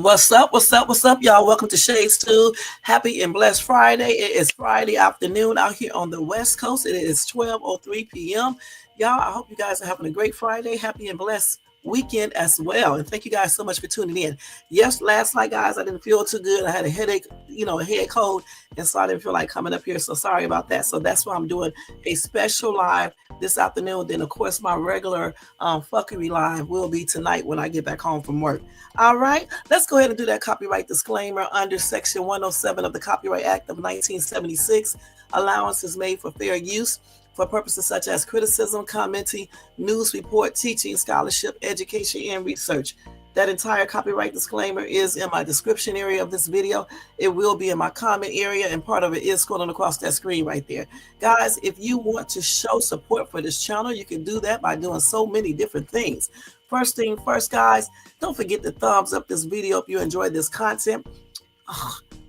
What's up? What's up? What's up, y'all? Welcome to Shades 2. Happy and blessed Friday. It is Friday afternoon out here on the West Coast. It is 12:03 p.m. Y'all, I hope you guys are having a great Friday. Happy and blessed weekend as well. And thank you guys so much for tuning in. Yes, last night, guys, I didn't feel too good. I had a headache, a head cold, and so I didn't feel like coming up here. So sorry about that. So that's why I'm doing a special live this afternoon. Then, of course, my regular fuckery live will be tonight when I get back home from work. All right, let's go ahead and do that copyright disclaimer under Section 107 of the Copyright Act of 1976. Allowance is made for fair use for purposes such as criticism, commenting, news report, teaching, scholarship, education, and research. That entire copyright disclaimer is in my description area of this video. It will be in my comment area, and part of it is scrolling across that screen right there. Guys, if you want to show support for this channel, you can do that by doing so many different things. First thing first, guys, don't forget to thumbs up this video if you enjoy this content.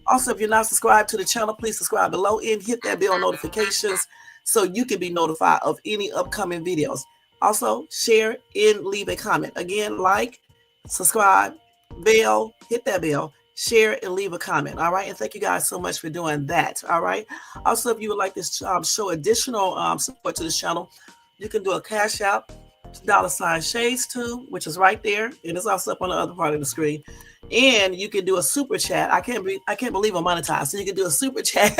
Also, if you're not subscribed to the channel, please subscribe below and hit that bell notifications so you can be notified of any upcoming videos. Also, share and leave a comment. Again, like, subscribe, bell, hit that bell, share, and leave a comment. All right. And thank you guys so much for doing that. All right. Also, if you would like to show additional support to this channel, you can do a cash out $Shades2, which is right there. And it's also up on the other part of the screen. And you can do a super chat. I can't believe I'm monetized. So you can do a super chat.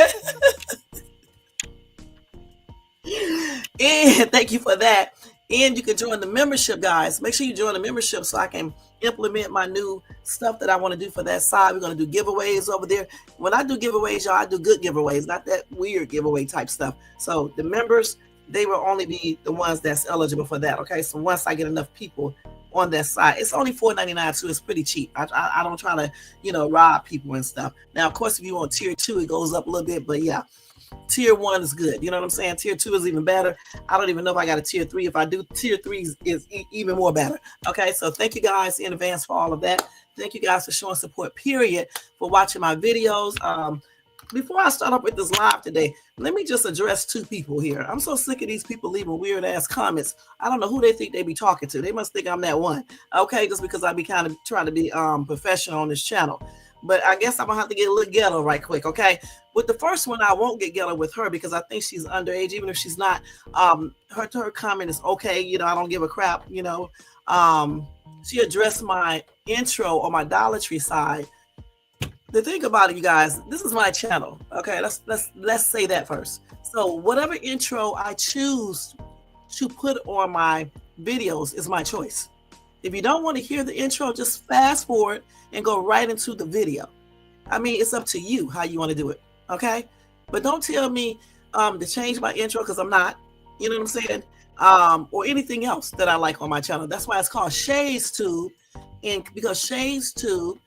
And thank you for that. And you can join the membership, guys. Make sure you join the membership so I can implement my new stuff that I want to do for that side. We're going to do giveaways over there. When I do giveaways, y'all, I do good giveaways, not that weird giveaway type stuff. So the members, they will only be the ones that's eligible for that. Okay. So once I get enough people on that side, it's only $4.99 too. It's pretty cheap. I don't try to, rob people and stuff. Now, of course, if you want tier 2, it goes up a little bit, but yeah. Tier 1 is good. You know what I'm saying? Tier 2 is even better. I don't even know if I got a tier 3. If I do, tier 3 is even more better. Okay, so thank you guys in advance for all of that. Thank you guys for showing support, period, for watching my videos. Before I start up with this live today, let me just address two people here. I'm so sick of these people leaving weird ass comments. I don't know who they think they be talking to. They must think I'm that one. Okay, just because I be kind of trying to be professional on this channel. But I guess I'm gonna have to get a little ghetto right quick, okay? With the first one, I won't get ghetto with her because I think she's underage, even if she's not. Her comment is okay, I don't give a crap, She addressed my intro on my Dollar Tree side. The thing about it, you guys, this is my channel, okay? Let's say that first. So whatever intro I choose to put on my videos is my choice. If you don't want to hear the intro, just fast forward and go right into the video. I mean, it's up to you how you want to do it, okay? But don't tell me to change my intro because I'm not, you know what I'm saying? Or anything else that I like on my channel. That's why it's called Shades2, and because Shades2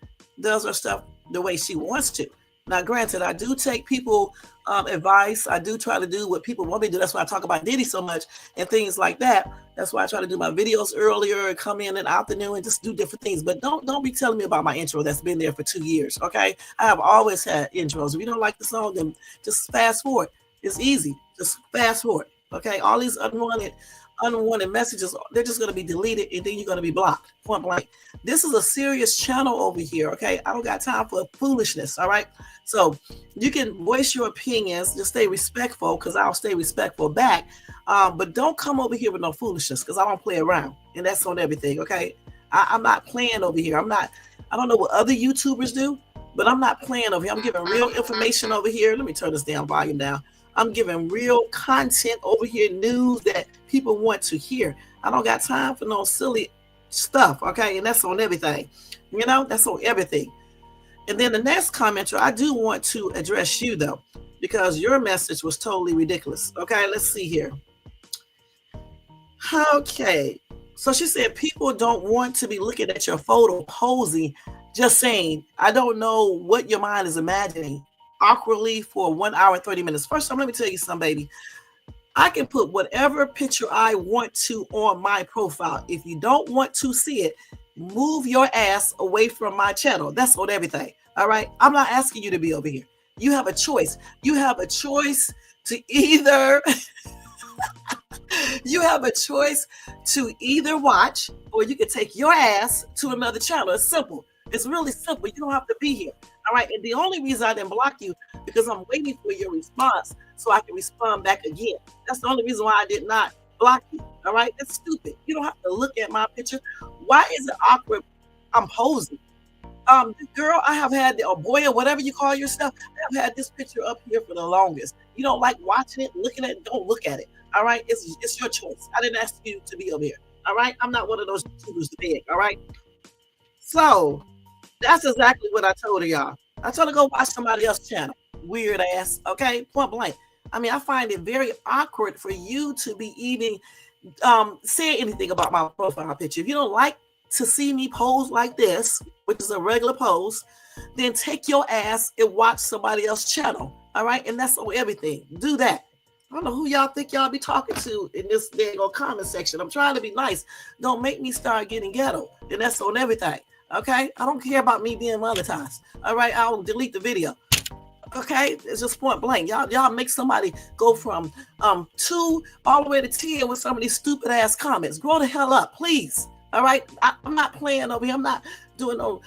does her stuff the way she wants to. Now, granted, I do take people advice. I do try to do what people want me to do. That's why I talk about Diddy so much and things like that. That's why I try to do my videos earlier and come in the afternoon and just do different things. But don't be telling me about my intro that's been there for 2 years, okay? I have always had intros. If you don't like the song, then just fast forward. It's easy. Just fast forward, okay? All these unwanted messages, they're just going to be deleted, and then you're going to be blocked, point blank. This is a serious channel over here, okay? I don't got time for foolishness, all right? So you can voice your opinions, just stay respectful, because I'll stay respectful back, but don't come over here with no foolishness, because I don't play around, and that's on everything, okay? I'm not playing over here. I don't know what other YouTubers do, but I'm not playing over here. I'm giving real information over here. Let me turn this damn volume down. I'm giving real content over here, news that people want to hear. I don't got time for no silly stuff, okay? And that's on everything. That's on everything. And then the next commenter, I do want to address you, though, because your message was totally ridiculous. Okay, let's see here. Okay. So she said, people don't want to be looking at your photo posing, just saying, I don't know what your mind is imagining awkwardly for 1 hour and 30 minutes. First time, let me tell you something, baby. I can put whatever picture I want to on my profile. If you don't want to see it, move your ass away from my channel. That's on everything. All right. I'm not asking you to be over here. You have a choice. You have a choice to either watch, or you can take your ass to another channel. It's simple. It's really simple. You don't have to be here. All right. And the only reason I didn't block you because I'm waiting for your response so I can respond back again. That's the only reason why I did not block you. All right. That's stupid. You don't have to look at my picture. Why is it awkward? I'm posing. Girl, I have had or boy or whatever you call yourself. I have had this picture up here for the longest. You don't like watching it, looking at it, don't look at it. All right. It's your choice. I didn't ask you to be over here. All right. I'm not one of those YouTubers to beg. All right. So that's exactly what I told her, y'all. I told her go watch somebody else's channel. Weird ass. Okay. Point blank. I mean, I find it very awkward for you to be even say anything about my profile picture. If you don't like to see me pose like this, which is a regular pose, then take your ass and watch somebody else's channel. All right. And that's on everything. Do that. I don't know who y'all think y'all be talking to in this dang comment section. I'm trying to be nice. Don't make me start getting ghetto. And that's on everything. Okay. I don't care about me being monetized. All right. I'll delete the video. Okay, it's just point blank. Y'all make somebody go from 2 all the way to 10 with some of these stupid ass comments. Grow the hell up, please. All right, I'm not playing over here. I'm not doing no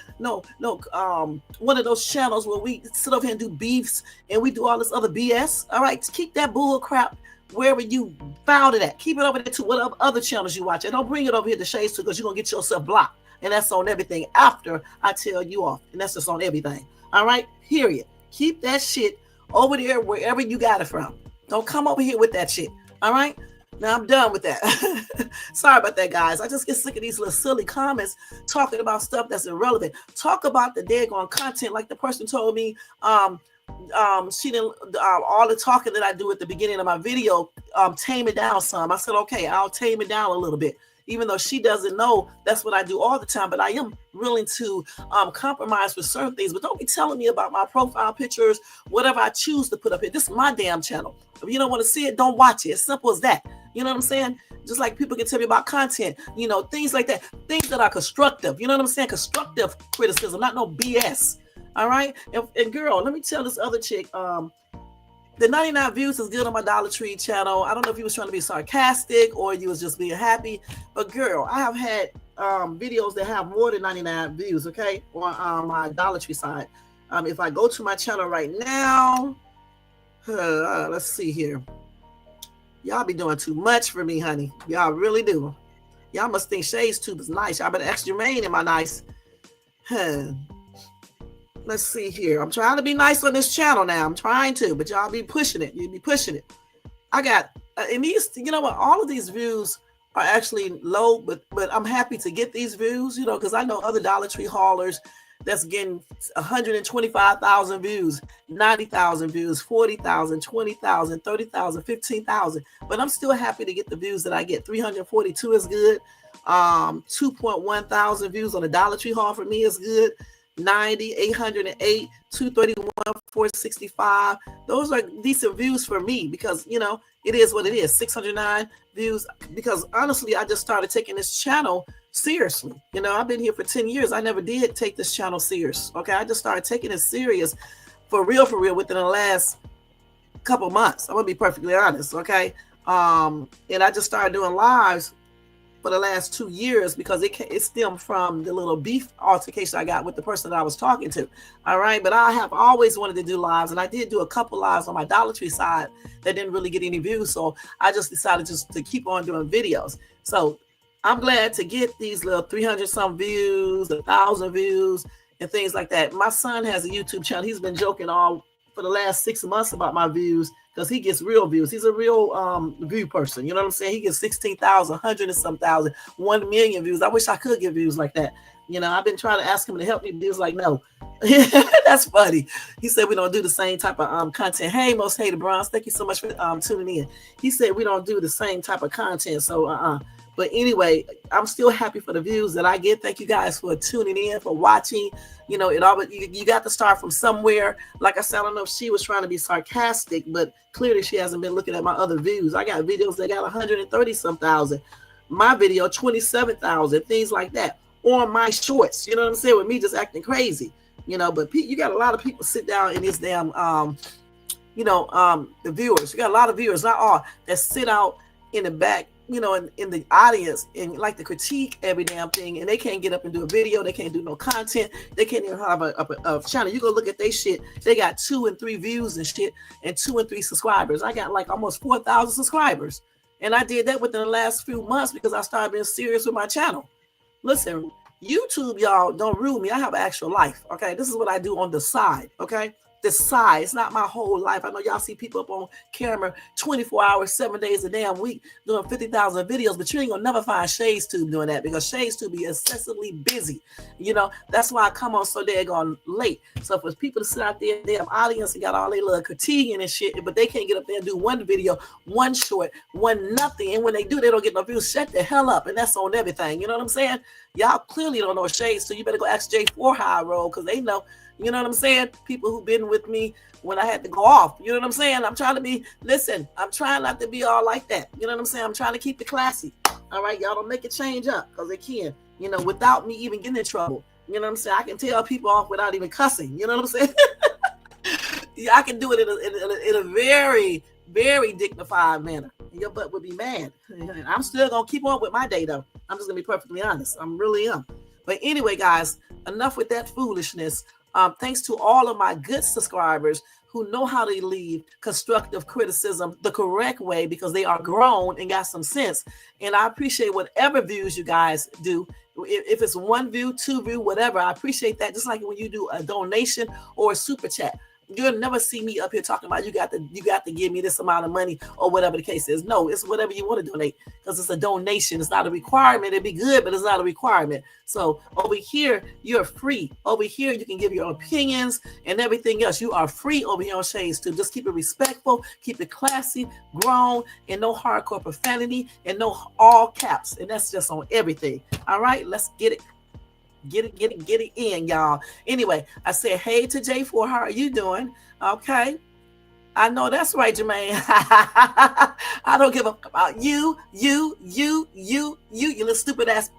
one of those channels where we sit over here and do beefs and we do all this other BS. All right, keep that bull crap wherever you found it at. Keep it over there to whatever other channels you watch, and don't bring it over here to Shades too, because you're gonna get yourself blocked. And that's on everything after I tell you off, and that's just on everything. All right, period. Keep that shit over there wherever you got it from. Don't come over here with that shit. All right. Now I'm done with that. Sorry about that, guys. I just get sick of these little silly comments talking about stuff that's irrelevant. Talk about the daggone content, like the person told me. She didn't all the talking that I do at the beginning of my video. Tame it down some. I said, okay, I'll tame it down a little bit. Even though she doesn't know that's what I do all the time, but I am willing to compromise with certain things. But don't be telling me about my profile pictures, whatever I choose to put up here. This is my damn channel. If you don't want to see it, don't watch it. As simple as that. You know what I'm saying? Just like people can tell me about content, you know, things like that. Things that are constructive. You know what I'm saying? Constructive criticism, not no BS. All right? And girl, let me tell this other chick, the 99 views is good on my Dollar Tree channel. I don't know if you was trying to be sarcastic or you was just being happy. But girl, I have had videos that have more than 99 views, okay, on my Dollar Tree side. If I go to my channel right now, let's see here. Y'all be doing too much for me, honey. Y'all really do. Y'all must think Shades Tube is nice. Y'all better ask Jermaine, am I nice? Let's see here. I'm trying to be nice on this channel now. I'm trying to, but y'all be pushing it. You be pushing it. I got, and these, you know what? All of these views are actually low, but I'm happy to get these views, you know, because I know other Dollar Tree haulers that's getting 125,000 views, 90,000 views, 40,000, 20,000, 30,000, 15,000. But I'm still happy to get the views that I get. 342 is good. 2.1 thousand views on the Dollar Tree haul for me is good. 90, 808, 231, 465. Those are decent views for me because, you know, it is what it is. 609 views because honestly, I just started taking this channel seriously. You know, I've been here for 10 years. I never did take this channel serious. Okay. I just started taking it serious for real within the last couple months. I'm gonna be perfectly honest. Okay. And I just started doing lives for the last 2 years because it stemmed from the little beef altercation I got with the person that I was talking to. All right. But I have always wanted to do lives, and I did do a couple lives on my Dollar Tree side that didn't really get any views. So I just decided just to keep on doing videos. So I'm glad to get these little 300 some views, 1,000 views and things like that. My son has a YouTube channel. He's been joking all for the last 6 months about my views because he gets real views. He's a real view person. You know what I'm saying? He gets 16,000, 100 and some thousand, 1 million views. I wish I could get views like that. You know, I've been trying to ask him to help me, but he was like, no. That's funny. He said we don't do the same type of content. Hey, Most Hated Bronze, thank you so much for tuning in. He said we don't do the same type of content. So But anyway, I'm still happy for the views that I get. Thank you guys for tuning in, for watching. You know, it all you got to start from somewhere. Like I said, I don't know if she was trying to be sarcastic, but clearly she hasn't been looking at my other views. I got videos that got 130 some thousand. My video 27,000, things like that. On my shorts, you know what I'm saying? With me just acting crazy, you know. But you got a lot of people sit down in this damn, the viewers. You got a lot of viewers, not all, that sit out in the back you know, in the audience and like to critique every damn thing, and they can't get up and do a video, they can't do no content, they can't even have a channel. You go look at their shit, they got 2 and 3 views and shit, and 2 and 3 subscribers. I got like almost 4,000 subscribers, and I did that within the last few months because I started being serious with my channel. Listen, YouTube, y'all, don't rule me. I have an actual life, okay? This is what I do on the side, okay? The side. It's not my whole life. I know y'all see people up on camera 24 hours, 7 days a damn week doing 50,000 videos, but you ain't gonna never find Shades Tube doing that because Shades Tube be excessively busy. You know, that's why I come on so daggone late. So for people to sit out there, they have audience and got all their little critiquing and shit, but they can't get up there and do one video, one short, one nothing. And when they do, they don't get no views. Shut the hell up. And that's on everything. You know what I'm saying? Y'all clearly don't know Shades, so you better go ask J4 how I roll because they know. You know what I'm saying? People who've been with me when I had to go off. You know what I'm saying? I'm trying to be, listen, I'm trying not to be all like that. You know what I'm saying? I'm trying to keep it classy. All right, y'all don't make it change up because they can, you know, without me even getting in trouble. You know what I'm saying? I can tell people off without even cussing. You know what I'm saying? Yeah, I can do it in a very, very dignified manner. Your butt would be mad. I'm still going to keep on with my day, though. I'm just going to be perfectly honest. I really am. But anyway, guys, enough with that foolishness. Thanks to all of my good subscribers who know how to leave constructive criticism the correct way because they are grown and got some sense. And I appreciate whatever views you guys do. If it's 1 view, 2 view, whatever, I appreciate that. Just like when you do a donation or a super chat. You'll never see me up here talking about you got to give me this amount of money or whatever the case is. No, it's whatever you want to donate because it's a donation. It's not a requirement. It'd be good, but it's not a requirement. So over here, you're free. Over here, you can give your opinions and everything else. You are free over here on Shades Tube. Just keep it respectful, keep it classy, grown, and no hardcore profanity and no all caps. And that's just on everything. All right, let's get it. Get it in, y'all. Anyway, I said, hey to J4, how are you doing? Okay. I know that's right, Jermaine. I don't give a fuck about you little stupid ass.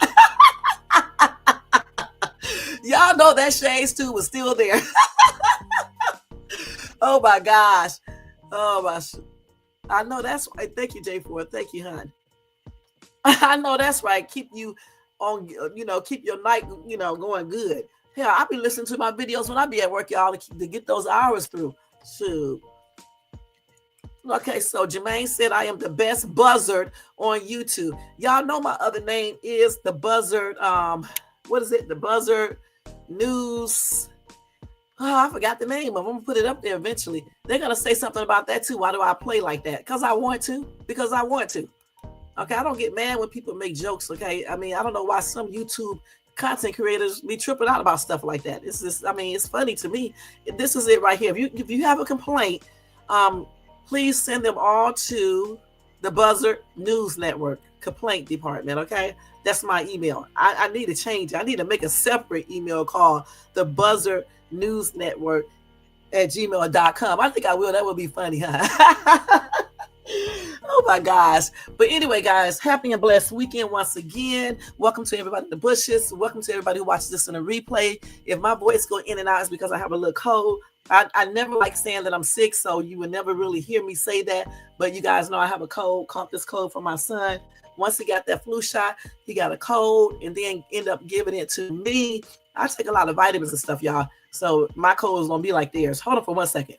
Y'all know that Shades Tube was still there. Oh my gosh. Oh my. I know that's right. Thank you, J4. Thank you, hon. I know that's right. Keep you on, you know, keep your night, you know, going good. Hell, I be listening to my videos when I be at work, y'all, to get those hours through. Shoot. Okay, so Jermaine said I am the best buzzard on YouTube. Y'all know my other name is the buzzard. What is it? The buzzard news. Oh, I forgot the name of them. I'm gonna put it up there eventually. They're gonna say something about that too. Why do I play like that? Because I want to. Because I want to. Okay, I don't get mad when people make jokes, okay? I mean, I don't know why some YouTube content creators be tripping out about stuff like that. It's just, I mean, it's funny to me. This is it right here. If you have a complaint, please send them all to the Buzzard News Network complaint department, okay? That's my email. I need to change it. I need to make a separate email called the Buzzard News Network at gmail.com. I think I will. That would be funny, huh? Oh my gosh. But anyway, guys, happy and blessed weekend once again. Welcome to everybody in the bushes. Welcome to everybody who watches this in a replay. If my voice go in and out, it's because I have a little cold. I never like saying that I'm sick, so you would never really hear me say that. But you guys know I have a cold, caught this cold from my son. Once he got that flu shot, he got a cold and then end up giving it to me. I take a lot of vitamins and stuff, y'all. So my cold is going to be like theirs. Hold on for 1 second.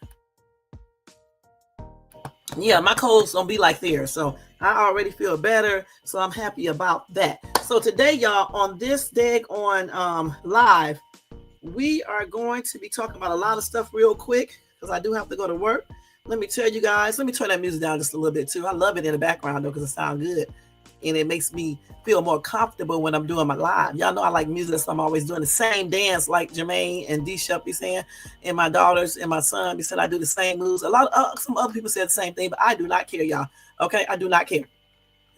Yeah, my cold's gonna be like theirs, so I already feel better, so I'm happy about that. So today, y'all, on this dag on live, we are going to be talking about a lot of stuff real quick because I do have to go to work. Let me tell you guys, let me turn that music down just a little bit too. I love it in the background though because it sounds good and it makes me feel more comfortable when I'm doing my live. Y'all know I like music, so I'm always doing the same dance like Jermaine and D-Shep be saying, and my daughters and my son be saying I do the same moves. A lot of some other people said the same thing, but I do not care, y'all. Okay, I do not care.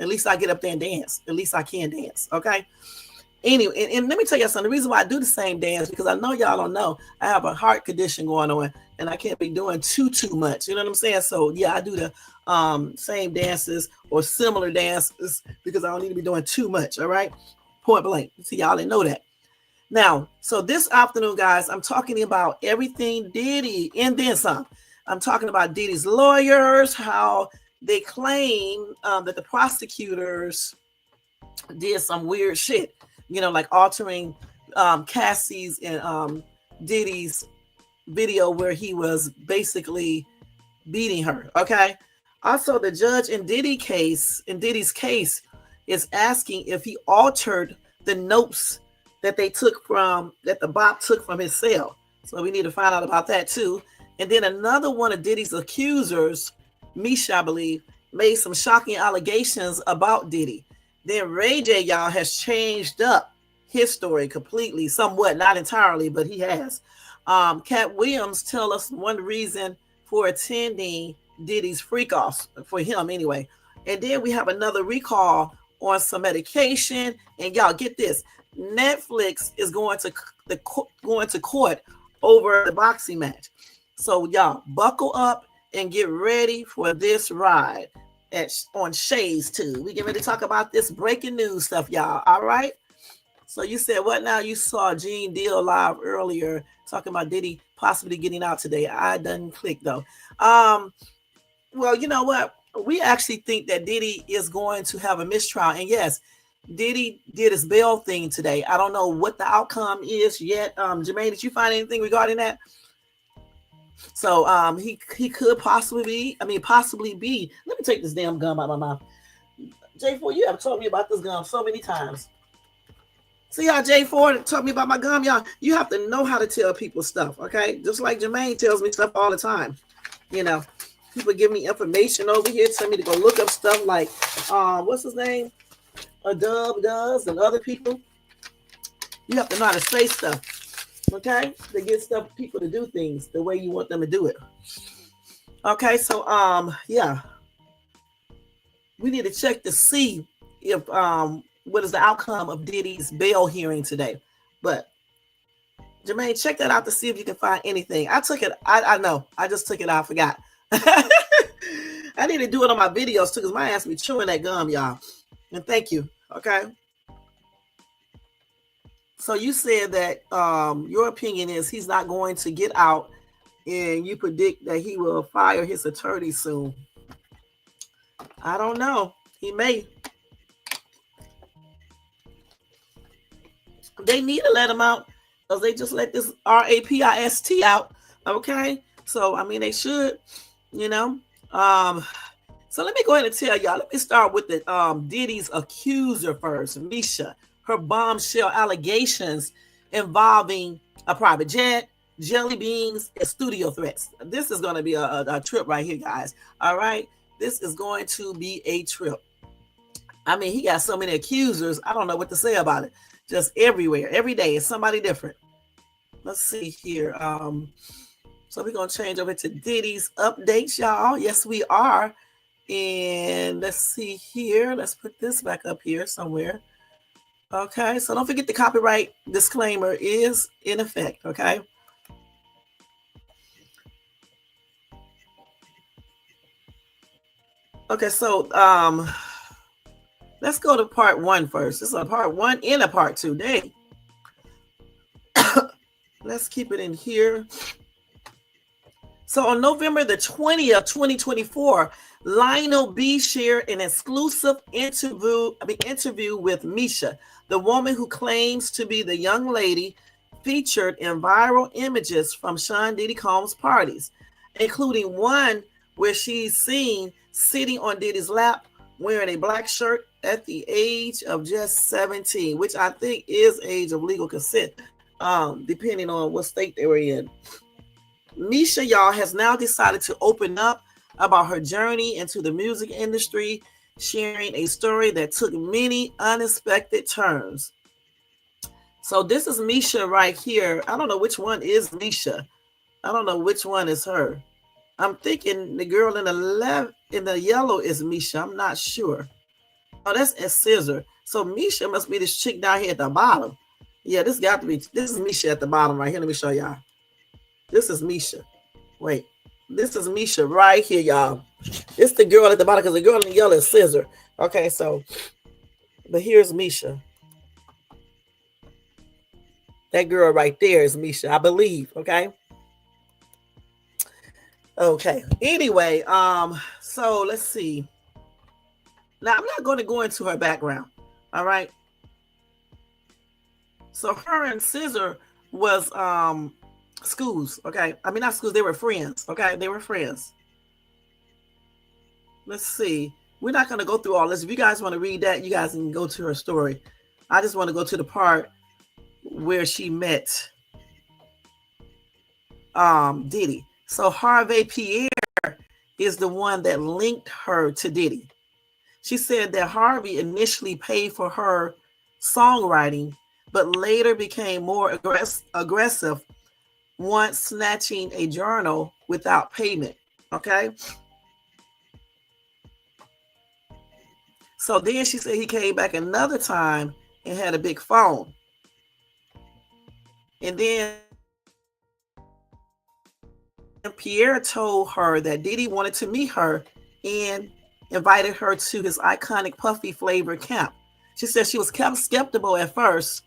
At least I get up there and dance. At least I can dance. Okay. Anyway, and let me tell you something. The reason why I do the same dance because I know y'all don't know I have a heart condition going on and I can't be doing too much. You know what I'm saying? So yeah, I do the same dances or similar dances because I don't need to be doing too much. All right, point blank. See, y'all didn't know that. Now, so this afternoon, guys, I'm talking about everything Diddy and then some. I'm talking about Diddy's lawyers, how they claim that the prosecutors did some weird shit, like altering Cassie's and Diddy's video where he was basically beating her. Okay. Also, the judge in Diddy's case, is asking if he altered the notes that the Bob took from his cell. So we need to find out about that too. And then another one of Diddy's accusers, Misha, I believe, made some shocking allegations about Diddy. Then RayJ, y'all, has changed up his story completely, somewhat, not entirely, but he has. Katt Williams tell us one reason for attending Diddy's freak off, for him anyway. And then we have another recall on some medication. And y'all get this, Netflix is going to court over the boxing match. So y'all buckle up and get ready for this ride on Shades 2. We get ready to talk about this breaking news stuff, y'all. All right. So you said what now? You saw Gene Deal live earlier talking about Diddy possibly getting out today. I didn't click though. Well, you know what? We actually think that Diddy is going to have a mistrial. And yes, Diddy did his bail thing today. I don't know what the outcome is yet. Jermaine, did you find anything regarding that? So he could possibly be. Let me take this damn gum out of my mouth. J4, you have told me about this gum so many times. See how J4 told me about my gum, y'all? You have to know how to tell people stuff, okay? Just like Jermaine tells me stuff all the time. People give me information over here, tell me to go look up stuff like, what's his name? Dub does, and other people. You have to know how to say stuff, okay? To get people to do things the way you want them to do it. Okay, so yeah, we need to check to see if what is the outcome of Diddy's bail hearing today. But Jermaine, check that out to see if you can find anything. I took it. I know. I just took it out. I forgot. I need to do it on my videos too, because my ass be chewing that gum, y'all. And thank you. Okay. So you said that your opinion is he's not going to get out, and you predict that he will fire his attorney soon. I don't know. He may. They need to let him out, because they just let this RAPIST out. Okay. So, they should, So let me go ahead and tell y'all. Let me start with the Diddy's accuser first, Misha. Her bombshell allegations involving a private jet, jelly beans, and studio threats. This is going to be a trip right here, guys. All right. This is going to be a trip. He got so many accusers. I don't know what to say about it. Just everywhere. Every day is somebody different. Let's see here. So we're going to change over to Diddy's updates, y'all. Yes, we are. And let's see here. Let's put this back up here somewhere. Okay, so don't forget the copyright disclaimer is in effect, okay? Okay, so let's go to part 1 first. This is a part 1 and a part 2. Dang. Let's keep it in here. So on November the 20th, 2024, Lionel B shared an exclusive interview with Misha, the woman who claims to be the young lady featured in viral images from Sean Diddy Combs' parties, including one where she's seen sitting on Diddy's lap wearing a black shirt at the age of just 17, which I think is age of legal consent, depending on what state they were in. Misha, y'all, has now decided to open up about her journey into the music industry, sharing a story that took many unexpected turns. So this is Misha right here. I don't know which one is Misha. I don't know which one is her. I'm thinking the girl in the yellow is Misha. I'm not sure. Oh, that's a scissor. So Misha must be this chick down here at the bottom. Yeah, this is Misha at the bottom right here. Let me show y'all. This is Misha. Wait, this is Misha right here, y'all. It's the girl at the bottom because the girl in the yellow is scissor. Okay, but here's Misha. That girl right there is Misha, I believe. Okay. Okay. Anyway, so let's see. Now I'm not going to go into her background. All right. So her and Scissor was schools. Okay. I mean not schools, they were friends. Okay, they were friends. Let's see. We're not going to go through all this. If you guys want to read that, you guys can go to her story. I just want to go to the part where she met Diddy. So Harve Pierre is the one that linked her to Diddy. She said that Harvey initially paid for her songwriting, but later became more aggressive once snatching a journal without payment. Okay. So then she said he came back another time and had a big phone. And then Pierre told her that Diddy wanted to meet her and invited her to his iconic puffy flavor camp. She said she was kept skeptical at first.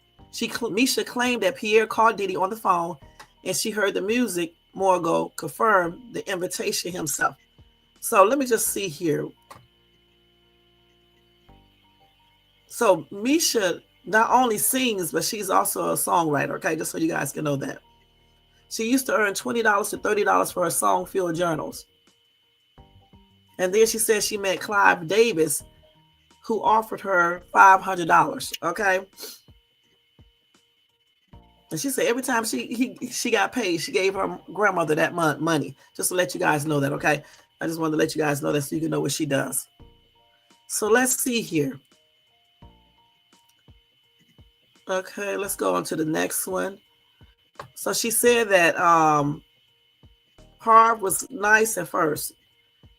Misha claimed that Pierre called Diddy on the phone and she heard the music mogul confirm the invitation himself. So let me just see here. So Misha not only sings, but she's also a songwriter, okay? Just so you guys can know that. She used to earn $20 to $30 for her song-filled journals. And then she said she met Clive Davis, who offered her $500, okay? And she said every time she got paid, she gave her grandmother that money. Just to let you guys know that, okay? I just wanted to let you guys know that so you can know what she does. So let's see here. Okay, let's go on to the next one. So she said that Harve was nice at first.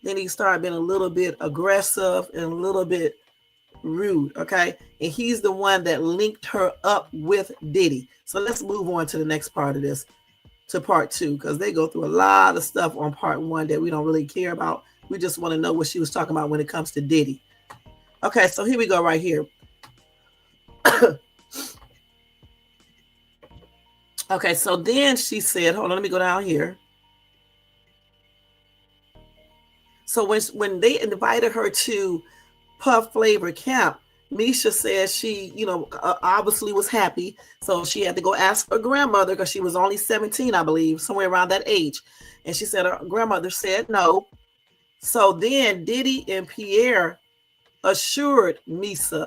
Then he started being a little bit aggressive and a little bit rude, okay? And he's the one that linked her up with Diddy. So let's move on to the next part of this, to part 2, because they go through a lot of stuff on part 1 that we don't really care about. We just want to know what she was talking about when it comes to Diddy. Okay, so here we go right here. Okay, so then she said, hold on, let me go down here. So when they invited her to Puff Flavor Camp, Misha said she, obviously was happy. So she had to go ask her grandmother because she was only 17, I believe, somewhere around that age. And she said her grandmother said no. So then Diddy and Pierre assured Misha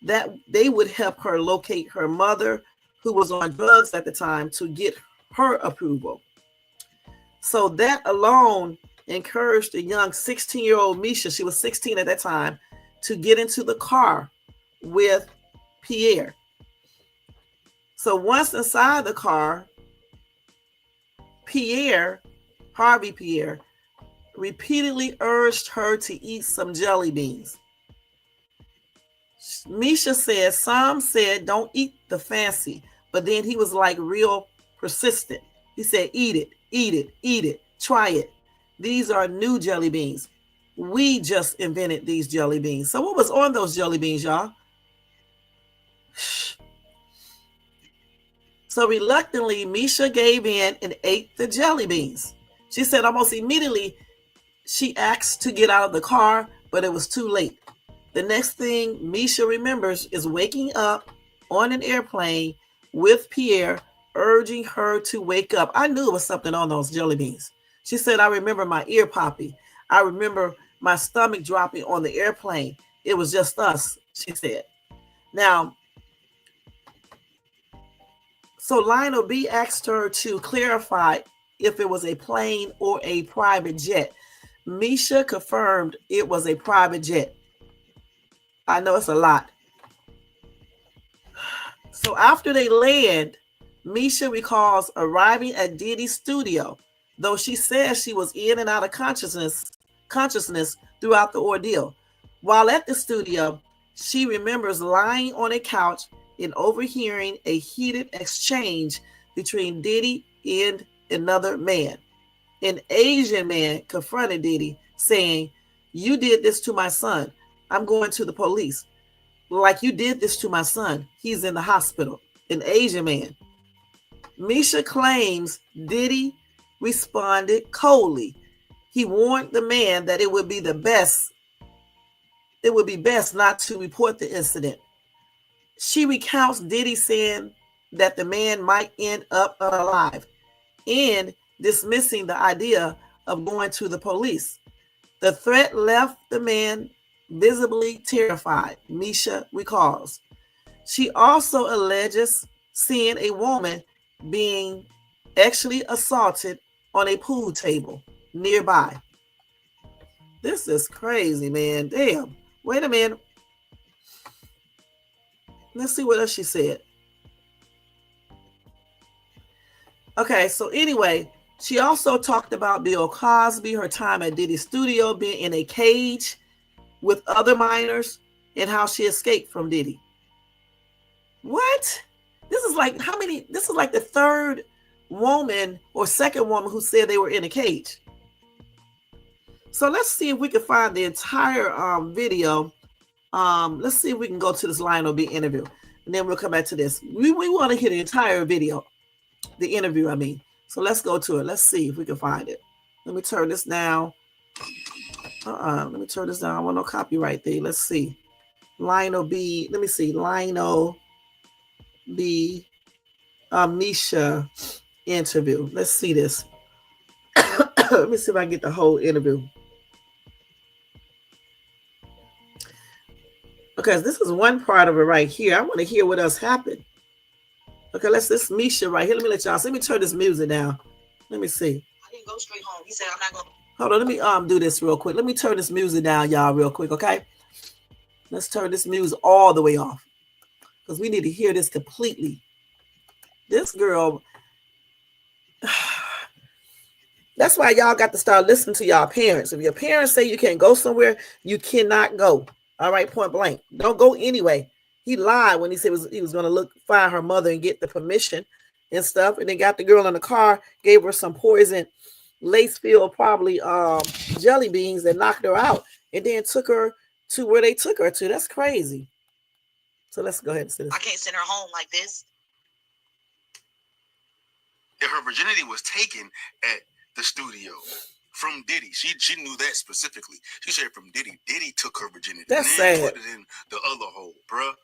that they would help her locate her mother, who was on drugs at the time, to get her approval. So that alone encouraged the young 16-year-old Misha, she was 16 at that time, to get into the car with Pierre. So once inside the car, Harve Pierre, repeatedly urged her to eat some jelly beans. Misha said some said don't eat the fancy, but then he was like real persistent. He said, eat it, eat it, eat it, try it. These are new jelly beans. We just invented these jelly beans. So what was on those jelly beans, y'all? So reluctantly, Misha gave in and ate the jelly beans. She said almost immediately she asked to get out of the car, but it was too late. The next thing Misha remembers is waking up on an airplane with Pierre urging her to wake up. I knew it was something on those jelly beans. She said, I remember my ear popping. I remember my stomach dropping on the airplane. It was just us, she said. Now, so Lionel B asked her to clarify if it was a plane or a private jet. Misha confirmed it was a private jet. I know it's a lot. So after they land, Misha recalls arriving at Diddy's studio, though she says she was in and out of consciousness throughout the ordeal. While at the studio, she remembers lying on a couch and overhearing a heated exchange between Diddy and another man. An Asian man confronted Diddy, saying, "You did this to my son. I'm going to the police." Like, you did this to my son. He's in the hospital. An Asian man. Misha claims Diddy responded coldly. He warned the man that it would be best not to report the incident. She recounts Diddy saying that the man might end up unalive and dismissing the idea of going to the police. The threat left the man visibly terrified, Misha recalls. She also alleges seeing a woman being actually assaulted on a pool table nearby. This is crazy, man. Damn. Wait a minute. Let's see what else she said. Okay, so anyway, she also talked about Bill Cosby, her time at Diddy's studio, being in a cage with other minors, and how she escaped from Diddy. What? This is like how many? This is like the third woman or second woman who said they were in a cage. So let's see if we can find the entire video. Let's see if we can go to this Lionel B interview, and then we'll come back to this. We want to hear the entire video, the interview, I mean. So let's go to it. Let's see if we can find it. Let me turn this down. Let me turn this down. I want no copyright thing. Let's see. Lionel B. Let me see. Lionel B. Misha interview. Let's see this. Let me see if I can get the whole interview. Okay, this is one part of it right here. I want to hear what else happened. Okay, this Misha right here. Let me let y'all see. Let me turn this music down. Let me see. I didn't go straight home. He said I'm not going. Hold on, let me do this real quick. Let me turn this music down, y'all, real quick, okay? Let's turn this music all the way off, because we need to hear this completely. This girl, that's why y'all got to start listening to y'all parents. If your parents say you can't go somewhere, you cannot go. All right, point blank. Don't go anyway. He lied when he said he was going to find her mother and get the permission and stuff, and then got the girl in the car, gave her some poison, lace-filled probably jelly beans that knocked her out, and then took her to where they took her to. That's crazy. So let's go ahead and see this. I can't send her home like this. If her virginity was taken at the studio from Diddy, she knew that specifically. She said from Diddy. Diddy took her virginity. That's and sad. Put it in the other hole, bruh.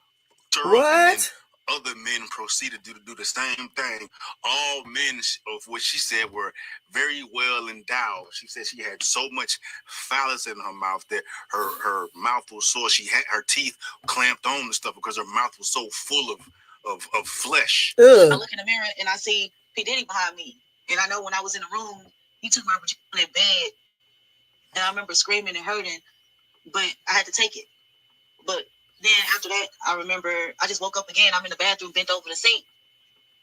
What? Other men proceeded to do the same thing. All men of what she said were very well endowed. She said she had so much phallus in her mouth that her mouth was sore. She had her teeth clamped on and stuff because her mouth was so full of flesh. Ugh. I look in the mirror and I see P. Diddy behind me. And I know when I was in the room, he took my virginity in bed. And I remember screaming and hurting, but I had to take it. But then after that, I remember I just woke up again. I'm in the bathroom, bent over the sink.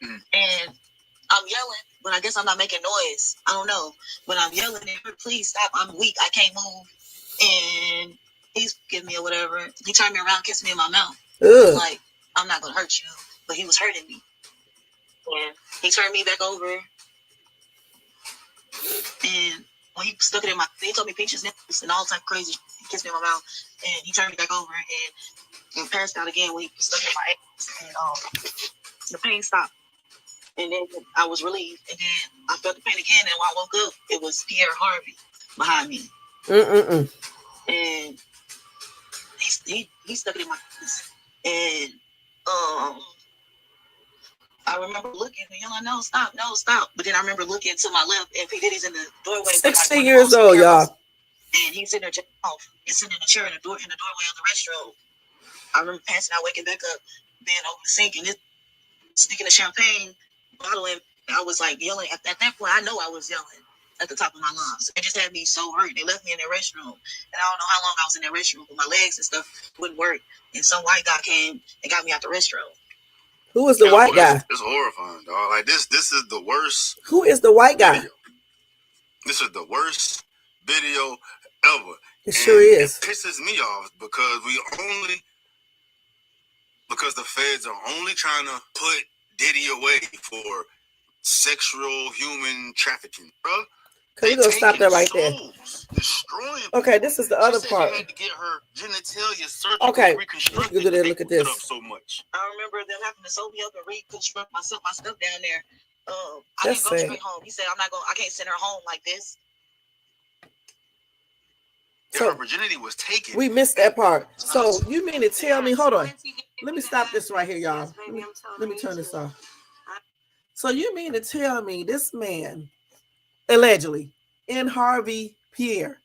And I'm yelling, but I guess I'm not making noise. I don't know. But I'm yelling at her, please stop. I'm weak. I can't move. And he's giving me or whatever. He turned me around, kissed me in my mouth. Like, I'm not going to hurt you. But he was hurting me. And he turned me back over. And when he stuck it in he told me peaches nipples and all type of crazy shit. He kissed me in my mouth. And he turned me back over and passed out again when he stuck it in my ass. And the pain stopped. And then I was relieved. And then I felt the pain again. And when I woke up, it was Pierre Harvey behind me. And he stuck it in my face. And I remember looking and yelling, no, stop. But then I remember looking to my left, and P. Diddy's in the doorway. 16 years old, y'all. And he's sitting there off and sitting in a chair in the doorway of the restroom. I remember passing out, waking back up, being over the sink, and sticking the champagne bottle in. I was like yelling. At that point, I know I was yelling at the top of my lungs. It just had me so hurt. They left me in the restroom. And I don't know how long I was in that restroom, but my legs and stuff wouldn't work. And some white guy came and got me out the restroom. Who is the white guy? It's horrifying, dog. Like this is the worst. Who is the white guy? Video. This is the worst video ever. It sure is. It pisses me off because the feds are only trying to put Diddy away for sexual human trafficking, bro. We're gonna stop that right there. Destroying. Okay, this is the other part. She had to get her genitalia surgery reconstructed. Look at this. Up so much. I remember them having to sew me up and reconstruct my stuff down there. I didn't go straight home. He said, I can't send her home like this. So her virginity was taken. We missed that part. So you mean to tell me, hold on. Let me stop this right here, y'all. Let me turn this off. So you mean to tell me this man, allegedly, in Harve Pierre,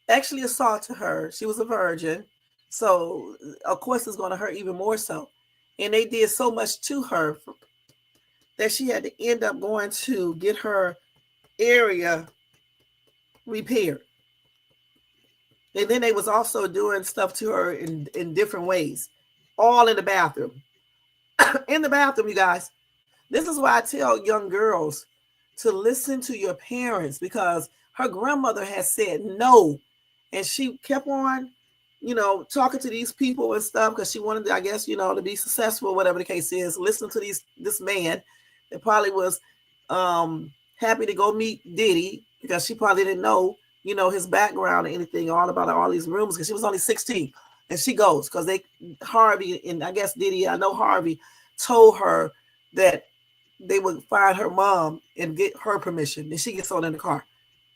actually assaulted her. She was a virgin. So, of course, it's going to hurt even more so. And they did so much to her that she had to end up going to get her area repaired. And then they was also doing stuff to her in different ways, all in the bathroom. In the bathroom, you guys. This is why I tell young girls to listen to your parents, because her grandmother has said no. And she kept on, talking to these people and stuff because she wanted, I guess, to be successful, whatever the case is. Listen to this man that probably was happy to go meet Diddy because she probably didn't know, his background or anything, all about all these rumors, because she was only 16. And she goes because Harve and I guess Diddy, I know Harve told her that they would find her mom and get her permission. And she gets on in the car.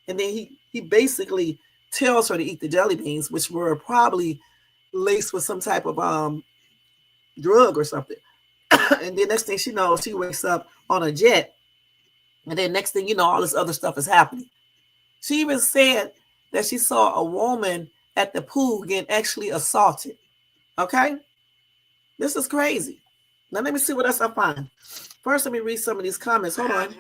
And then he basically tells her to eat the jelly beans, which were probably laced with some type of drug or something. And then next thing she knows, she wakes up on a jet. And then next thing you know, all this other stuff is happening. She even said that she saw a woman at the pool getting actually assaulted. Okay? This is crazy. Now let me see what else I find. First, let me read some of these comments. Hold on. Let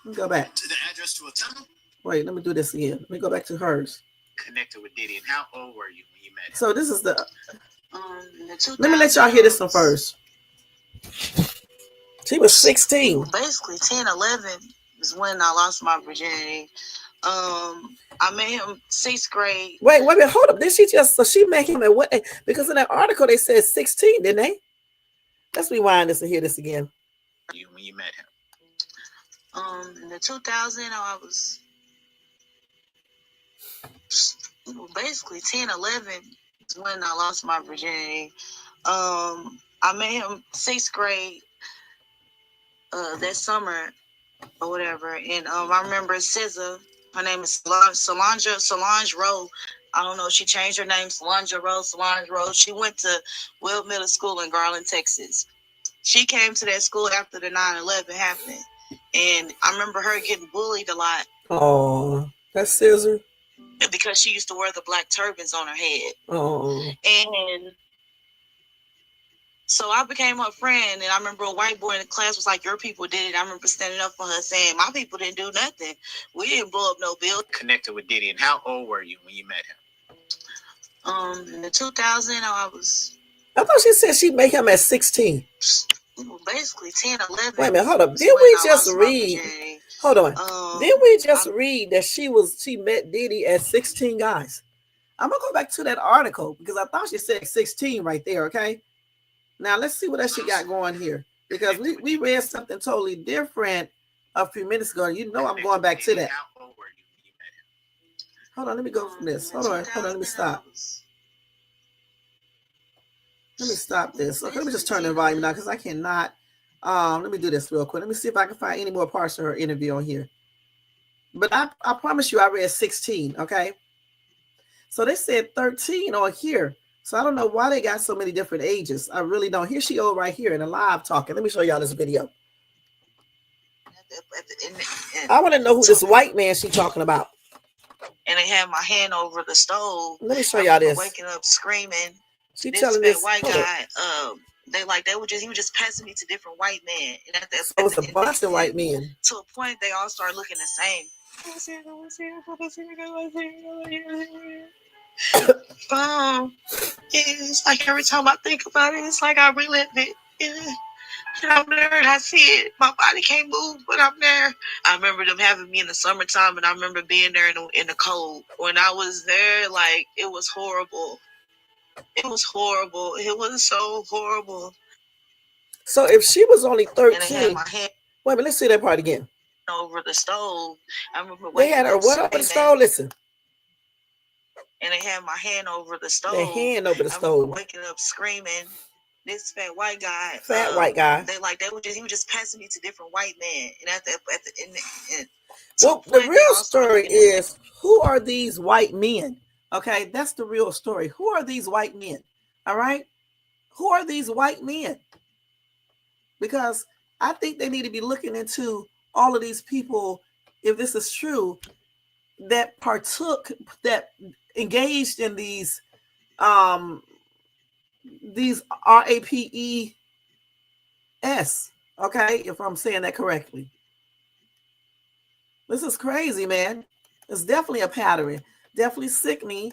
me go back. To the address to a tunnel? Wait, let me do this again. Let me go back to hers. Connected with Diddy. And how old were you when you met him? So this is the let me let y'all hear this one first. She was 16. Basically, 10, 11 is when I lost my virginity. I met him 6th grade. Wait a minute, hold up. Did she she met him at what? Because in that article they said 16, didn't they? Let's rewind this and hear this again. When you met him? In the 2000, I was basically 10, 11 is when I lost my virginity. I met him 6th grade that summer or whatever. And I remember SZA, her name is Solange Rowe. I don't know, she changed her name, Solange Rowe. She went to Will Middle School in Garland, Texas. She came to that school after the 9/11 happened. And I remember her getting bullied a lot. Oh, that's Scissor. Because she used to wear the black turbans on her head. Oh. And so I became her friend, and I remember a white boy in the class was like, your people did it. I remember standing up for her saying, my people didn't do nothing. We didn't blow up no building. Connected with Diddy. And how old were you when you met him? In the 2000, I thought she said she'd make him at 16. Basically 10, 11. Wait a minute, hold up. Didn't we just read? Hold on. Didn't we just read that she met Diddy at 16, guys? I'm gonna go back to that article because I thought she said 16 right there, okay? Now let's see what else she got going here. Because we read something totally different a few minutes ago. You know I'm going back to that. How old were you when you met him? Hold on, let me go from this. Hold on, let me stop. Let me stop this. Okay, let me just turn the volume down because I cannot. Let me do this real quick. Let me see if I can find any more parts of her interview on here. But I promise you I read 16, okay? So they said 13 on here. So I don't know why they got so many different ages. I really don't. Here she is right here in a live talking. Let me show y'all this video. I want to know who this white man she talking about. And they had my hand over the stove. Let me show y'all this. Waking up screaming. She telling this white guy. He was just passing me to different white men. And so it's a bunch of white men. To a point they all started looking the same. It's like every time I think about it, it's like I relive it. And I'm there and I see it. My body can't move, but I'm there. I remember them having me in the summertime, and I remember being there in the cold. When I was there, like, it was horrible. It was horrible. It was so horrible. So if she was only 13, wait a minute, let's see that part again. Over the stove. I remember they had her what over the stove? Listen. And they had my hand over the stove. Their hand over the stove. Waking up screaming. this fat white guy. White guy. He was just passing me to different white men. And at the well, the real story is, who are these white men? Okay, that's the real story. Who are these white men? All right, who are these white men? Because I think they need to be looking into all of these people, if this is true, that engaged in these RAPES. Okay, if I'm saying that correctly. This is crazy, man. It's definitely a pattern, definitely sickening,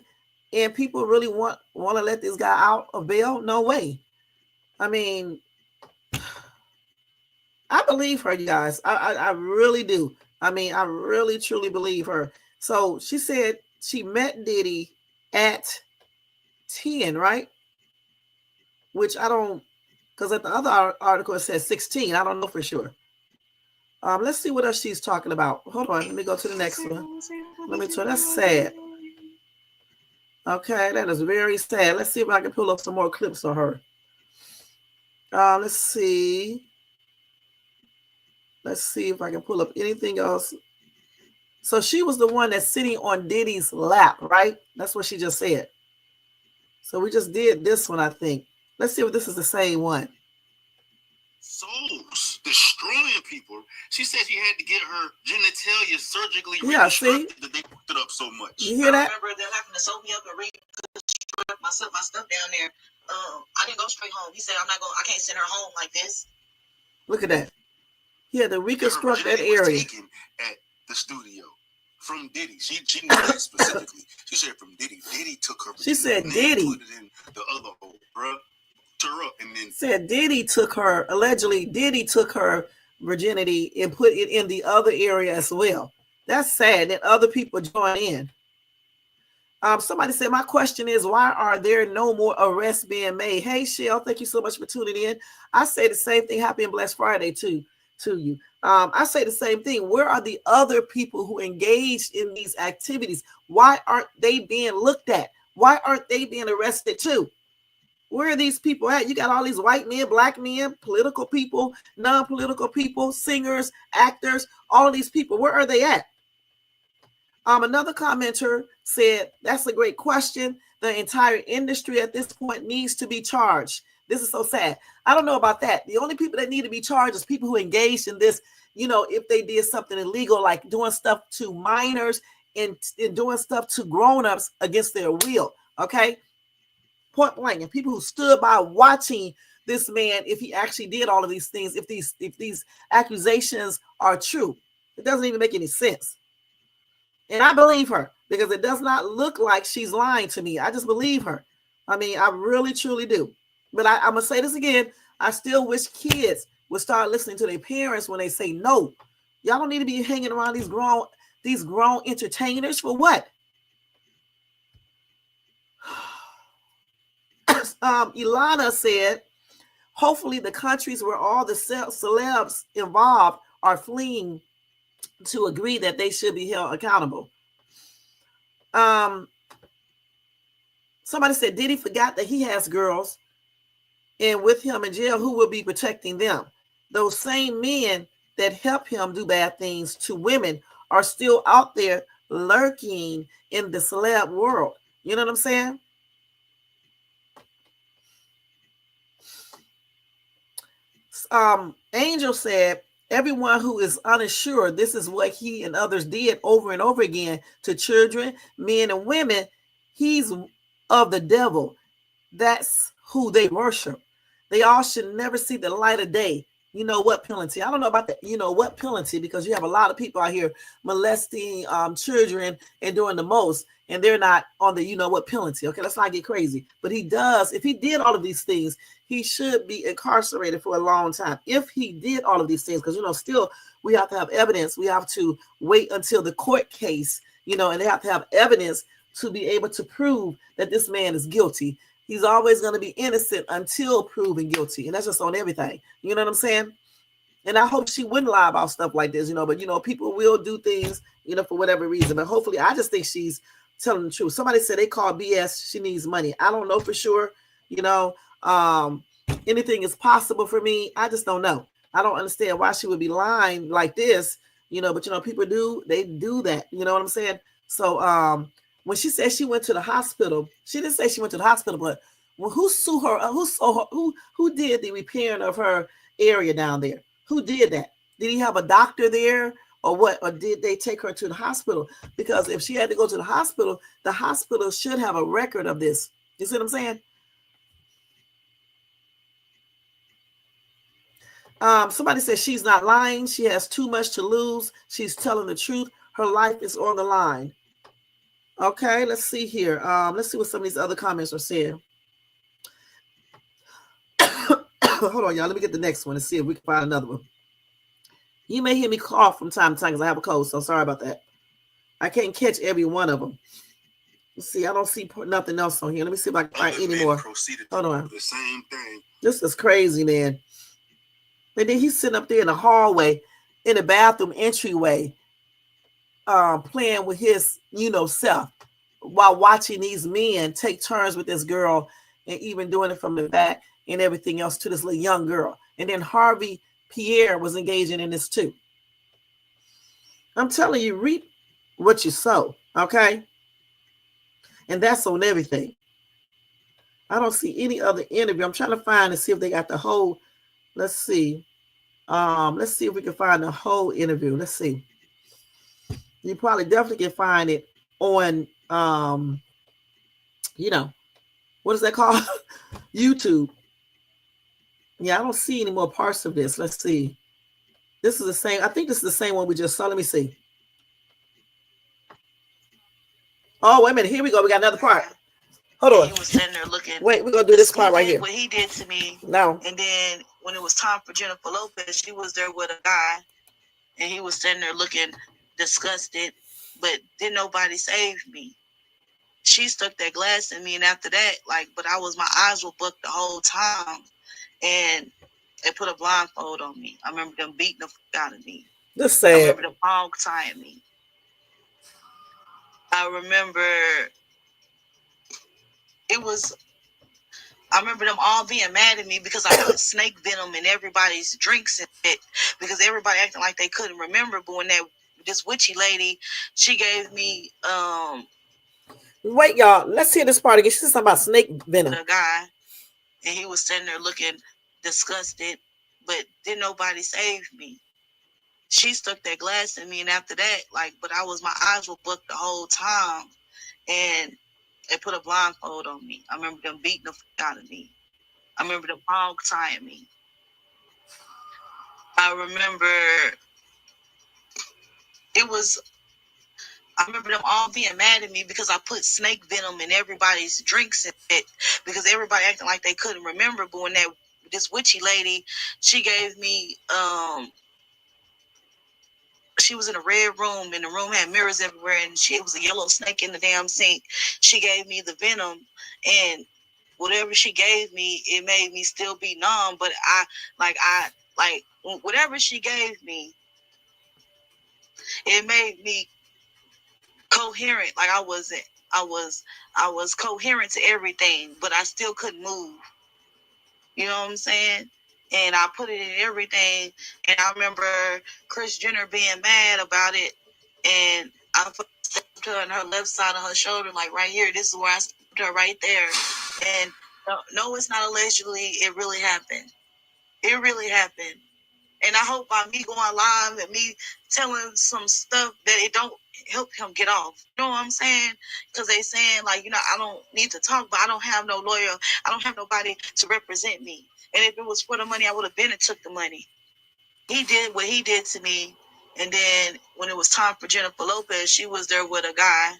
and people really want to let this guy out of bail? No way. I mean, I believe her, you guys. I really do. I mean, I really truly believe her. So she said she met Diddy at 10, right? Which I don't, because at the other article it says 16. I don't know for sure. Let's see what else she's talking about. Hold on, let me go to the next one. Let me turn. That's sad. Okay, that is very sad. Let's see if I can pull up some more clips of her. Let's see. Let's see if I can pull up anything else. So she was the one that's sitting on Diddy's lap, right? That's what she just said. So we just did this one, I think. Let's see if this is the same one. Souls, destroying people. She said she had to get her genitalia surgically reconstructed that they put it up so much. You hear that? I remember them having to sew me up and reconstruct my stuff down there. I didn't go straight home. He said, I can't send her home like this. Look at that. He had to reconstruct that area. Taken at the studio from Diddy. She knew that specifically. She said from Diddy. Diddy took her. She said Diddy put it in the other hole, bruh. Her up and then said Diddy took her, allegedly Diddy took her virginity and put it in the other area as well. That's sad that other people join in. Somebody said, my question is, why are there no more arrests being made? Hey, Shell, thank you so much for tuning in. I say the same thing. Happy and blessed Friday to you. I say the same thing. Where are the other people who engaged in these activities? Why aren't they being looked at? Why aren't they being arrested too? Where are these people at? You got all these white men, black men, political people, non-political people, singers, actors, all of these people. Where are they at? Another commenter said, that's a great question. The entire industry at this point needs to be charged. This is so sad. I don't know about that. The only people that need to be charged is people who engaged in this, if they did something illegal, like doing stuff to minors and doing stuff to grown-ups against their will, okay? Point blank. And people who stood by watching this man, if he actually did all of these things, if these accusations are true, it doesn't even make any sense. And I believe her because it does not look like she's lying to me. I just believe her. I mean, I really, truly do. But I'm going to say this again. I still wish kids would start listening to their parents when they say no. Y'all don't need to be hanging around these grown entertainers for what? Ilana said, hopefully the countries where all the celebs involved are fleeing to agree that they should be held accountable. Somebody said Diddy forgot that he has girls, and with him in jail, who will be protecting them? Those same men that help him do bad things to women are still out there lurking in the celeb world. You know what I'm saying? Angel said, everyone who is uninsured, this is what he and others did over and over again to children, men and women. He's of the devil. That's who they worship. They all should never see the light of day. You know what penalty? I don't know about that. You know what penalty? Because you have a lot of people out here molesting children and doing the most, and they're not on the what penalty. Okay, let's not get crazy. But he does. If he did all of these things, he should be incarcerated for a long time. If he did all of these things, because still we have to have evidence. We have to wait until the court case, and they have to have evidence to be able to prove that this man is guilty. He's always going to be innocent until proven guilty. And that's just on everything. You know what I'm saying? And I hope she wouldn't lie about stuff like this, but people will do things, for whatever reason. But hopefully, I just think she's telling the truth. Somebody said they call BS. She needs money. I don't know for sure, anything is possible for me. I just don't know. I don't understand why she would be lying like this, but people do that. You know what I'm saying? So when she said she went to the hospital, she didn't say she went to the hospital, but who sued her? Who did the repairing of her area down there? Who did that? Did he have a doctor there or what? Or did they take her to the hospital? Because if she had to go to the hospital should have a record of this. You see what I'm saying? Somebody says she's not lying. She has too much to lose. She's telling the truth. Her life is on the line. Okay, let's see here. Let's see what some of these other comments are saying. Hold on, y'all. Let me get the next one and see if we can find another one. You may hear me cough from time to time because I have a cold, so sorry about that. I can't catch every one of them. Let's see, I don't see nothing else on here. Let me see if I can find any more. Hold on. The same thing. This is crazy, man. And then he's sitting up there in the hallway, in the bathroom entryway, playing with his, self, while watching these men take turns with this girl and even doing it from the back and everything else to this little young girl. And then Harve Pierre was engaging in this too. I'm telling you, reap what you sow, okay? And that's on everything. I don't see any other interview. I'm trying to find and see if they got the whole. Let's see. Let's see if we can find the whole interview. Let's see. You probably definitely can find it on, what is that called? YouTube. Yeah, I don't see any more parts of this. Let's see. This is the same. I think this is the same one we just saw. Let me see. Oh, wait a minute. Here we go. We got another part. Hold on. He was sitting there looking. Wait, we're going to do this part right here. What he did to me. No. And then when it was time for Jennifer Lopez, she was there with a guy. And he was sitting there looking disgusted. But didn't nobody save me. She stuck that glass in me. And after that, my eyes were booked the whole time. And they put a blindfold on me. I remember them beating the fuck out of me. That's sad. I remember them hog tying me. I remember them all being mad at me because I put snake venom in everybody's drinks and shit because everybody acting like they couldn't remember. But when this witchy lady, she gave me Wait, y'all. Let's hear this part again. She said something about snake venom. A guy, and he was sitting there looking disgusted, but didn't nobody save me. She stuck that glass in me, and after that, my eyes were booked the whole time, and they put a blindfold on me. I remember them beating the fuck out of me. I remember them hog tying me. I remember them all being mad at me because I put snake venom in everybody's drinks and shit because everybody acting like they couldn't remember. But when this witchy lady, she gave me she was in a red room and the room had mirrors everywhere and it was a yellow snake in the damn sink. She gave me the venom and whatever she gave me, it made me still be numb. But whatever she gave me, it made me coherent. I was coherent to everything, but I still couldn't move. You know what I'm saying? And I put it in everything. And I remember Kris Jenner being mad about it. And I stabbed her on her left side of her shoulder, right here. This is where I stabbed her right there. And no, it's not allegedly. It really happened. It really happened. And I hope by me going live and me telling some stuff that it don't help him get off. You know what I'm saying? Because they saying, I don't need to talk, but I don't have no lawyer. I don't have nobody to represent me. And if it was for the money, I would have been and took the money. He did what he did to me. And then when it was time for Jennifer Lopez, she was there with a guy.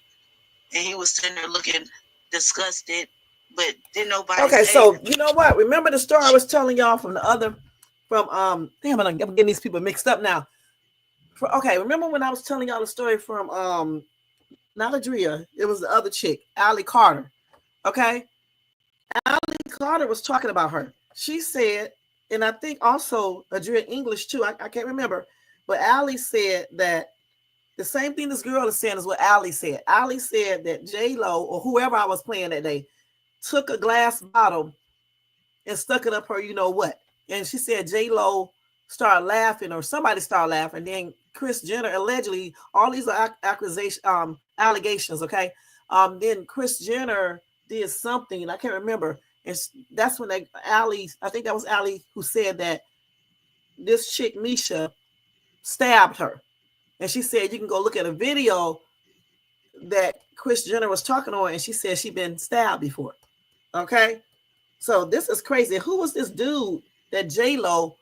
And he was sitting there looking disgusted. But didn't nobody Okay, so you know what? Remember the story I was telling y'all from I'm getting these people mixed up now. Remember when I was telling y'all the story from not Adria, it was the other chick, Allie Carter. Okay? Allie Carter was talking about her. She said, and I think also Adria English too, I can't remember, but Allie said that the same thing this girl is saying is what Allie said. Allie said that J-Lo or whoever I was playing that day took a glass bottle and stuck it up her, you know what? And she said J-Lo started laughing, or somebody started laughing. Then Kris Jenner allegedly, all these are allegations, okay? Then Kris Jenner did something, and I can't remember. And that's when I think that was Allie who said that this chick Misha stabbed her. And she said you can go look at a video that Kris Jenner was talking on, and she said she'd been stabbed before. Okay? So this is crazy. Who was this dude that J-Lo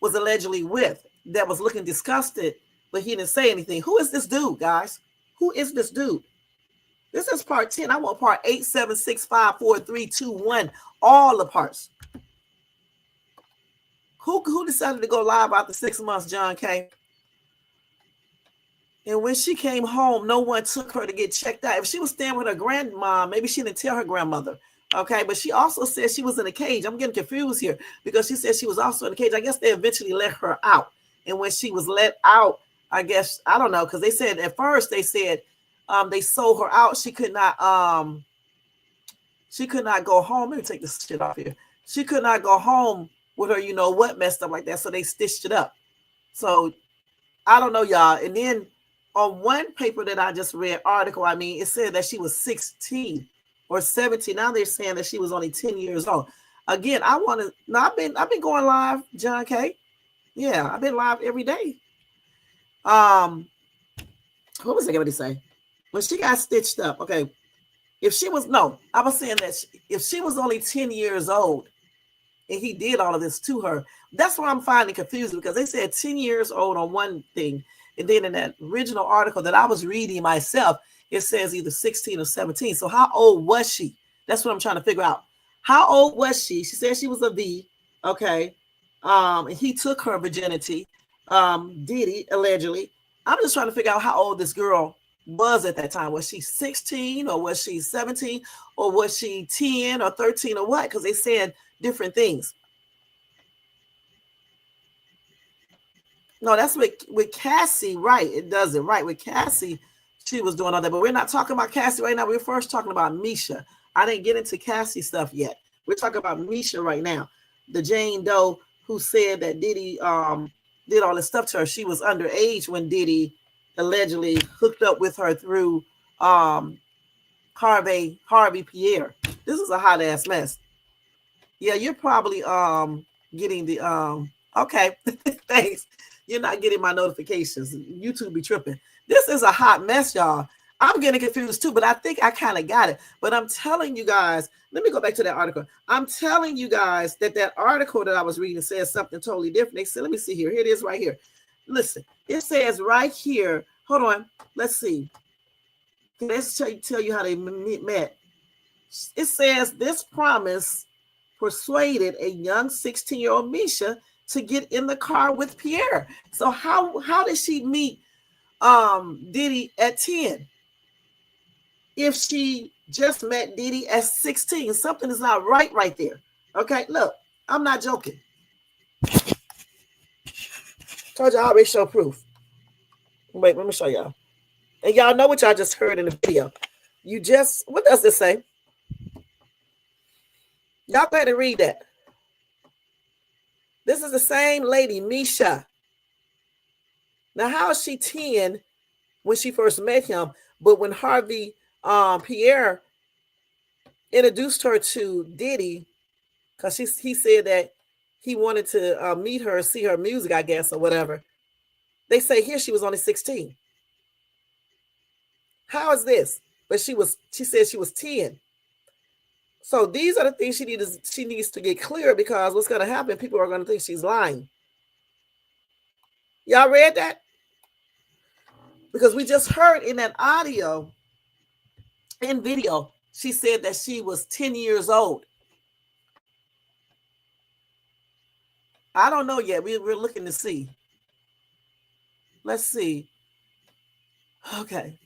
was allegedly with that was looking disgusted, but he didn't say anything? Who is this dude, guys? Who is this dude? This is part 10. I want part 8, 7, 6, 5, 4, 3, 2, 1. All the parts. Who decided to go live after 6 months, John K? And when she came home, no one took her to get checked out. If she was staying with her grandma, maybe she didn't tell her grandmother. Okay, but she also said she was in a cage. I'm getting confused here because she said she was also in a cage. I guess they eventually let her out. And when she was let out, I guess, I don't know, because they said at first they said they sold her out. She could not go home. Let me take this shit off here. She could not go home with her, you know what, messed up like that. So they stitched it up. So I don't know, y'all. And then on one paper that I just read, article, it said that she was 16 or 17. Now they're saying that she was only 10 years old. Again, I've been going live, John K. Yeah, I've been live every day. What was I going to say? When she got stitched up, okay. I was saying that if she was only 10 years old and he did all of this to her, that's why I'm finding confusing, because they said 10 years old on one thing. And then in that original article that I was reading myself, it says either 16 or 17. So how old was she? That's what I'm trying to figure out. How old was she? She said she was a V. Okay. And he took her virginity. Diddy, allegedly. I'm just trying to figure out how old this girl was at that time. Was she 16 or was she 17 or was she 10 or 13 or what? Because they said different things. No, that's with Cassie, right? It does it right with Cassie. She was doing all that, but we're not talking about Cassie right now. We're first talking about Misha. I didn't get into Cassie stuff yet. We're talking about Misha right now, the Jane Doe who said that Diddy did all this stuff to her. She was underage when Diddy allegedly hooked up with her through Harve Pierre. This is a hot ass mess. Yeah, you're probably getting the okay. Thanks. You're not getting my notifications. YouTube be tripping. This is a hot mess, y'all. I'm getting confused too, but I think I kind of got it. But I'm telling you guys, let me go back to that article. I'm telling you guys that article that I was reading says something totally different. They said, let me see here. Here it is right here. Listen, it says right here. Hold on. Let's see. Let's tell you how they met. It says this promise persuaded a young 16-year-old Misha to get in the car with Pierre. So how did she meet Diddy at 10? If she just met Diddy at 16, something is not right there. Okay, look, I'm not joking. Told you I already show proof. Wait, let me show y'all. And y'all know what y'all just heard in the video. What does this say? Y'all go ahead and read that. This is the same lady, Misha. Now, how is she 10 when she first met him? But when Harve Pierre introduced her to Diddy, because he said that he wanted to meet her, see her music, I guess, or whatever. They say here she was only 16. How is this? But she said she was 10. So these are the things she needs to get clear, because what's going to happen, people are going to think she's lying. Y'all read that? Because we just heard in that audio and video, she said that she was 10 years old. I don't know yet. We're looking to see. Let's see. Okay.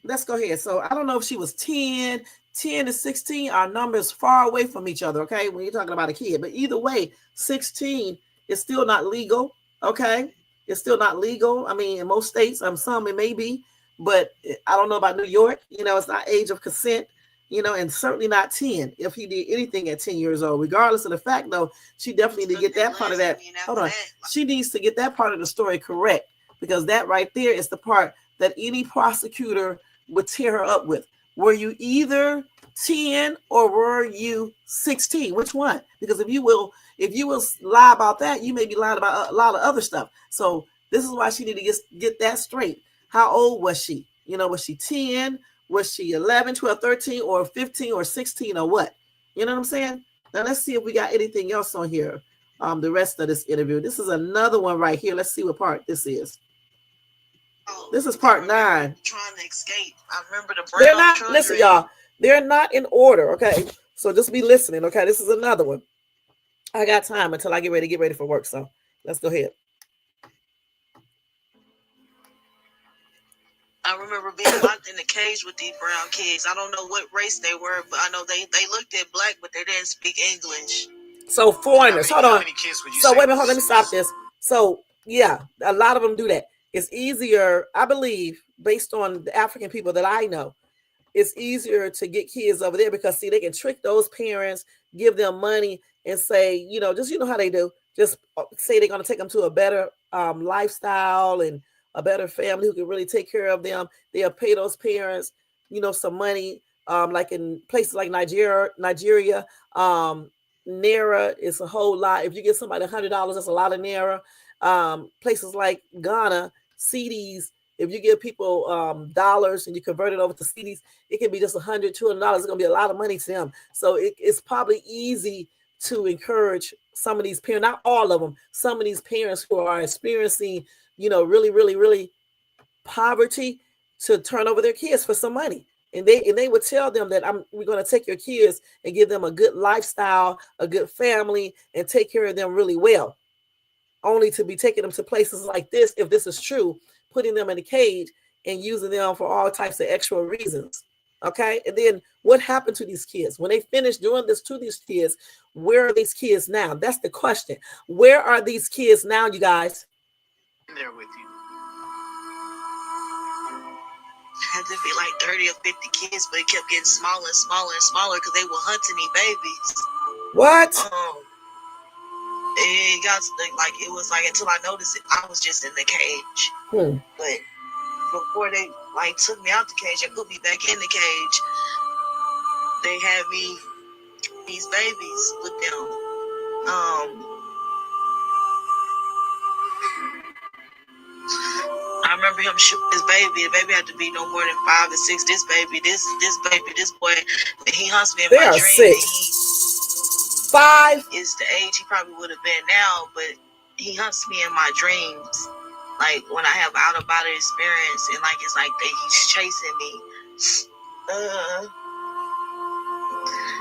Let's go ahead. So I don't know if she was 10 to 16, our numbers far away from each other, okay, when you're talking about a kid. But either way, 16 is still not legal, okay? It's still not legal. I mean, in most states, some it may be, but I don't know about New York. You know, it's not age of consent. you know, and certainly not 10 if he did anything at 10 years old. Regardless of the fact, though, she definitely need to get that part of that. Hold on. She needs to get that part of the story correct, because that right there is the part that any prosecutor would tear her up with. Were you either 10 or were you 16? Which one? Because if you will lie about that, you may be lying about a lot of other stuff. So this is why she need to get that straight. How old was she? You know, was she 10? Was she 11, 12, 13, or 15, or 16, or what? You know what I'm saying? Now let's see if we got anything else on here. The rest of this interview. This is another one right here. Let's see what part this is. This is part 9. Trying to escape. I remember the They're not, listen, y'all. They're not in order, okay? So just be listening, okay? This is another one. I got time until I get ready for work, so let's go ahead. I remember being locked in the cage with these brown kids. I don't know what race they were, but I know they looked at black, but they didn't speak English. So foreigners, hold on. So wait a minute, let me stop this. So yeah, a lot of them do that. It's easier, I believe, based on the African people that I know, it's easier to get kids over there because, see, they can trick those parents, give them money, and say, you know, just, you know how they do, just say they're going to take them to a better lifestyle and a better family who can really take care of them. They'll pay those parents, you know, some money, like in places like Nigeria, Naira is a whole lot. If you give somebody $100, that's a lot of Naira. Places like Ghana, CDs, if you give people dollars and you convert it over to CDs, it can be just $100, $200. It's going to be a lot of money to them. So it's probably easy to encourage some of these parents, not all of them, some of these parents who are experiencing, you know, really, really, really poverty, to turn over their kids for some money. And they would tell them that we're going to take your kids and give them a good lifestyle, a good family, and take care of them really well. Only to be taking them to places like this, if this is true, putting them in a cage and using them for all types of extra reasons. Okay. And then what happened to these kids? When they finished doing this to these kids, where are these kids now? That's the question. Where are these kids now, you guys? There with you. Had to be like 30 or 50 kids, but it kept getting smaller and smaller and smaller because they were hunting these babies. What? It got like, it was like, until I noticed it, I was just in the cage. But before they like took me out the cage and put me back in the cage, they had me these babies with them. I remember him shooting his baby. The baby had to be no more than 5 or 6. This baby, this boy, he hunts me in my dream. 6. 5 is the age he probably would have been now, but he hunts me in my dreams. Like when I have out of body experience, and like it's like he's chasing me.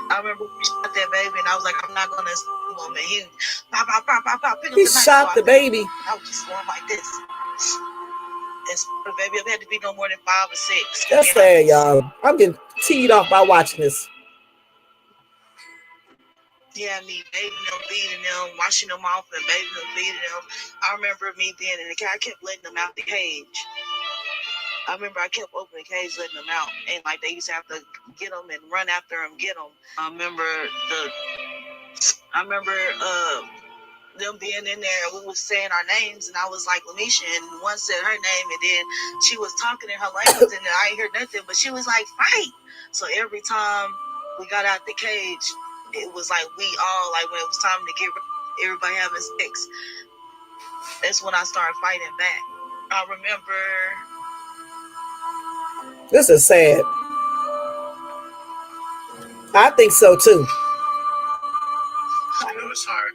I remember we shot that baby, and I was like, I'm not gonna assume him. And he pop, pick up he the knife, shot the baby. I was just going like this. And the baby had to be no more than 5 or 6. That's sad, y'all. I'm getting teed off by watching this. Yeah, me bathing them, feeding them, washing them off, and bathing them, feeding them. I remember me being in the cage. I kept letting them out the cage. I remember I kept opening the cage, letting them out, and like they used to have to get them and run after them, get them. I remember them being in there, and we was saying our names, and I was like Misha, and one said her name, and then she was talking in her language, and I ain't heard nothing, but she was like, fight. So every time we got out the cage, it was like we all, like when it was time to get everybody having sex, that's when I started fighting back. I remember. This is sad. I think so too. I know it's hard.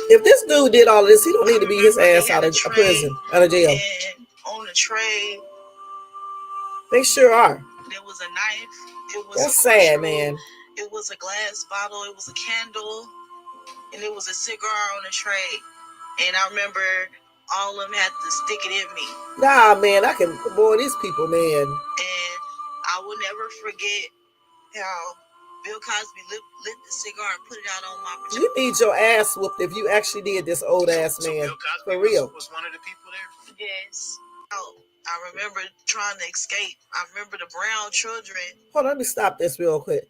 If this dude did all of this, he don't need to be his ass out of prison, out of jail. And on the tray, they sure are. There was a knife. It was That's sad, man. It was a glass bottle. It was a candle, and it was a cigar on the tray. And I remember all of them had to stick it in me. Nah, man, boy, these people, man. And I will never forget how Bill Cosby lit the cigar and put it out on my vagina. You need your ass whooped if you actually did this, old ass man. Bill Cosby for real. Was one of the people there? Yes. I remember trying to escape. I remember the brown children. Hold on, let me stop this real quick.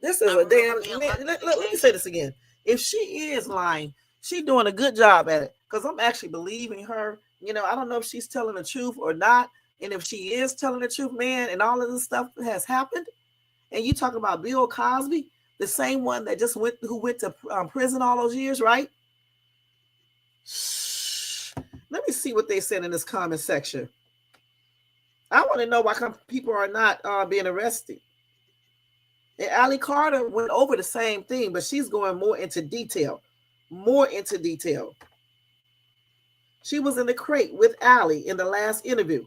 This is a damn man. Let me say this again. If she is lying, she's doing a good job at it. Because I'm actually believing her. You know, I don't know if she's telling the truth or not. And if she is telling the truth, man, and all of this stuff has happened, and you talking about Bill Cosby, the same one that just went to prison all those years, right? Let me see what they said in this comment section. I want to know why people are not being arrested. And Allie Carter went over the same thing, but she's going more into detail. More into detail. She was in the crate with Allie in the last interview.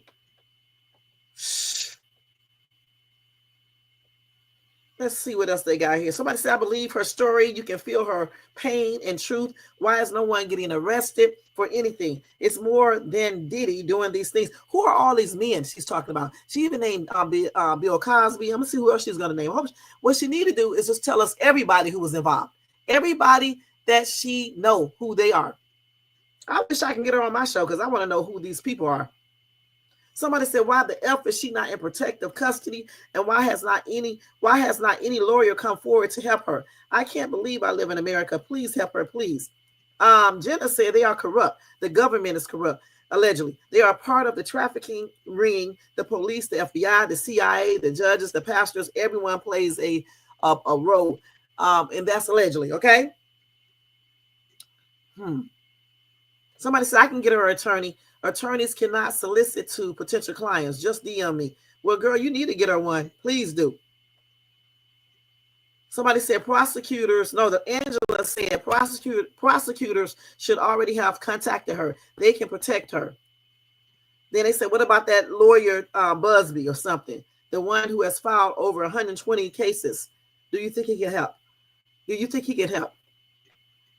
Let's see what else they got here. Somebody said, I believe her story. You can feel her pain and truth. Why is no one getting arrested for anything? It's more than Diddy doing these things. Who are all these men she's talking about? She even named Bill Cosby. I'm going to see who else she's going to name. What she need to do is just tell us everybody who was involved. Everybody that she know who they are. I wish I can get her on my show because I want to know who these people are. Somebody said, why the F is she not in protective custody? And why has not any lawyer come forward to help her? I can't believe I live in America. Please help her, please. Jenna said they are corrupt. The government is corrupt, allegedly. They are part of the trafficking ring. The police, the FBI, the CIA, the judges, the pastors, everyone plays a role. And that's allegedly, okay? Somebody said, I can get her attorney. Attorneys cannot solicit to potential clients. Just DM me. Well, girl, you need to get her one. Please do. Somebody said prosecutors. No, Angela said prosecutors should already have contacted her. They can protect her. Then they said, what about that lawyer Busby or something? The one who has filed over 120 cases. Do you think he can help? Do you think he can help?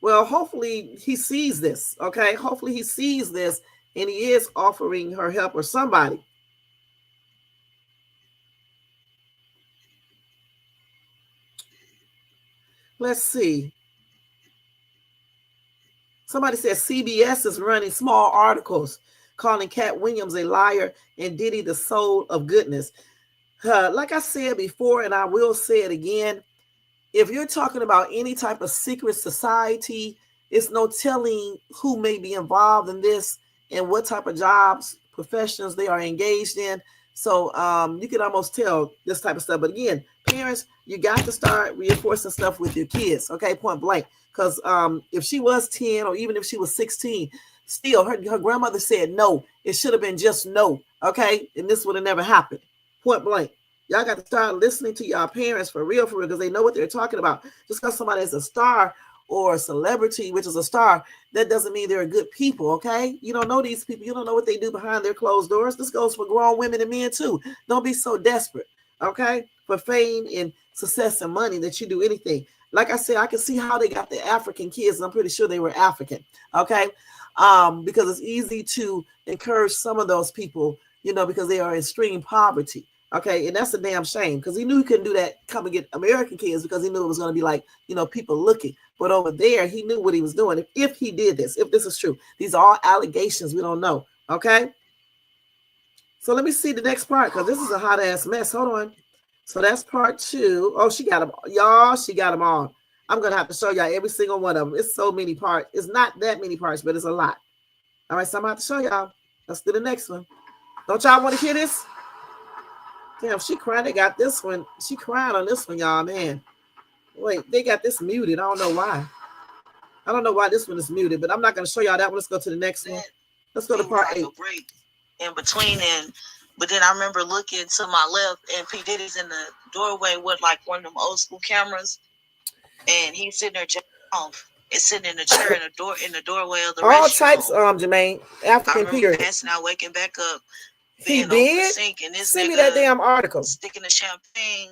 Well, hopefully he sees this. Okay. Hopefully he sees this. And he is offering her help or somebody. Let's see. Somebody said CBS is running small articles calling Katt Williams a liar and Diddy the soul of goodness. Like I said before, and I will say it again, if you're talking about any type of secret society, it's no telling who may be involved in this and what type of jobs, professions they are engaged in. So you can almost tell this type of stuff. But again, parents, you got to start reinforcing stuff with your kids, okay, point blank. Because if she was 10 or even if she was 16, still her grandmother said no. It should have been just no, okay? And this would have never happened, point blank. Y'all got to start listening to y'all parents for real, because they know what they're talking about. Just because somebody is a star or a celebrity, which is a star, that doesn't mean they're good people, okay? You don't know these people. You don't know what they do behind their closed doors. This goes for grown women and men too. Don't be so desperate, okay, for fame and success and money that you do anything. Like I said, I can see how they got the African kids, and I'm pretty sure they were African, okay? Because it's easy to encourage some of those people, you know, because they are in extreme poverty. Okay, and that's a damn shame, because he knew he couldn't do that, come and get American kids, because he knew it was going to be like, you know, people looking. But over there, he knew what he was doing. If he did this, if this is true, these are all allegations. We don't know. Okay. So let me see the next part, because this is a hot ass mess. Hold on. So that's part 2. Oh, she got them, y'all. She got them all. I'm going to have to show y'all every single one of them. It's so many parts. It's not that many parts, but it's a lot. All right. So I'm going to have to show y'all. Let's do the next one. Don't y'all want to hear this? Damn, she crying. They got this one. She crying on this one, y'all, man. Wait, they got this muted. I don't know why. I don't know why this one is muted, but I'm not going to show y'all that one. Let's go to the next one. Let's go to part 8. Break in between, but then I remember looking to my left, and P. Diddy's in the doorway with like one of them old school cameras, and he's sitting there sitting in the chair in the doorway of the all restroom. Types, Jermaine. African period. Passing out, waking back up. He did. Send me that damn article. Sticking the champagne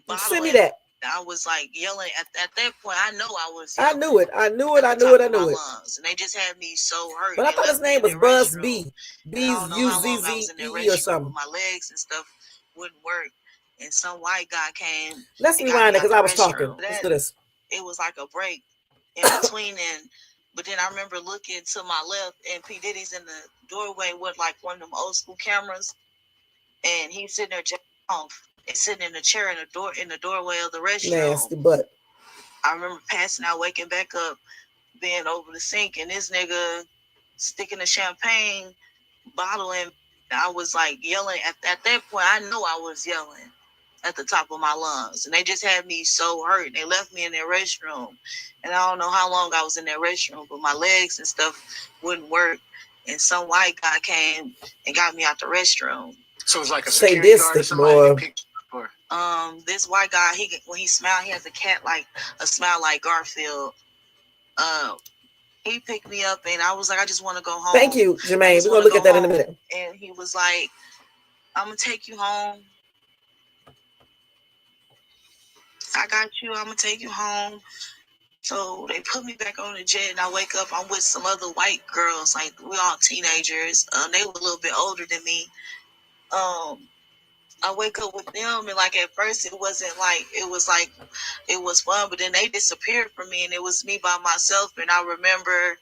bottle. Send me that. I was like yelling at that point. I know I was. I knew it. I knew it. Lungs, and they just had me so hurt. But I thought his name was Buzz B. B's UZZE or something. My legs and stuff wouldn't work, and some white guy came. Let's rewind it, because I was talking. Let's do this. It was like a break in between, and But then I remember looking to my left, and P. Diddy's in the doorway with like one of them old school cameras, and he's sitting there off and sitting in the chair in the doorway of the restroom. Nasty butt. I remember passing out, waking back up, being over the sink, and this nigga sticking the champagne bottle in. I was like yelling at that point. I know I was yelling at the top of my lungs, and they just had me so hurt. They left me in their restroom, and I don't know how long I was in their restroom, but my legs and stuff wouldn't work, and some white guy came and got me out the restroom. So it was like a security guard or somebody. This white guy, when he smiled, he has a smile like Garfield. He picked me up, and I was like, I just want to go home. Thank you, Jermaine. We're gonna look at that in a minute. And he was like, I'm gonna take you home. I got you. I'm gonna take you home. So they put me back on the jet, and I wake up. I'm with some other white girls, like we all teenagers. They were a little bit older than me. I wake up with them, and like at first it was fun, but then they disappeared from me, and it was me by myself. And I remember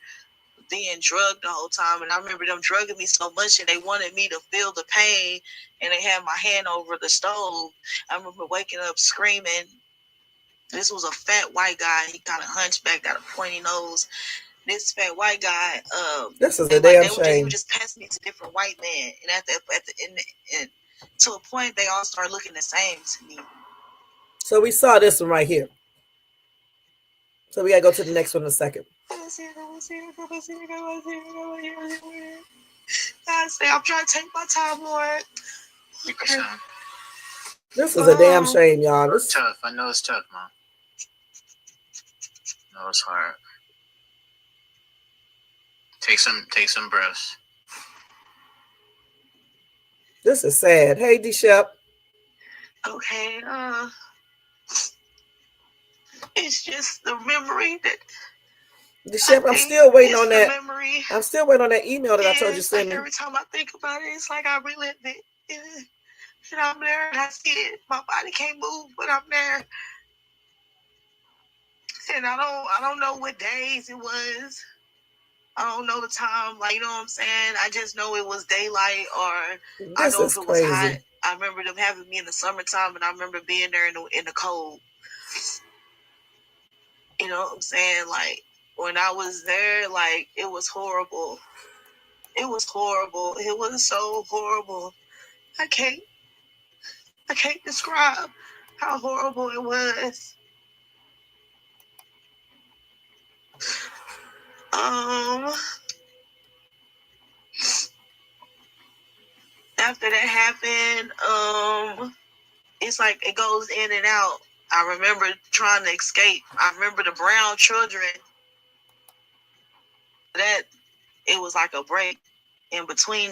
being drugged the whole time, and I remember them drugging me so much, and they wanted me to feel the pain, and they had my hand over the stove. I remember waking up screaming. This was a fat white guy. He kind of hunchbacked, got a pointy nose. This fat white guy. This is a damn shame. He would just pass me to different white men, and to a point, they all started looking the same to me. So we saw this one right here. So we gotta go to the next one in a second. I say, I'm trying to take my time, Lord. Okay. This is a damn shame, y'all. It's tough. I know it's tough, Mom. I know it's hard. Take some breaths. This is sad. Hey, D-Shep. Okay, it's just the memory that. D-Shep, I'm still waiting on that. I'm still waiting on that email that I told you to send me. Every time I think about it, it's like I relive it. And I'm there, and I see it. My body can't move, but I'm there. And I don't know what days it was. I don't know the time, like, you know what I'm saying? I just know it was daylight, or I know if it was hot. I remember them having me in the summertime, and I remember being there in the cold. You know what I'm saying? Like, when I was there, like, it was horrible. It was horrible. It was so horrible. I can't describe how horrible it was. After that happened, it's like it goes in and out. I remember trying to escape. I remember the brown children. That it was like a break in between,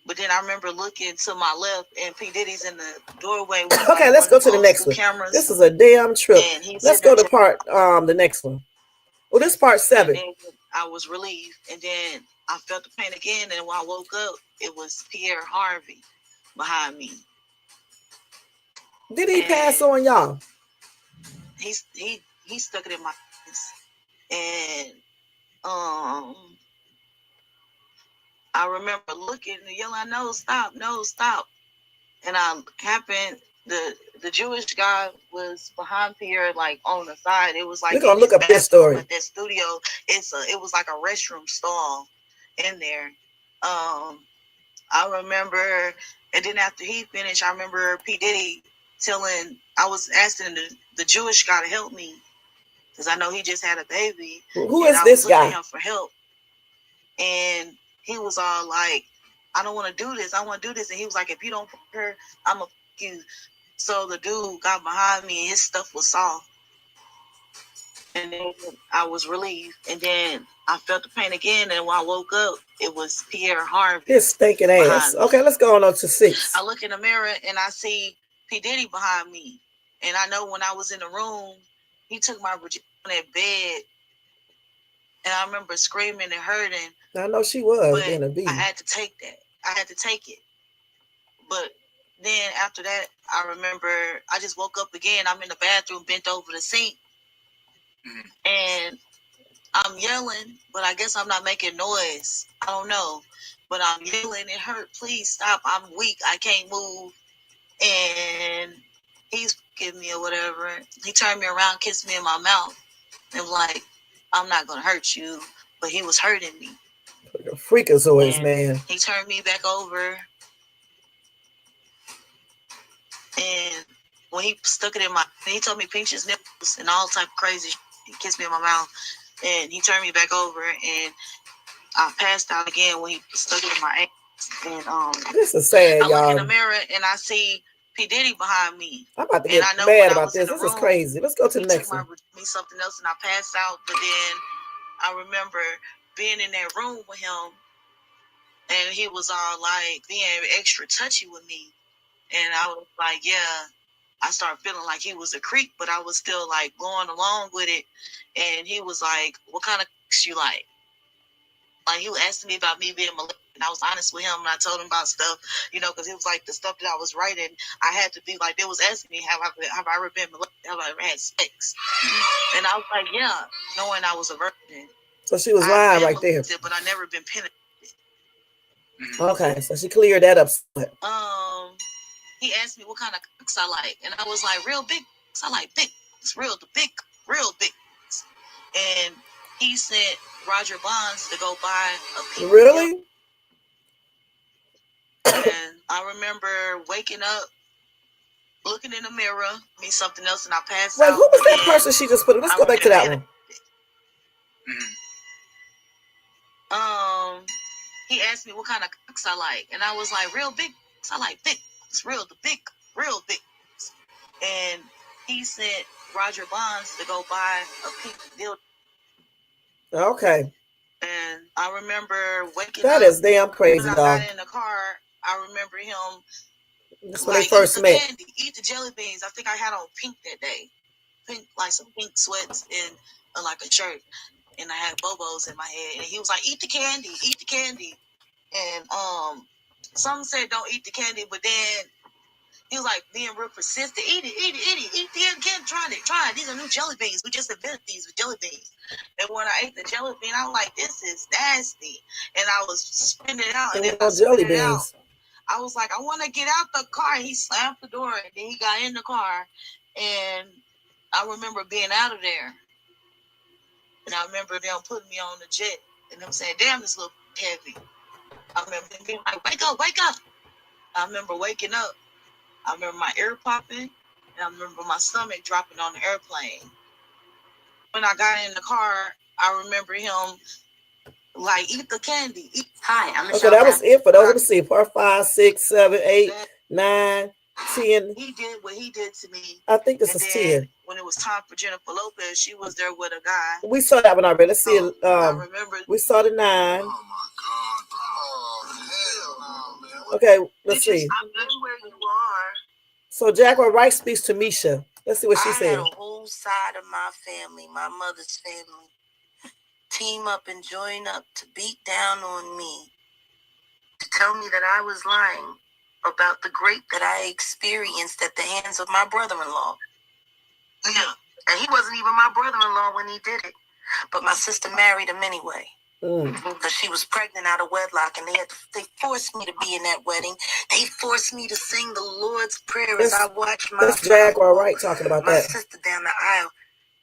but then I remember looking to my left, and P. Diddy's in the doorway. With okay, let's go to the next one. Cameras. This is a damn trip. Let's go to the next one. Well, this part 7. I was relieved, and then I felt the pain again, and when I woke up, it was Pierre Harvey behind me. Did he pass on y'all? He stuck it in my face, and I remember looking and yelling, "No, stop! No, stop!" And I happened. The Jewish guy was behind Pierre, like on the side. It was like we're gonna look up this story. But that studio, it was like a restroom stall in there. I remember, and then after he finished, I remember P. Diddy I was asking the Jewish guy to help me because I know he just had a baby. Who is this guy? I was looking at him for help, and he was all like, "I don't want to do this. I want to do this." And he was like, "If you don't fuck her, I'm gonna fuck you." So the dude got behind me, and his stuff was soft. And then I was relieved. And then I felt the pain again. And when I woke up, it was Pierre Harvey. His stinking ass. Okay, let's go on to 6. I look in the mirror, and I see P. Diddy behind me. And I know when I was in the room, he took my virginity on that bed. And I remember screaming and hurting. I know she was in a beat. I had to take that. I had to take it. But then after that, I remember I just woke up again. I'm in the bathroom, bent over the sink. And I'm yelling, but I guess I'm not making noise. I don't know. But I'm yelling, it hurt. Please stop. I'm weak. I can't move. And he's giving me or whatever. He turned me around, kissed me in my mouth, and was like, I'm not going to hurt you. But he was hurting me. Freakazoids, man. He turned me back over. And when he stuck it in my, he told me pinch his nipples and all type of crazy shit. He kissed me in my mouth. And he turned me back over, and I passed out again when he stuck it in my ass. And this is sad, y'all. I look in the mirror and I see P. Diddy behind me. I'm about to get mad about this. This is crazy. Let's go to the next one. Me something else and I passed out, but then I remember being in that room with him, and he was all like being extra touchy with me, and I was like, yeah. I started feeling like he was a creep, but I was still like going along with it. And he was like, what kind of you like? Like, he was asking me about me being molested, and I was honest with him, and I told him about stuff, you know, because it was like the stuff that I was writing, I had to be like, they was asking me, have I ever been molested? Have I ever had sex? And I was like, yeah, knowing I was a virgin. So she was lying right there. But I never been penetrated. Okay, so she cleared that up. He asked me what kind of cooks I like, and I was like, real big cooks. I like big cooks, real big cooks. And he sent Roger Bonds to go buy a piece. Really? And I remember waking up, looking in the mirror, me something else, and I passed out. Who was that person she just put in? Let's go back to that one. He asked me what kind of cooks I like, and I was like, real big cooks. I like big cooks, real big cooks. And he sent Roger Bonds to go buy a pink dildo. Okay. And I remember waking up. That is damn crazy, dog. I got in the car, I remember him. That's when they first met. Candy, eat the jelly beans. I think I had on pink that day. Pink, like some pink sweats and like a shirt. And I had bobos in my head. And he was like, eat the candy. And some said don't eat the candy, but then he was like being real persistent. Eat it again, try it. These are new jelly beans. We just invented these with jelly beans. And when I ate the jelly bean, I was like, this is nasty. And I was spitting it out. And then I jelly beans. I was like, I want to get out the car. And he slammed the door. And then he got in the car. And I remember being out of there. And I remember them putting me on the jet. And them saying, damn, this little heavy. I remember them being like, wake up. I remember waking up. I remember my ear popping. And I remember my stomach dropping on the airplane. When I got in the car, I remember him like, eat the candy. Hi, I'm Misha. Okay, that was it for those. Let me see. Part 5, 6, 7, 8, 9, 10. He did what he did to me. I think this is 10. When it was time for Jennifer Lopez, she was there with a guy. We saw that one already. Let's see. I remember. We saw the 9. Oh my God, bro. Oh, hell no, man. Okay, let's see. I'm where you are. So Jaguar Wright speaks to Misha. Let's see what she said. I had a whole side of my family, my mother's family, team up and join up to beat down on me, to tell me that I was lying about the rape that I experienced at the hands of my brother-in-law. Yeah, and he wasn't even my brother-in-law when he did it, but my sister married him anyway. Because she was pregnant out of wedlock, and they forced me to be in that wedding. They forced me to sing the Lord's Prayer as I watched my Jaguar Wright talking about my that. sister down the aisle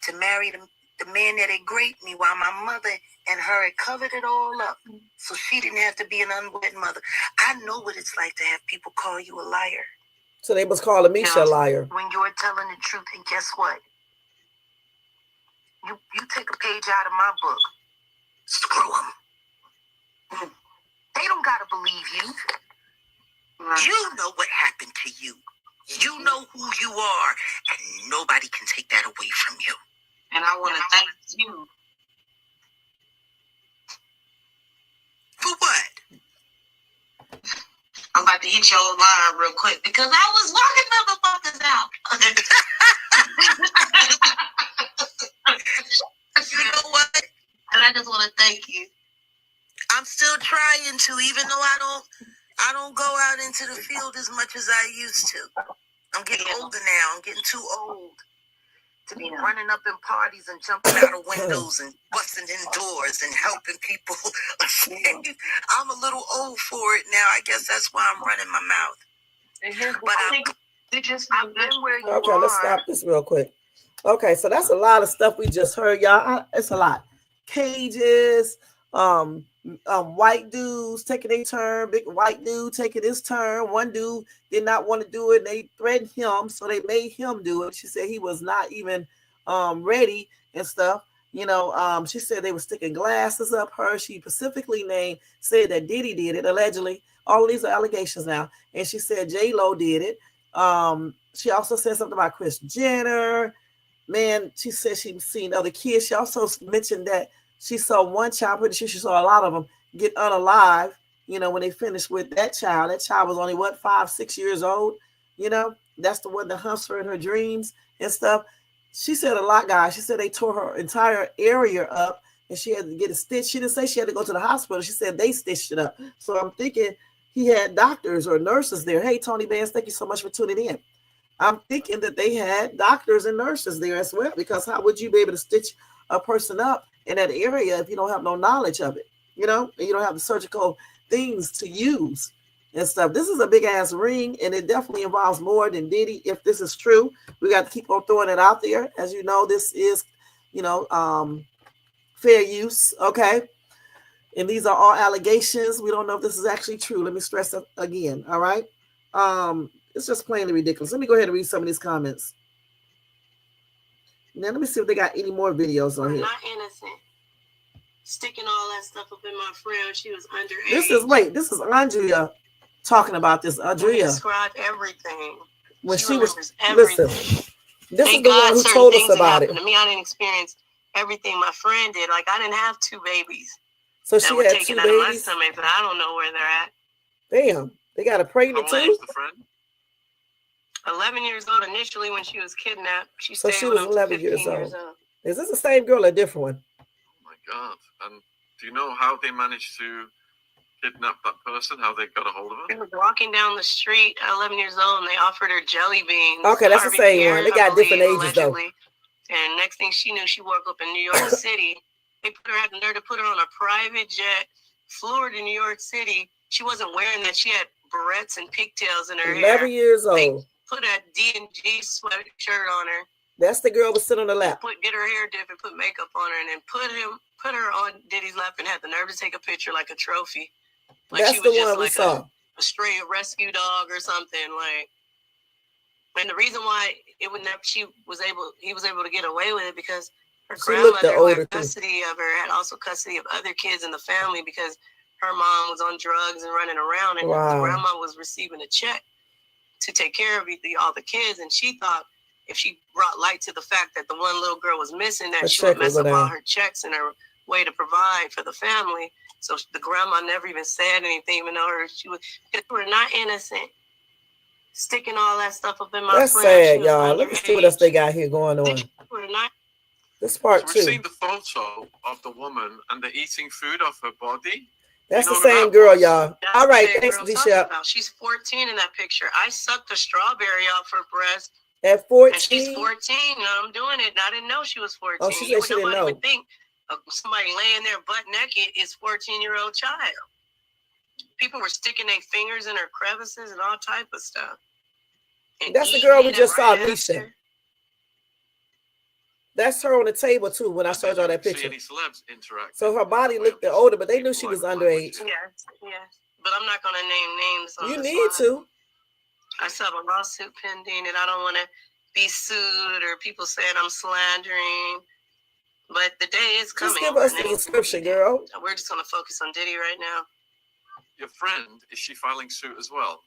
to marry the man that had raped me, while my mother and her had covered it all up, so she didn't have to be an unwed mother. I know what it's like to have people call you a liar. So they was calling Misha a liar. When you're telling the truth, and guess what? You take a page out of my book. Screw them. They don't gotta believe you. You know what happened to you. You know who you are, and nobody can take that away from you. And I want to thank you. For what? I'm about to hit your line real quick because I was walking motherfuckers out. You know what? And I just want to thank you. I'm still trying to, even though I don't go out into the field as much as I used to. I'm getting older now. I'm getting too old. to be running up in parties and jumping out of windows and busting in doors and helping people. I'm a little old for it now. I guess that's why I'm running my mouth. But I've been where you are. Okay, let's stop this real quick. Okay, so that's a lot of stuff we just heard, y'all. It's a lot. Cages, white dudes taking their turn, big white dude taking his turn. One dude did not want to do it, and they threatened him, so they made him do it. She said he was not even ready and stuff. You know, she said they were sticking glasses up her. She specifically said that Diddy did it, allegedly. All of these are allegations now. And she said J-Lo did it. She also said something about Kris Jenner. Man, she said she'd seen other kids. She also mentioned that she saw one child, pretty sure she saw a lot of them get unalive, you know, when they finished with that child. That child was only, 5-6 years old? You know, that's the one that hunts her in her dreams and stuff. She said a lot, guys. She said they tore her entire area up and she had to get a stitch. She didn't say she had to go to the hospital. She said they stitched it up. So I'm thinking he had doctors or nurses there. Hey, Tony Vance, thank you so much for tuning in. I'm thinking that they had doctors and nurses there as well, because how would you be able to stitch a person up in that area if you don't have no knowledge of it, you know, and you don't have the surgical things to use and stuff. This is a big ass ring, and it definitely involves more than Diddy. If this is true, we got to keep on throwing it out there. As you know, this is, you know, fair use, okay? And these are all allegations. We don't know if this is actually true. Let me stress it again, all right? It's just plainly ridiculous. Let me go ahead and read some of these comments. Now, let me see if they got any more videos on here. Not innocent. Sticking all that stuff up in my friend. She was underage. This is Andrea talking about this. Andrea described everything. When she was, everything. Listen, this is the one who told us about it. To me, I didn't experience everything my friend did. Like, I didn't have two babies. So she had two babies? Stomach, but I don't know where they're at. Damn. They got a pregnant too? How old was the friend? 11 years old initially when she was kidnapped. She was 11 years old. Is this the same girl or a different one? Oh my God. And do you know how they managed to kidnap that person? How they got a hold of her? They were walking down the street at 11 years old and they offered her jelly beans. Okay, that's Harve the same Pierre, one. They got different ages allegedly. though. And next thing she knew, she woke up in New York City. They had the nerve to put her on a private jet, flew her to New York City. She wasn't wearing that. She had barrettes and pigtails in her 11 hair. 11 years old. They put a D&G sweatshirt on her. That's the girl was sitting on the lap. Get her hair dip and put makeup on her, and then put her on Diddy's lap and had the nerve to take a picture like a trophy. Like that's she was the just one we like saw. A stray rescue dog or something. Like, and the reason why he was able to get away with it because her grandmother, who had custody of her, had also custody of other kids in the family because her mom was on drugs and running around, and the grandma was receiving a check to take care of all the kids, and she thought if she brought light to the fact that the one little girl was missing, that she would mess up all her checks and her way to provide for the family. So the grandma never even said anything, even though they were not innocent. Sticking all that stuff up in my That's sad, y'all. Let me see what else they got here going on. This part so we've seen the photo of the woman and the eating food off her body. That's the same girl, y'all. All right, thanks, Misha. She's 14 in that picture. I sucked a strawberry off her breast. At 14? And she's 14, and I'm doing it. And I didn't know she was 14. Oh, she said she didn't know. Would think somebody laying there butt naked is 14-year-old child. People were sticking their fingers in her crevices and all type of stuff. And that's the girl we just saw, Misha. That's her on the table too. When I showed y'all that picture, so her body looked older, but they knew she was underage. Yes, but I'm not gonna name names. You need to. I still have a lawsuit pending, and I don't want to be sued or people saying I'm slandering. But the day is coming. Just give us the description, girl. We're just gonna focus on Diddy right now. Your friend, is she filing suit as well?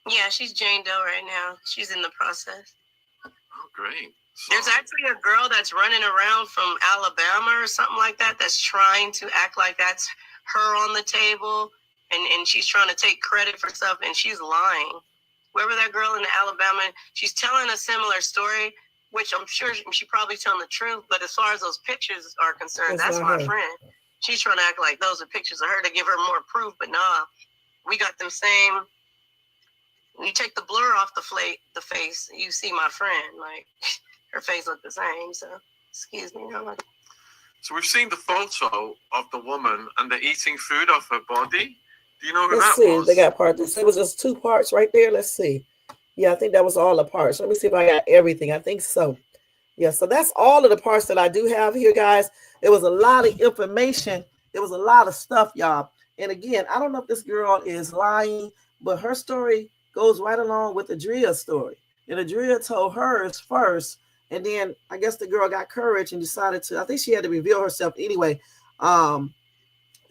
Yeah, she's Jane Doe right now. She's in the process. Oh, great. There's actually a girl that's running around from Alabama or something like that that's trying to act like that's her on the table, and she's trying to take credit for stuff, and she's lying. Whoever that girl in Alabama, she's telling a similar story, which I'm sure she probably telling the truth, but as far as those pictures are concerned, that's my friend. She's trying to act like those are pictures of her to give her more proof, but nah, we got them same. When you take the blur off the face, you see my friend. Like, her face looked the same. So, excuse me. No. So we've seen the photo of the woman and they're eating food off her body. Do you know who Let's that see. was? They got parts. It was just 2 parts right there. Let's see. Yeah, I think that was all the parts. Let me see if I got everything. I think so. Yeah, so that's all of the parts that I do have here, guys. There was a lot of information. There was a lot of stuff, y'all. And again, I don't know if this girl is lying, but her story goes right along with Adria's story. And Adria told hers first, and then I guess the girl got courage and decided to, I think she had to reveal herself anyway. And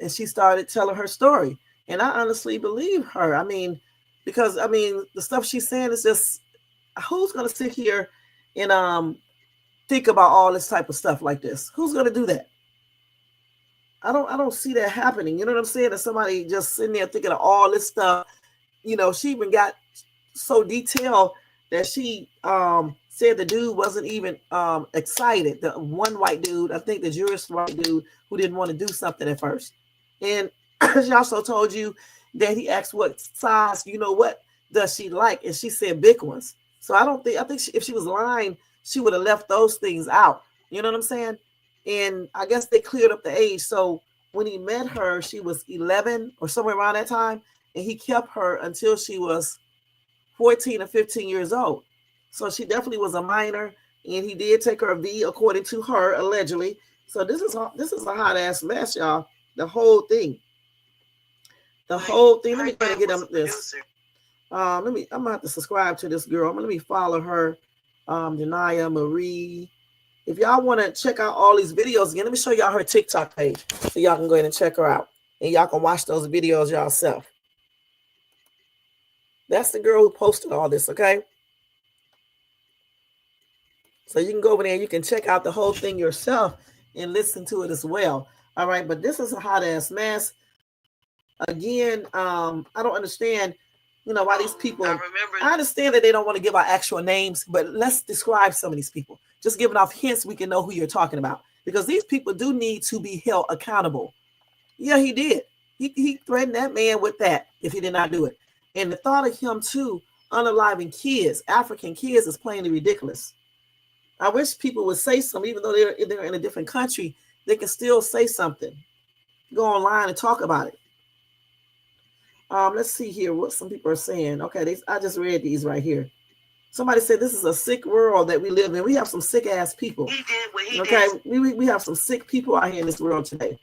she started telling her story. And I honestly believe her. I mean, because, I mean, the stuff she's saying is just, who's going to sit here and think about all this type of stuff like this? Who's going to do that? I don't see that happening. You know what I'm saying? That somebody just sitting there thinking of all this stuff. You know, she even got so detailed that she said the dude wasn't even excited. The one white dude, I think the jurist white dude who didn't want to do something at first. And she also told you that he asked what size, you know, what does she like? And she said big ones. So I think if she was lying, she would have left those things out. You know what I'm saying? And I guess they cleared up the age. So when he met her, she was 11 or somewhere around that time. And he kept her until she was 14 or 15 years old. So she definitely was a minor. And he did take her V, according to her, allegedly. So this is a hot ass mess, y'all. The whole thing. The whole thing. Let me try to get them this. I'm gonna have to subscribe to this girl. Let me follow her. Janaya Marie. If y'all want to check out all these videos again, let me show y'all her TikTok page so y'all can go ahead and check her out. And y'all can watch those videos yourself. That's the girl who posted all this, okay? So you can go over there and you can check out the whole thing yourself and listen to it as well. All right, but this is a hot ass mess. Again, I don't understand, you know, why these people. I understand that they don't want to give our actual names, but let's describe some of these people. Just giving off hints, we can know who you're talking about, because these people do need to be held accountable. Yeah, he did. He threatened that man with that if he did not do it. And the thought of him too unaliving kids, African kids, is plainly ridiculous. I wish people would say something, even though they're in a different country, they can still say something. Go online and talk about it. Let's see here what some people are saying. Okay, I just read these right here. Somebody said this is a sick world that we live in. We have some sick ass people. He did what he okay, did. We have some sick people out here in this world today.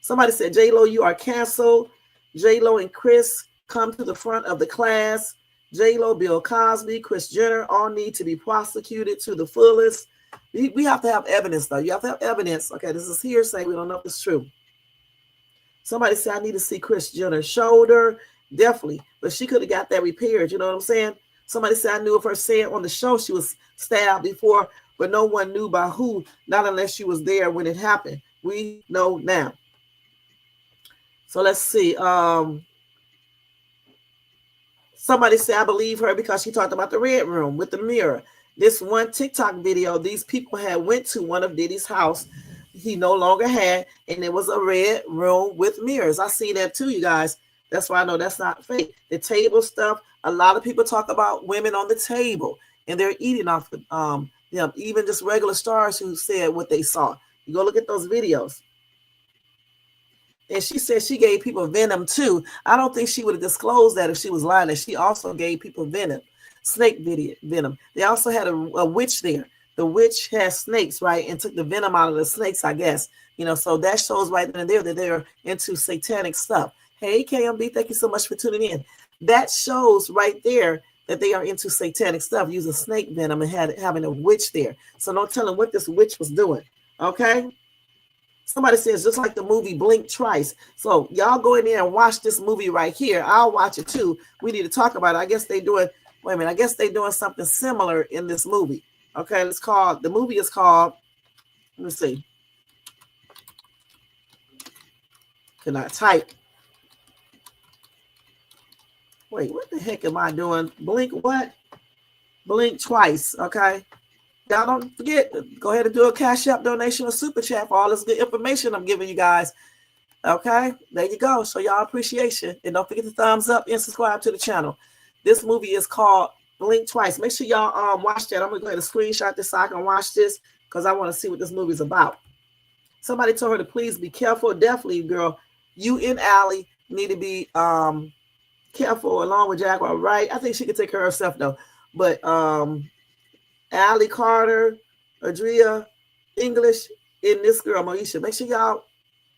Somebody said, J-Lo, you are canceled. J-Lo and Chris come to the front of the class. J-Lo, Bill Cosby, Kris Jenner all need to be prosecuted to the fullest. We have to have evidence, though. You have to have evidence. Okay, this is hearsay. We don't know if it's true. Somebody said, I need to see Kris Jenner's shoulder. Definitely. But she could have got that repaired. You know what I'm saying? Somebody said, I knew of her saying on the show she was stabbed before, but no one knew by who, not unless she was there when it happened. We know now. So let's see. Somebody said, I believe her because she talked about the red room with the mirror. This one TikTok video, these people had went to one of Diddy's house he no longer had, and there was a red room with mirrors. I see that too, you guys. That's why I know that's not fake. The table stuff, a lot of people talk about women on the table, and they're eating off them. Even just regular stars who said what they saw. You go look at those videos. And she said she gave people venom too. I don't think she would have disclosed that if she was lying, that she also gave people venom, snake venom. They also had a witch there. The witch has snakes, right? And took the venom out of the snakes, I guess. You know, so that shows right then and there that they're into satanic stuff. Hey, KMB, thank you so much for tuning in. That shows right there that they are into satanic stuff, using snake venom and having a witch there. So don't tell them what this witch was doing, okay? Somebody says, just like the movie Blink Twice. So y'all go in there and watch this movie right here. I'll watch it too. We need to talk about it. I guess they're doing something similar in this movie. Okay, the movie is called, let me see. Can I type? Wait, what the heck am I doing? Blink what? Blink Twice, okay? Y'all don't forget, go ahead and do a Cash App donation or Super Chat for all this good information I'm giving you guys. Okay, there you go. Show y'all appreciation. And don't forget to thumbs up and subscribe to the channel. This movie is called Blink Twice. Make sure y'all watch that. I'm gonna go ahead and screenshot this so I can watch this because I want to see what this movie's about. Somebody told her to please be careful. Definitely, girl. You and Allie need to be careful along with Jaguar, right? I think she can take care of herself though. But Allie Carter, Adria, English, and this girl, Moesha. Make sure y'all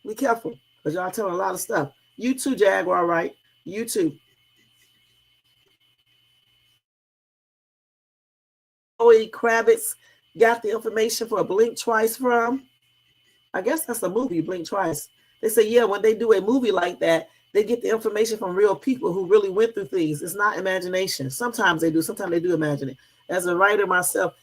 be careful because y'all telling a lot of stuff. You too, Jaguar, right? You too. Chloe Kravitz got the information for Blink Twice from. I guess that's a movie, Blink Twice. They say, yeah, when they do a movie like that, they get the information from real people who really went through things. It's not imagination. Sometimes they do. Sometimes they do imagine it. As a writer myself,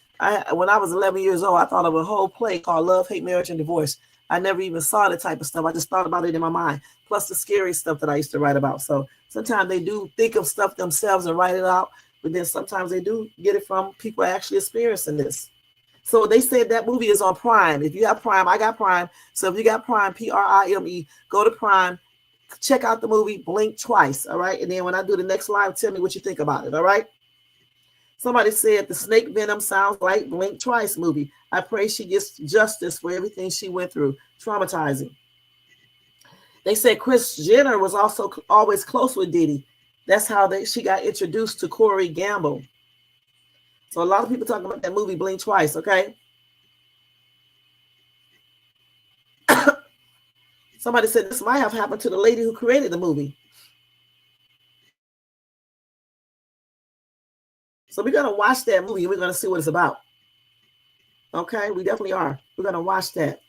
when I was 11 years old, I thought of a whole play called Love, Hate, Marriage, and Divorce. I never even saw the type of stuff. I just thought about it in my mind, plus the scary stuff that I used to write about. So sometimes they do think of stuff themselves and write it out, but then sometimes they do get it from people actually experiencing this. So they said that movie is on Prime. If you have Prime, I got Prime. So if you got Prime, Prime, go to Prime, check out the movie Blink Twice, all right? And then when I do the next live, tell me what you think about it, all right? Somebody said the snake venom sounds like Blink Twice movie. I pray she gets justice for everything she went through. Traumatizing. They said Kris Jenner was also always close with Diddy. That's how she got introduced to Corey Gamble. So a lot of people talking about that movie Blink Twice, okay? Somebody said this might have happened to the lady who created the movie. So we're going to watch that movie and we're going to see what it's about. Okay, we definitely are. We're going to watch that.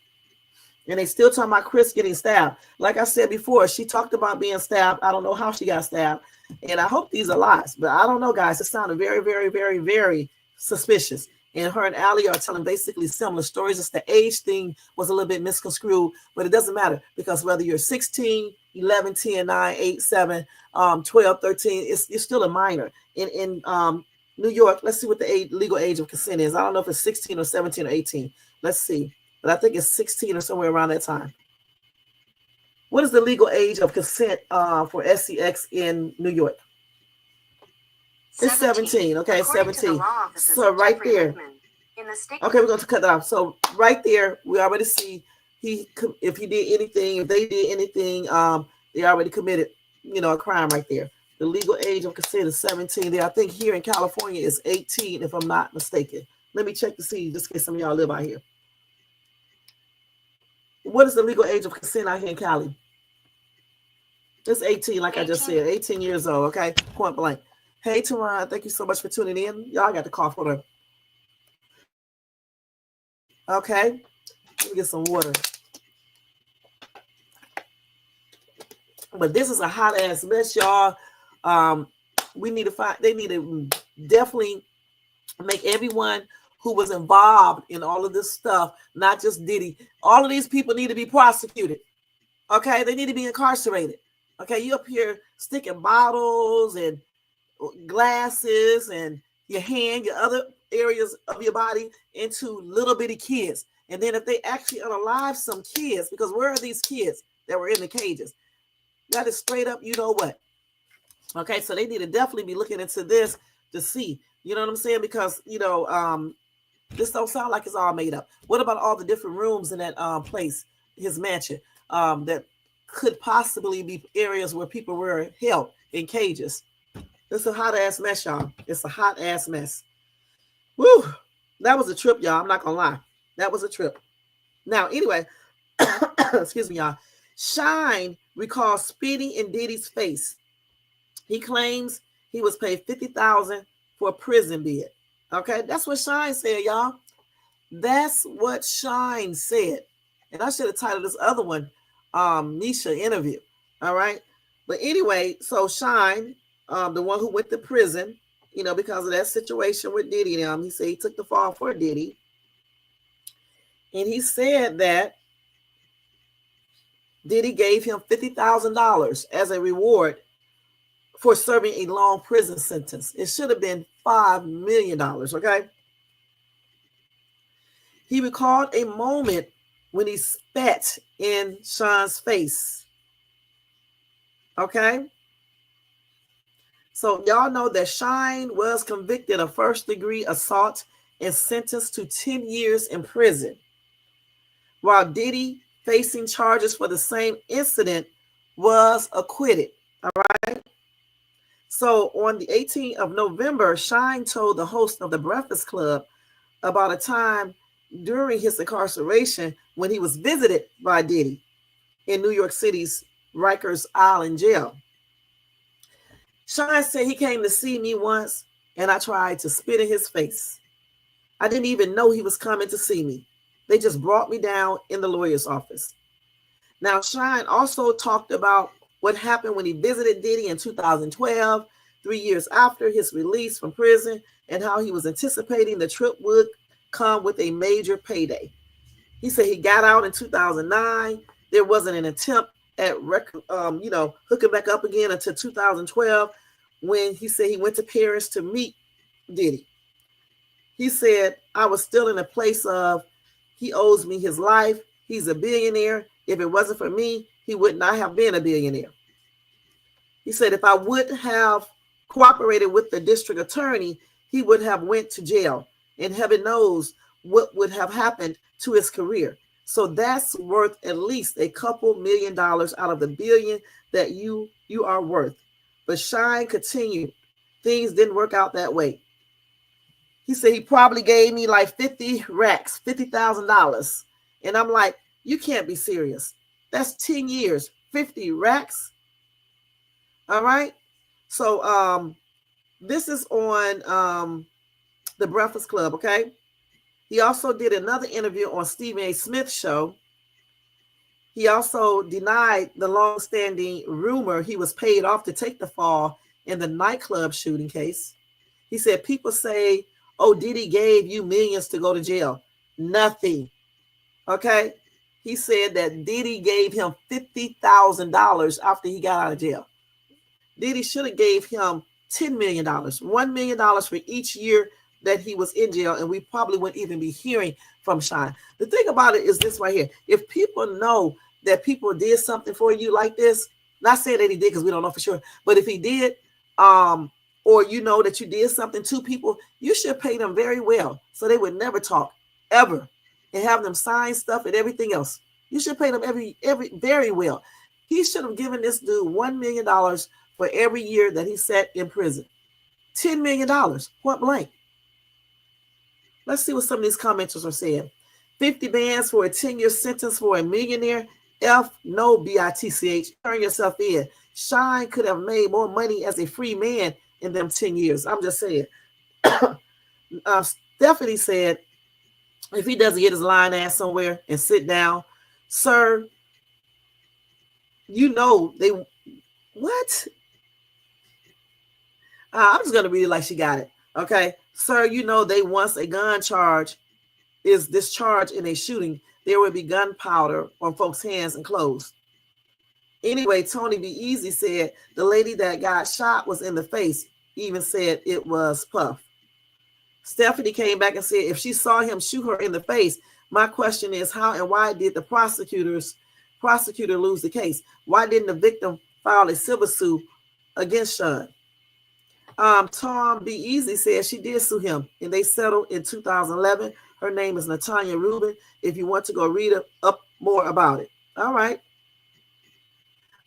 And they still talking about Kris getting stabbed. Like I said before, she talked about being stabbed. I don't know how she got stabbed. And I hope these are lies. But I don't know, guys. It sounded very, very, very, very suspicious. And her and Allie are telling basically similar stories. Just the age thing was a little bit misconstrued. But it doesn't matter. Because whether you're 16, 11, 10, 9, 8, 7, 12, 13, you're still a minor. In New York, let's see what the legal age of consent is. I don't know if it's 16 or 17 or 18. Let's see. But I think it's 16 or somewhere around that time. What is the legal age of consent for SCX in New York? It's 17. Okay, 17. So right there. Okay, we're going to cut that off. So right there, we already see if he did anything, if they did anything, they already committed, a crime right there. The legal age of consent is 17. There, I think here in California is 18, if I'm not mistaken. Let me check to see, just in case some of y'all live out here. What is the legal age of consent out here in Cali? It's 18, like 18. I just said, 18 years old, okay? Point blank. Hey, Teron, thank you so much for tuning in. Y'all got the call for her. Okay, let me get some water. But this is a hot-ass mess, y'all. They need to definitely make everyone who was involved in all of this stuff, not just Diddy. All of these people need to be prosecuted. Okay, they need to be incarcerated. Okay, you up here sticking bottles and glasses and your hand, your other areas of your body into little bitty kids. And then if they actually unalive some kids, because where are these kids that were in the cages? That is straight up, you know what? Okay, so they need to definitely be looking into this to see, you know what I'm saying? Because, this don't sound like it's all made up. What about all the different rooms in that place, his mansion, that could possibly be areas where people were held in cages? It's a hot ass mess, y'all. It's a hot ass mess. Woo! That was a trip, y'all. I'm not gonna lie. That was a trip. Now, anyway, excuse me, y'all. Shine recalls spitting in Diddy's face. He claims he was paid $50,000 for a prison bid. Okay, that's what Shine said, y'all. That's what Shine said. And I should have titled this other one, Misha interview. All right. But anyway, so Shine, the one who went to prison, because of that situation with Diddy, he said he took the fall for Diddy. And he said that Diddy gave him $50,000 as a reward for serving a long prison sentence. It should have been $5 million, okay? He recalled a moment when he spat in Sean's face, okay? So y'all know that Shine was convicted of first-degree assault and sentenced to 10 years in prison, while Diddy, facing charges for the same incident, was acquitted. All right. So on the 18th of November, Shine told the host of the Breakfast Club about a time during his incarceration when he was visited by Diddy in New York City's Rikers Island jail. Shine said he came to see me once and I tried to spit in his face. I didn't even know he was coming to see me. They just brought me down in the lawyer's office. Now, Shine also talked about what happened when he visited Diddy in 2012, 3 years after his release from prison, and how he was anticipating the trip would come with a major payday. He said he got out in 2009. There wasn't an attempt at hooking back up again until 2012, when he said he went to Paris to meet Diddy. He said, I was still in a place of, he owes me his life. He's a billionaire. If it wasn't for me, he would not have been a billionaire. He said, if I would have cooperated with the district attorney, he would have went to jail. And heaven knows what would have happened to his career. So that's worth at least a couple $1 million out of the billion that you are worth. But Shine continued. Things didn't work out that way. He said he probably gave me like 50 racks, $50,000. And I'm like, you can't be serious. That's 10 years, 50 racks. All right. So this is on the Breakfast Club, okay? He also did another interview on Stephen A. Smith's show. He also denied the long-standing rumor he was paid off to take the fall in the nightclub shooting case. He said, people say, oh, Diddy gave you millions to go to jail. Nothing. Okay? He said that Diddy gave him $50,000 after he got out of jail. Diddy should have gave him $10 million, $1 million for each year that he was in jail, and we probably wouldn't even be hearing from Shine. The thing about it is this right here. If people know that people did something for you like this, not saying that he did because we don't know for sure, but if he did, or you know that you did something to people, you should pay them very well so they would never talk ever and have them sign stuff and everything else. You should pay them every very well. He should have given this dude $1 million for every year that he sat in prison. $10 million, point blank. Let's see what some of these commenters are saying. 50 bands for a 10-year sentence for a millionaire. F, no, B-I-T-C-H. Turn yourself in. Shine could have made more money as a free man in them 10 years. I'm just saying. Stephanie said, if he doesn't get his lying ass somewhere and sit down, sir, you know they, what? I'm just going to read it like she got it. Okay. Sir, you know they once a gun charge is discharged in a shooting, there will be gunpowder on folks' hands and clothes. Anyway, Tony B. Easy said the lady that got shot was in the face, even said it was Puff. Stephanie came back and said if she saw him shoot her in the face, my question is how and why did the prosecutor lose the case? Why didn't the victim file a civil suit against Sean? Tom B. Easy said she did sue him and they settled in 2011. Her name is Natanya Rubin. If you want to go read up more about it. All right.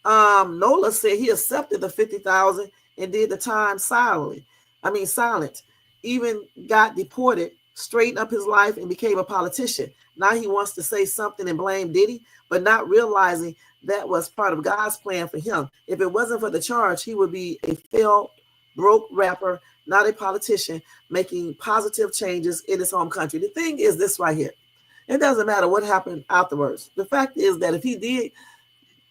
Nola said he accepted the $50,000 and did the time silent. Even got deported, straightened up his life and became a politician. Now he wants to say something and blame Diddy, but not realizing that was part of God's plan for him. If it wasn't for the charge, he would be a failed, broke rapper, not a politician, making positive changes in his home country. The thing is this right here. It doesn't matter what happened afterwards. The fact is that if he did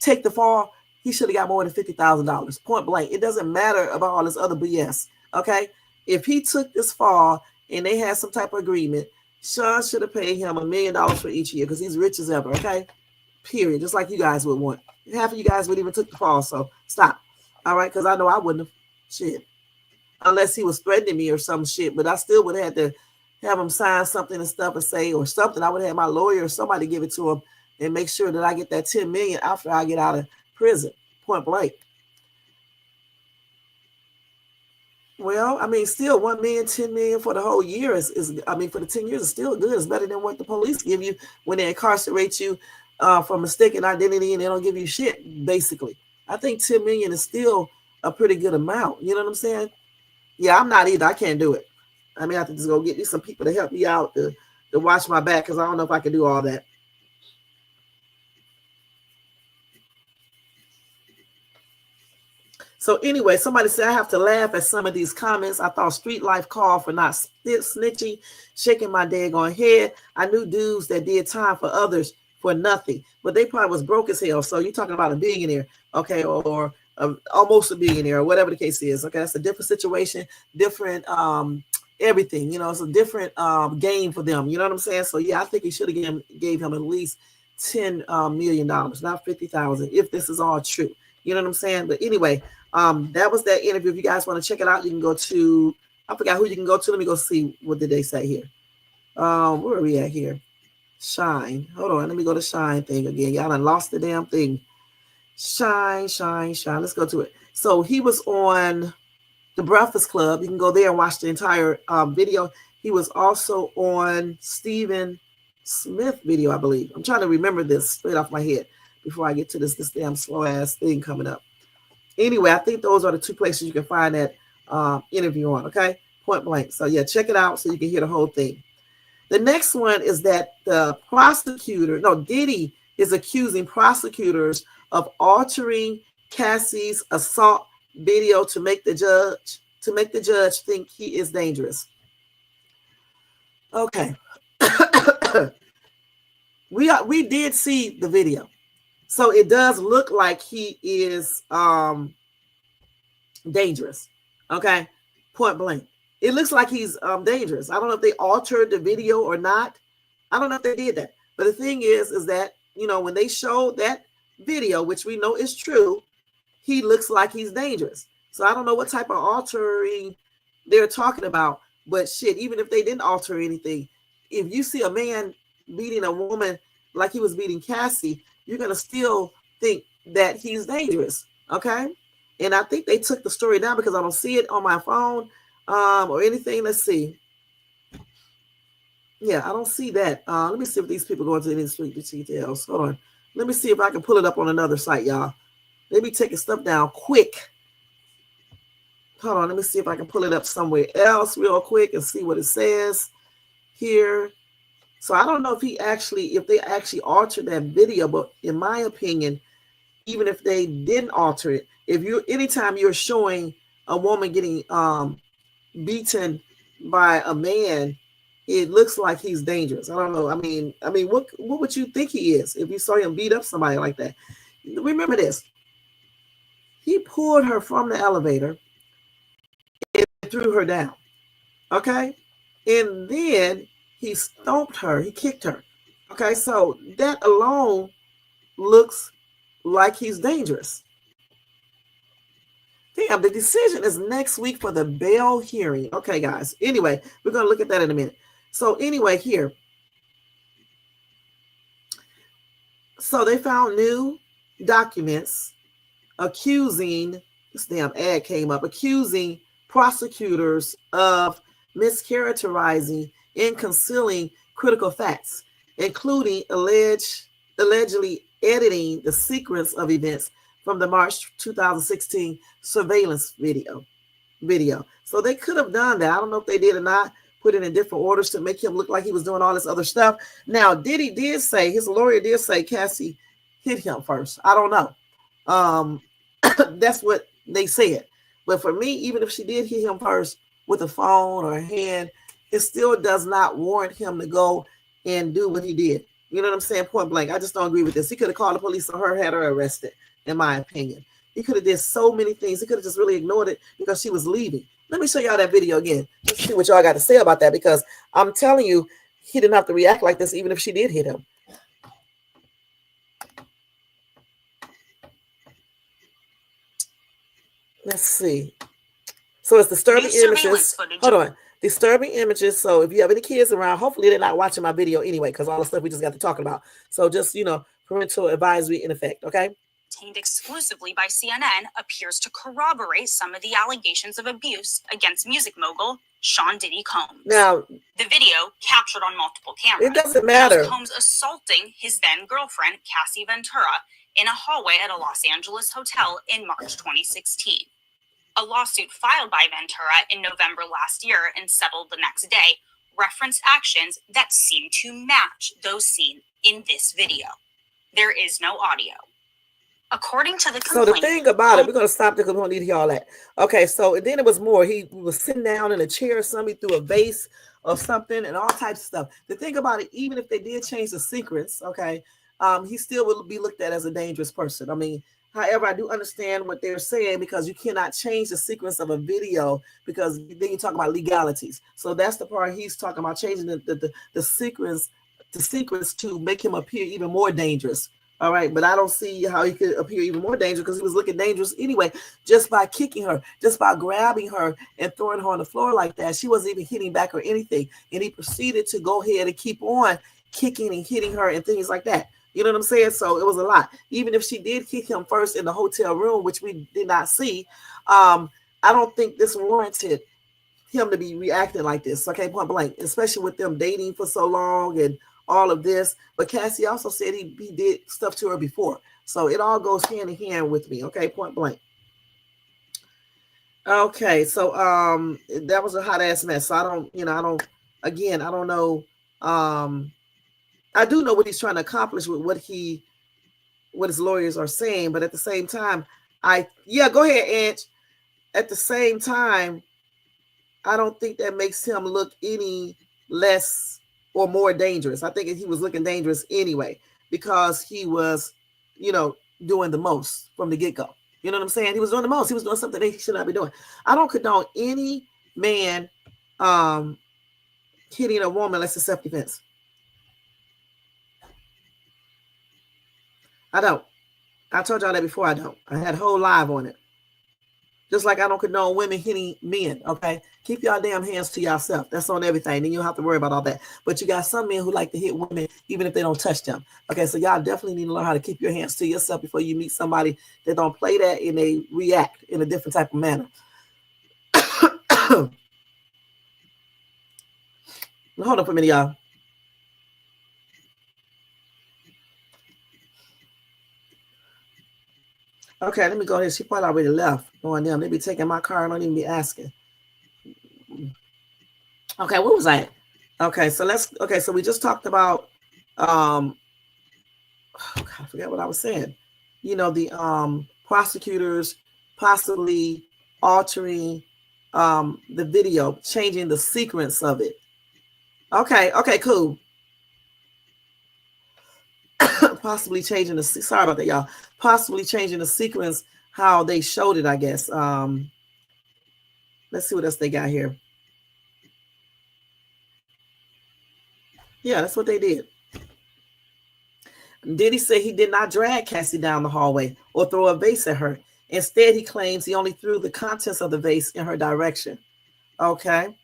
take the fall, he should have got more than $50,000, point blank. It doesn't matter about all this other BS, okay? If he took this fall and they had some type of agreement, Sean should have paid him $1 million for each year because he's rich as ever, okay? Period, just like you guys would want. Half of you guys would even took the fall, so stop, all right? Because I know I wouldn't have, shit. Unless he was threatening me or some shit, but I still would have had to have him sign something and stuff and say, or something. I would have my lawyer or somebody give it to him and make sure that I get that $10 million after I get out of prison, point blank. Well, I mean, still 1 million, 10 million for the whole year is I mean, for the 10 years is still good. It's better than what the police give you when they incarcerate you for mistaken identity and they don't give you shit, basically. I think 10 million is still a pretty good amount. You know what I'm saying? Yeah, I'm not either. I can't do it. I mean, I have to just go get some people to help me out to watch my back because I don't know if I can do all that. So anyway, somebody said I have to laugh at some of these comments. I thought street life called for not snitching, shaking my daggone head. I knew dudes that did time for others for nothing, but they probably was broke as hell. So you're talking about a billionaire, okay, or almost a billionaire, or whatever the case is. Okay, that's a different situation, different everything. You know, it's a different game for them. You know what I'm saying? So yeah, I think he should have gave him at least $10 million, not 50,000, if this is all true. You know what I'm saying? But anyway, that was that interview. If you guys want to check it out, you can go to, I forgot who you can go to. Let me go see what did they say here. Where are we at here? Shine. Hold on. Let me go to Shine thing again. Y'all done lost the damn thing. Shine. Let's go to it. So he was on The Breakfast Club. You can go there and watch the entire video. He was also on Stephen Smith video, I believe. I'm trying to remember this straight off my head before I get to this damn slow ass thing coming up. Anyway, I think those are the two places you can find that interview on, okay? Point blank. So yeah, check it out so you can hear the whole thing. The next one is that the Diddy is accusing prosecutors of altering Cassie's assault video to make the judge think he is dangerous. Okay. We did see the video. So it does look like he is dangerous. Okay. Point blank. It looks like he's dangerous. I don't know if they altered the video or not. I don't know if they did that. But the thing is that, you know, when they showed that video, which we know is true, he looks like he's dangerous. So I don't know what type of altering they're talking about. But shit, even if they didn't alter anything, if you see a man beating a woman like he was beating Cassie, you're going to still think that he's dangerous. Okay. And I think they took the story down because I don't see it on my phone or anything. Let's see. Yeah, I don't see that. Let me see if these people go into any street details. Hold on. Let me see if I can pull it up on another site, y'all. They be taking stuff down quick. Hold on. Let me see if I can pull it up somewhere else real quick and see what it says here. So I don't know if they actually altered that video, but in my opinion, even if they didn't alter it, anytime you're showing a woman getting beaten by a man, it looks like he's dangerous. I don't know. I mean, what would you think he is if you saw him beat up somebody like that? Remember this. He pulled her from the elevator and threw her down. Okay? And then he stomped her. He kicked her. Okay, so that alone looks like he's dangerous. Damn, the decision is next week for the bail hearing. Okay, guys. Anyway, we're going to look at that in a minute. So anyway, here. So they found new documents accusing, this damn ad came up, accusing prosecutors of mischaracterizing and concealing critical facts, including allegedly editing the sequence of events from the March 2016 surveillance video. So they could have done that. I don't know if they did or not, put it in different orders to make him look like he was doing all this other stuff. Now, Diddy did say, his lawyer did say Cassie hit him first. I don't know. That's what they said. But for me, even if she did hit him first with a phone or a hand, it still does not warrant him to go and do what he did. You know what I'm saying? Point blank. I just don't agree with this. He could have called the police on her, had her arrested, in my opinion. He could have did so many things. He could have just really ignored it because she was leaving. Let me show y'all that video again. Let's see what y'all got to say about that, because I'm telling you, he didn't have to react like this even if she did hit him. Let's see. So it's disturbing images. Hold on. Disturbing images. So if you have any kids around, hopefully they're not watching my video anyway, because all the stuff we just got to talking about. So just, parental advisory in effect. Okay. obtained exclusively by CNN appears to corroborate some of the allegations of abuse against music mogul Sean Diddy Combs. Now, the video, captured on multiple cameras, it doesn't matter. shows Combs assaulting his then-girlfriend, Cassie Ventura, in a hallway at a Los Angeles hotel in March 2016. A lawsuit filed by Ventura in November last year and settled the next day referenced actions that seem to match those seen in this video. There is no audio. According to the complaint, so the thing about it, we're going to stop there because we don't need to hear all that. Okay, so then it was more. He was sitting down in a chair or something, threw a vase or something and all types of stuff. The thing about it, even if they did change the sequence, okay, he still would be looked at as a dangerous person. I mean, however, I do understand what they're saying because you cannot change the sequence of a video because then you talk about legalities. So that's the part he's talking about, changing the sequence to make him appear even more dangerous. All right, but I don't see how he could appear even more dangerous because he was looking dangerous anyway, just by kicking her, just by grabbing her and throwing her on the floor like that. She wasn't even hitting back or anything. And he proceeded to go ahead and keep on kicking and hitting her and things like that. You know what I'm saying? So it was a lot. Even if she did kick him first in the hotel room, which we did not see, I don't think this warranted him to be reacting like this. Okay, point blank, especially with them dating for so long and all of this. But Cassie also said he did stuff to her before. So it all goes hand in hand with me. Okay, point blank. Okay, so that was a hot ass mess. So I don't know. I do know what he's trying to accomplish with what his lawyers are saying, but at the same time, go ahead, Ange. At the same time, I don't think that makes him look any less or more dangerous. I think he was looking dangerous anyway because he was, doing the most from the get-go. You know what I'm saying? He was doing the most. He was doing something that he should not be doing. I don't condone any man hitting a woman unless it's self-defense. I don't. I told y'all that before. I don't. I had a whole live on it. Just like I don't condone women hitting men, okay? Keep y'all damn hands to yourself. That's on everything. Then you don't have to worry about all that. But you got some men who like to hit women even if they don't touch them. Okay, so y'all definitely need to learn how to keep your hands to yourself before you meet somebody that don't play that and they react in a different type of manner. Hold on for a minute, y'all. Okay, let me go ahead. She probably already left. Going them. They be taking my car and don't even be asking. Okay, what was I at? Okay, so we just talked about I forget what I was saying. The prosecutors possibly altering the video, changing the sequence of it. Okay, cool. Possibly changing the sorry about that, y'all. Possibly changing the sequence how they showed it, I guess. Let's see what else they got here. Yeah, that's what they did. Diddy said he did not drag Cassie down the hallway or throw a vase at her. Instead, he claims he only threw the contents of the vase in her direction. Okay,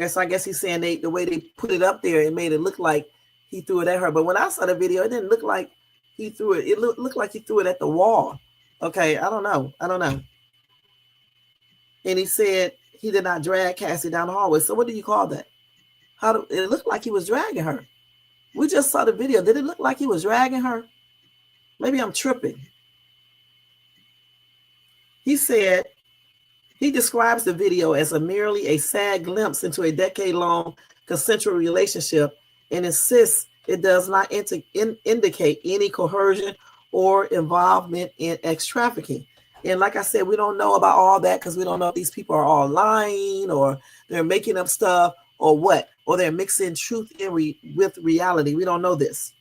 so I guess he's saying the way they put it up there, it made it look like he threw it at her. But when I saw the video, it didn't look like he threw it. It looked like he threw it at the wall. Okay, I don't know. And he said he did not drag Cassie down the hallway. So what do you call that? It looked like he was dragging her. We just saw the video. Did it look like he was dragging her? Maybe I'm tripping. He said he describes the video as merely a sad glimpse into a decade-long consensual relationship and insists it does not indicate any coercion or involvement in sex trafficking. And like I said, we don't know about all that because we don't know if these people are all lying or they're making up stuff or what, or they're mixing truth with reality. We don't know this.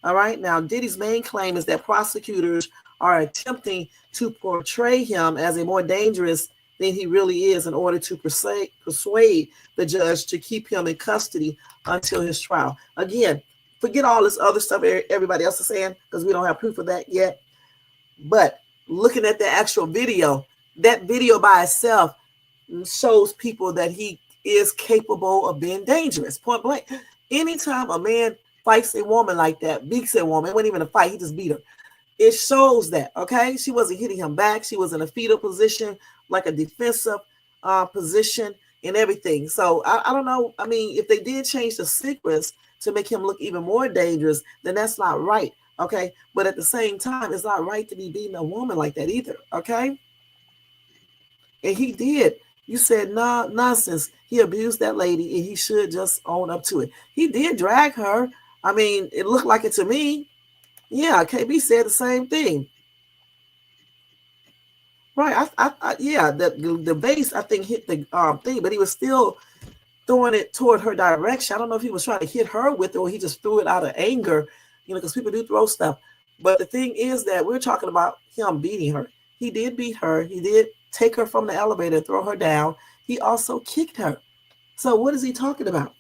All right. Now, Diddy's main claim is that prosecutors are attempting to portray him as a more dangerous than he really is in order to persuade the judge to keep him in custody until his trial. Again, forget all this other stuff everybody else is saying because we don't have proof of that yet. But looking at the actual video, that video by itself shows people that he is capable of being dangerous. Point blank. Anytime a man fights a woman like that, beats a woman, it wasn't even a fight, he just beat her. It shows that, okay? She wasn't hitting him back. She was in a fetal position, like a defensive position and everything. So I don't know. I mean, if they did change the sequence to make him look even more dangerous, then that's not right, okay? But at the same time, it's not right to be beating a woman like that either, okay? And he did. You said no nonsense. He abused that lady, and he should just own up to it. He did drag her. I mean, it looked like it to me. Yeah, KB said the same thing. Right. Yeah, the base, I think, hit the thing, but he was still throwing it toward her direction. I don't know if he was trying to hit her with it or he just threw it out of anger, you know, because people do throw stuff. But the thing is that we're talking about him beating her. He did beat her. He did take her from the elevator and throw her down. He also kicked her. So what is he talking about?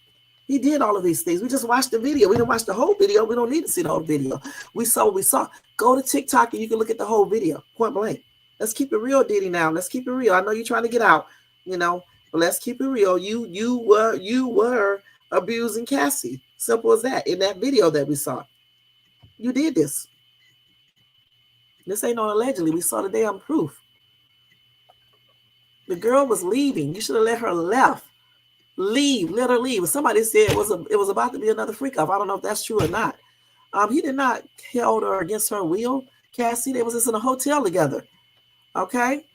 He did all of these things. We just watched the video. We didn't watch the whole video. We don't need to see the whole video. We saw what we saw. Go to TikTok and you can look at the whole video, point blank. Let's keep it real, Diddy, now. Let's keep it real. I know you're trying to get out, you know, but let's keep it real. You were abusing Cassie. Simple as that. In that video that we saw. You did this. This ain't no allegedly. We saw the damn proof. The girl was leaving. You should have let her left. Leave. Let her leave. Somebody said it was about to be another freak off. I don't know if that's true or not. He did not held her against her will. Cassie, they was just in a hotel together. Okay?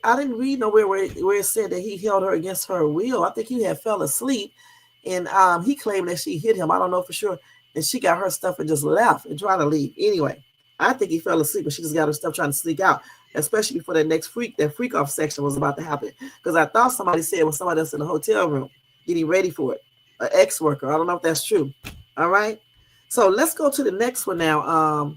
I didn't read nowhere where it said that he held her against her will. I think he had fell asleep, and he claimed that she hit him. I don't know for sure. And she got her stuff and just left and tried to leave. Anyway, I think he fell asleep, and she just got her stuff trying to sneak out, especially before that next freak off section was about to happen. Because I thought somebody said it was somebody else in the hotel room getting ready for it. An ex-worker. I don't know if that's true. All right? So let's go to the next one now.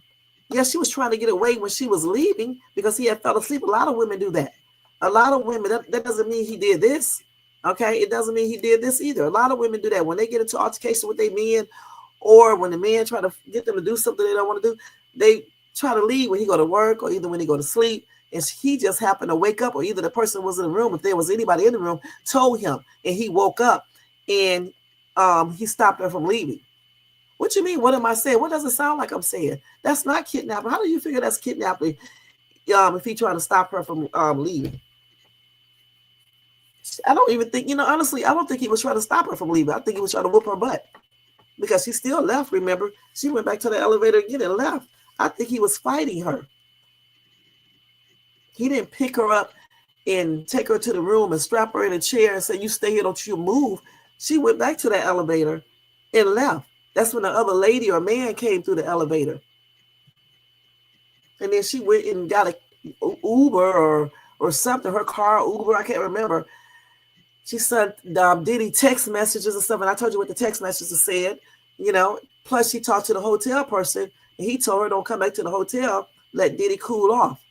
Yes, she was trying to get away when she was leaving because he had fell asleep. A lot of women do that. A lot of women, that doesn't mean he did this. Okay? It doesn't mean he did this either. A lot of women do that. When they get into altercation with their men, or when the man try to get them to do something they don't want to do, they try to leave when he go to work or either when he go to sleep. And he just happened to wake up, or either the person was in the room, if there was anybody in the room, told him, and he woke up and he stopped her from leaving. What you mean? What am I saying? What does it sound like I'm saying? That's not kidnapping. How do you figure that's kidnapping if he trying to stop her from leaving? I don't even think, honestly, I don't think he was trying to stop her from leaving. I think he was trying to whoop her butt because she still left, remember? She went back to the elevator again and left. I think he was fighting her. He didn't pick her up and take her to the room and strap her in a chair and say, you stay here, don't you move. She went back to that elevator and left. That's when the other lady or man came through the elevator. And then she went and got a Uber or something, her car, Uber, I can't remember. She sent Diddy text messages and stuff, and I told you what the text messages said, Plus she talked to the hotel person, and he told her don't come back to the hotel, let Diddy cool off.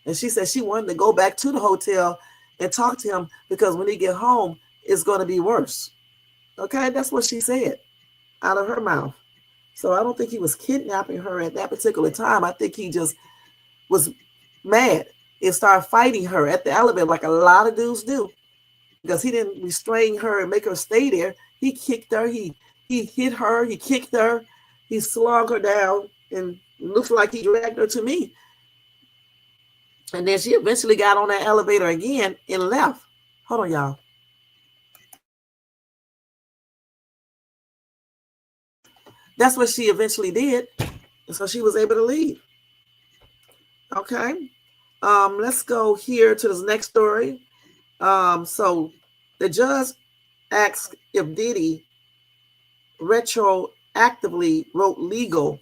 And she said she wanted to go back to the hotel and talk to him because when he get home, it's going to be worse. Okay, that's what she said out of her mouth. So I don't think he was kidnapping her at that particular time. I think he just was mad and started fighting her at the elevator like a lot of dudes do because he didn't restrain her and make her stay there. He kicked her. He hit her. He kicked her. He slung her down and looks like he dragged her to me. And then she eventually got on that elevator again and left. Hold on, y'all. That's what she eventually did. And so she was able to leave. Okay. Let's go here to this next story. So the judge asked if Diddy retroactively wrote legal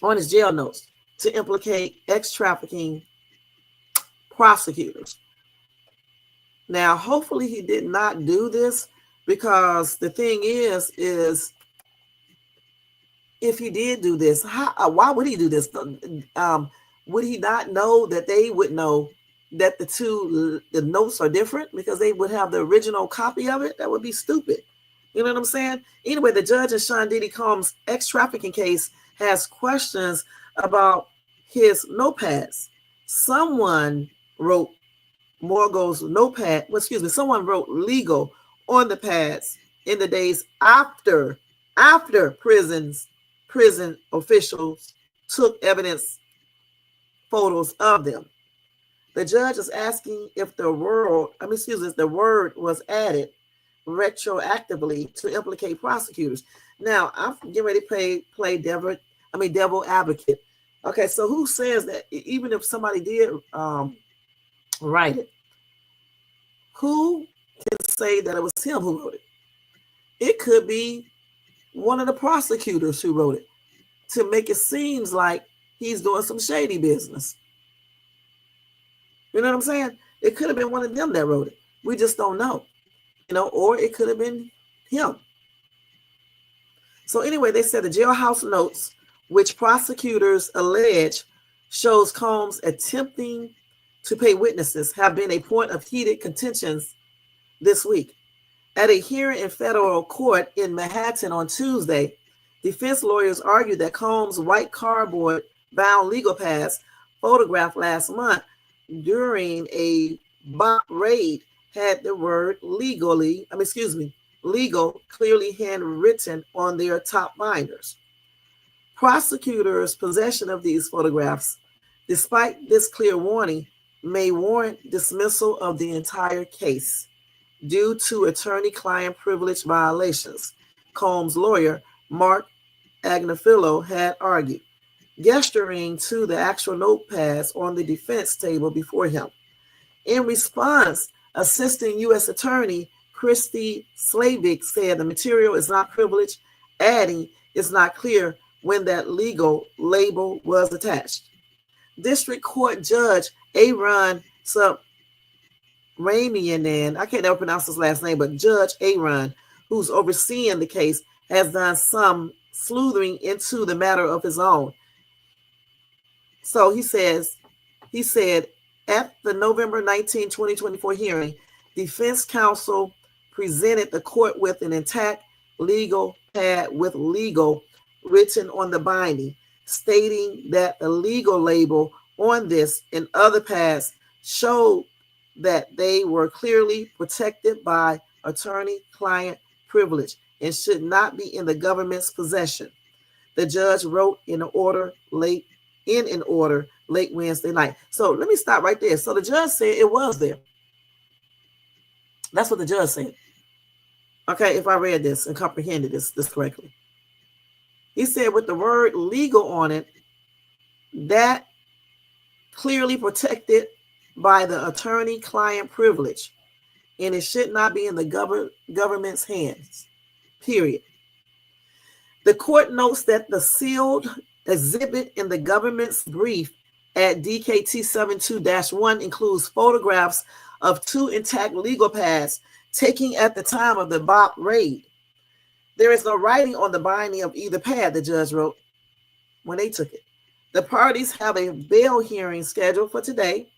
on his jail notes to implicate ex-trafficking prosecutors. Now, hopefully he did not do this because the thing is if he did do this, why would he do this? Would he not know that they would know that the notes are different because they would have the original copy of it? That would be stupid. You know what I'm saying? Anyway, the judge in Sean Diddy Combs' ex-trafficking case has questions about his notepads. Someone wrote Morgo's notepad. Someone wrote legal on the pads in the days after prison officials took evidence photos of them. The judge is asking if the word was added retroactively to implicate prosecutors. Now, I'm getting ready to play devil advocate. Okay, so who says that even if somebody did write it, who can say that it was him who wrote it? It could be one of the prosecutors who wrote it to make it seem like he's doing some shady business. You know what I'm saying? It could have been one of them that wrote it. We just don't know. Or it could have been him. So anyway, they said the jailhouse notes, which prosecutors allege shows Combs attempting to pay witnesses, have been a point of heated contentions this week. At a hearing in federal court in Manhattan on Tuesday, defense lawyers argued that Combs' white cardboard-bound legal pass photographed last month during a BOP raid had the word legal clearly handwritten on their top binders. Prosecutors' possession of these photographs, despite this clear warning, may warrant dismissal of the entire case due to attorney-client privilege violations, Combs' lawyer, Mark Agnifilo, had argued, gesturing to the actual notepads on the defense table before him. In response, Assistant U.S. Attorney Christy Slavik said the material is not privileged, adding it's not clear when that legal label was attached. District Court Judge Aaron Subramanian, I can't ever pronounce his last name, but Judge Aaron, who's overseeing the case, has done some sleuthing into the matter of his own. So he said, at the November 19, 2024 hearing, defense counsel presented the court with an intact legal pad with legal written on the binding, stating that the legal label on this and other pads showed that they were clearly protected by attorney-client privilege and should not be in the government's possession. The judge wrote in an order late Wednesday night. So let me stop right there. So the judge said it was there. That's what the judge said. Okay, if I read this and comprehended this correctly. He said with the word legal on it, that clearly protected by the attorney-client privilege, and it should not be in the government's hands, period. The court notes that the sealed exhibit in the government's brief at DKT 72-1 includes photographs of 2 intact legal pads taken at the time of the BOP raid. There is no writing on the binding of either pad, the judge wrote when they took it. The parties have a bail hearing scheduled for today,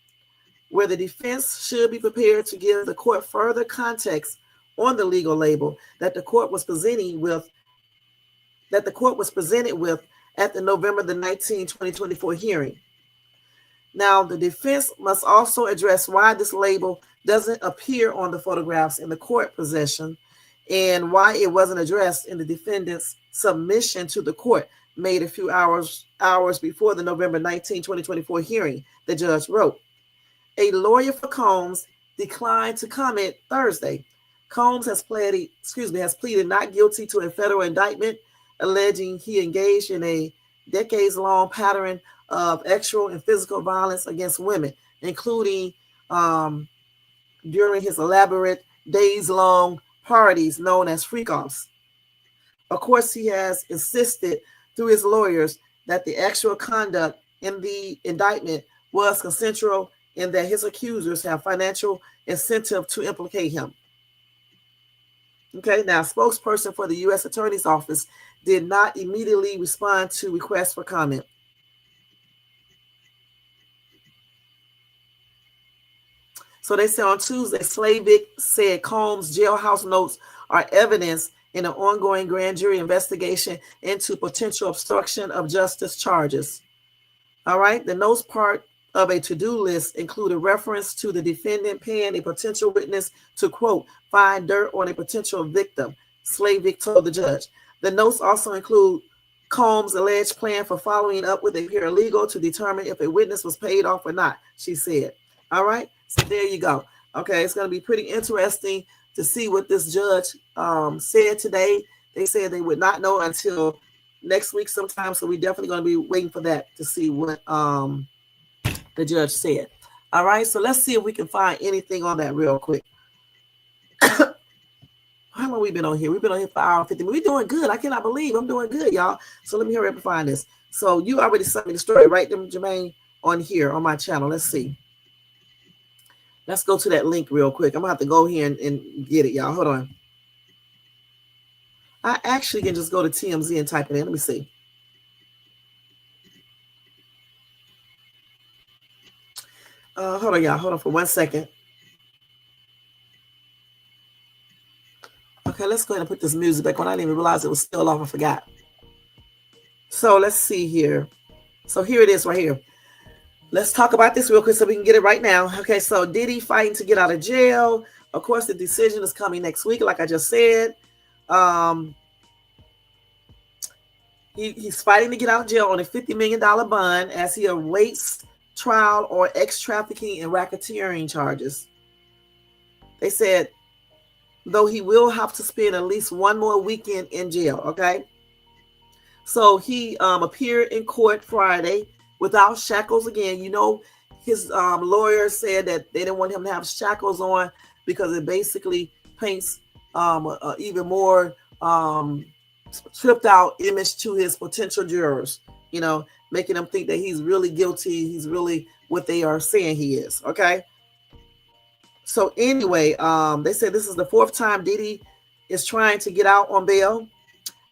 where the defense should be prepared to give the court further context on the legal label that the court was presented with at the November the 19, 2024 hearing. Now, the defense must also address why this label doesn't appear on the photographs in the court possession and why it wasn't addressed in the defendant's submission to the court made a few hours before the November 19, 2024 hearing, the judge wrote. A lawyer for Combs declined to comment Thursday. Combs has pleaded not guilty to a federal indictment alleging he engaged in a decades-long pattern of sexual and physical violence against women, including during his elaborate days-long parties known as freak-offs. Of course, he has insisted through his lawyers that the actual conduct in the indictment was consensual and that his accusers have financial incentive to implicate him. Okay, now, spokesperson for the U.S. Attorney's Office did not immediately respond to requests for comment. So they said on Tuesday, Slavik said Combs' jailhouse notes are evidence in an ongoing grand jury investigation into potential obstruction of justice charges. All right, the notes part of a to-do list include a reference to the defendant paying a potential witness to, quote, find dirt on a potential victim, Slavik told the judge. The notes also include Combs' alleged plan for following up with a paralegal to determine if a witness was paid off or not, she said. All right, so there you go. Okay, it's going to be pretty interesting to see what this judge said today. They said they would not know until next week sometime, so we're definitely going to be waiting for that to see what the judge said. All right, so let's see if we can find anything on that real quick. How long we been on here? We've been on here for an hour and 50 minutes. We're doing good. I cannot believe I'm doing good, y'all. So let me hurry up and find this. So you already sent me the story, right, Jermaine, on here on my channel. Let's see. Let's go to that link real quick. I'm going to have to go here and get it, y'all. Hold on. I actually can just go to TMZ and type it in. Let me see. Hold on, y'all. Hold on for 1 second. Okay, let's go ahead and put this music back on. I didn't even realize it was still off. I forgot. So let's see here. So here it is right here. Let's talk about this real quick so we can get it right now. Okay, so Diddy fighting to get out of jail. Of course, the decision is coming next week, like I just said. He's fighting to get out of jail on a $50 million bond as he awaits trial on ex-trafficking and racketeering charges. They said, though he will have to spend at least one more weekend in jail, okay? So he appeared in court Friday without shackles again. You know, his lawyer said that they didn't want him to have shackles on because it basically paints even more tripped out image to his potential jurors, you know, making them think that he's really guilty. He's really what they are saying he is, okay? So anyway, they said this is the fourth time Diddy is trying to get out on bail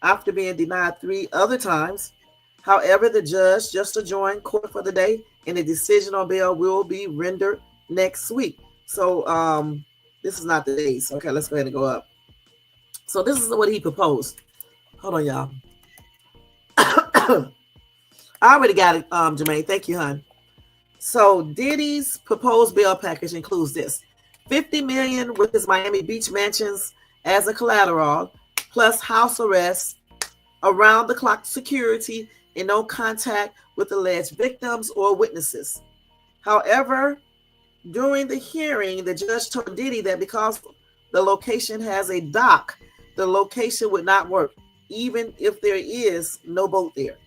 after being denied 3 other times. However, the judge just adjourned court for the day, and a decision on bail will be rendered next week. So this is not the days. Okay, let's go ahead and go up. So this is what he proposed. Hold on, y'all. I already got it, Jermaine. Thank you, hon. So Diddy's proposed bail package includes this: $50 million with his Miami Beach mansions as a collateral, plus house arrest, around-the-clock security, and no contact with alleged victims or witnesses. However, during the hearing, the judge told Diddy that because the location has a dock, the location would not work, even if there is no boat there.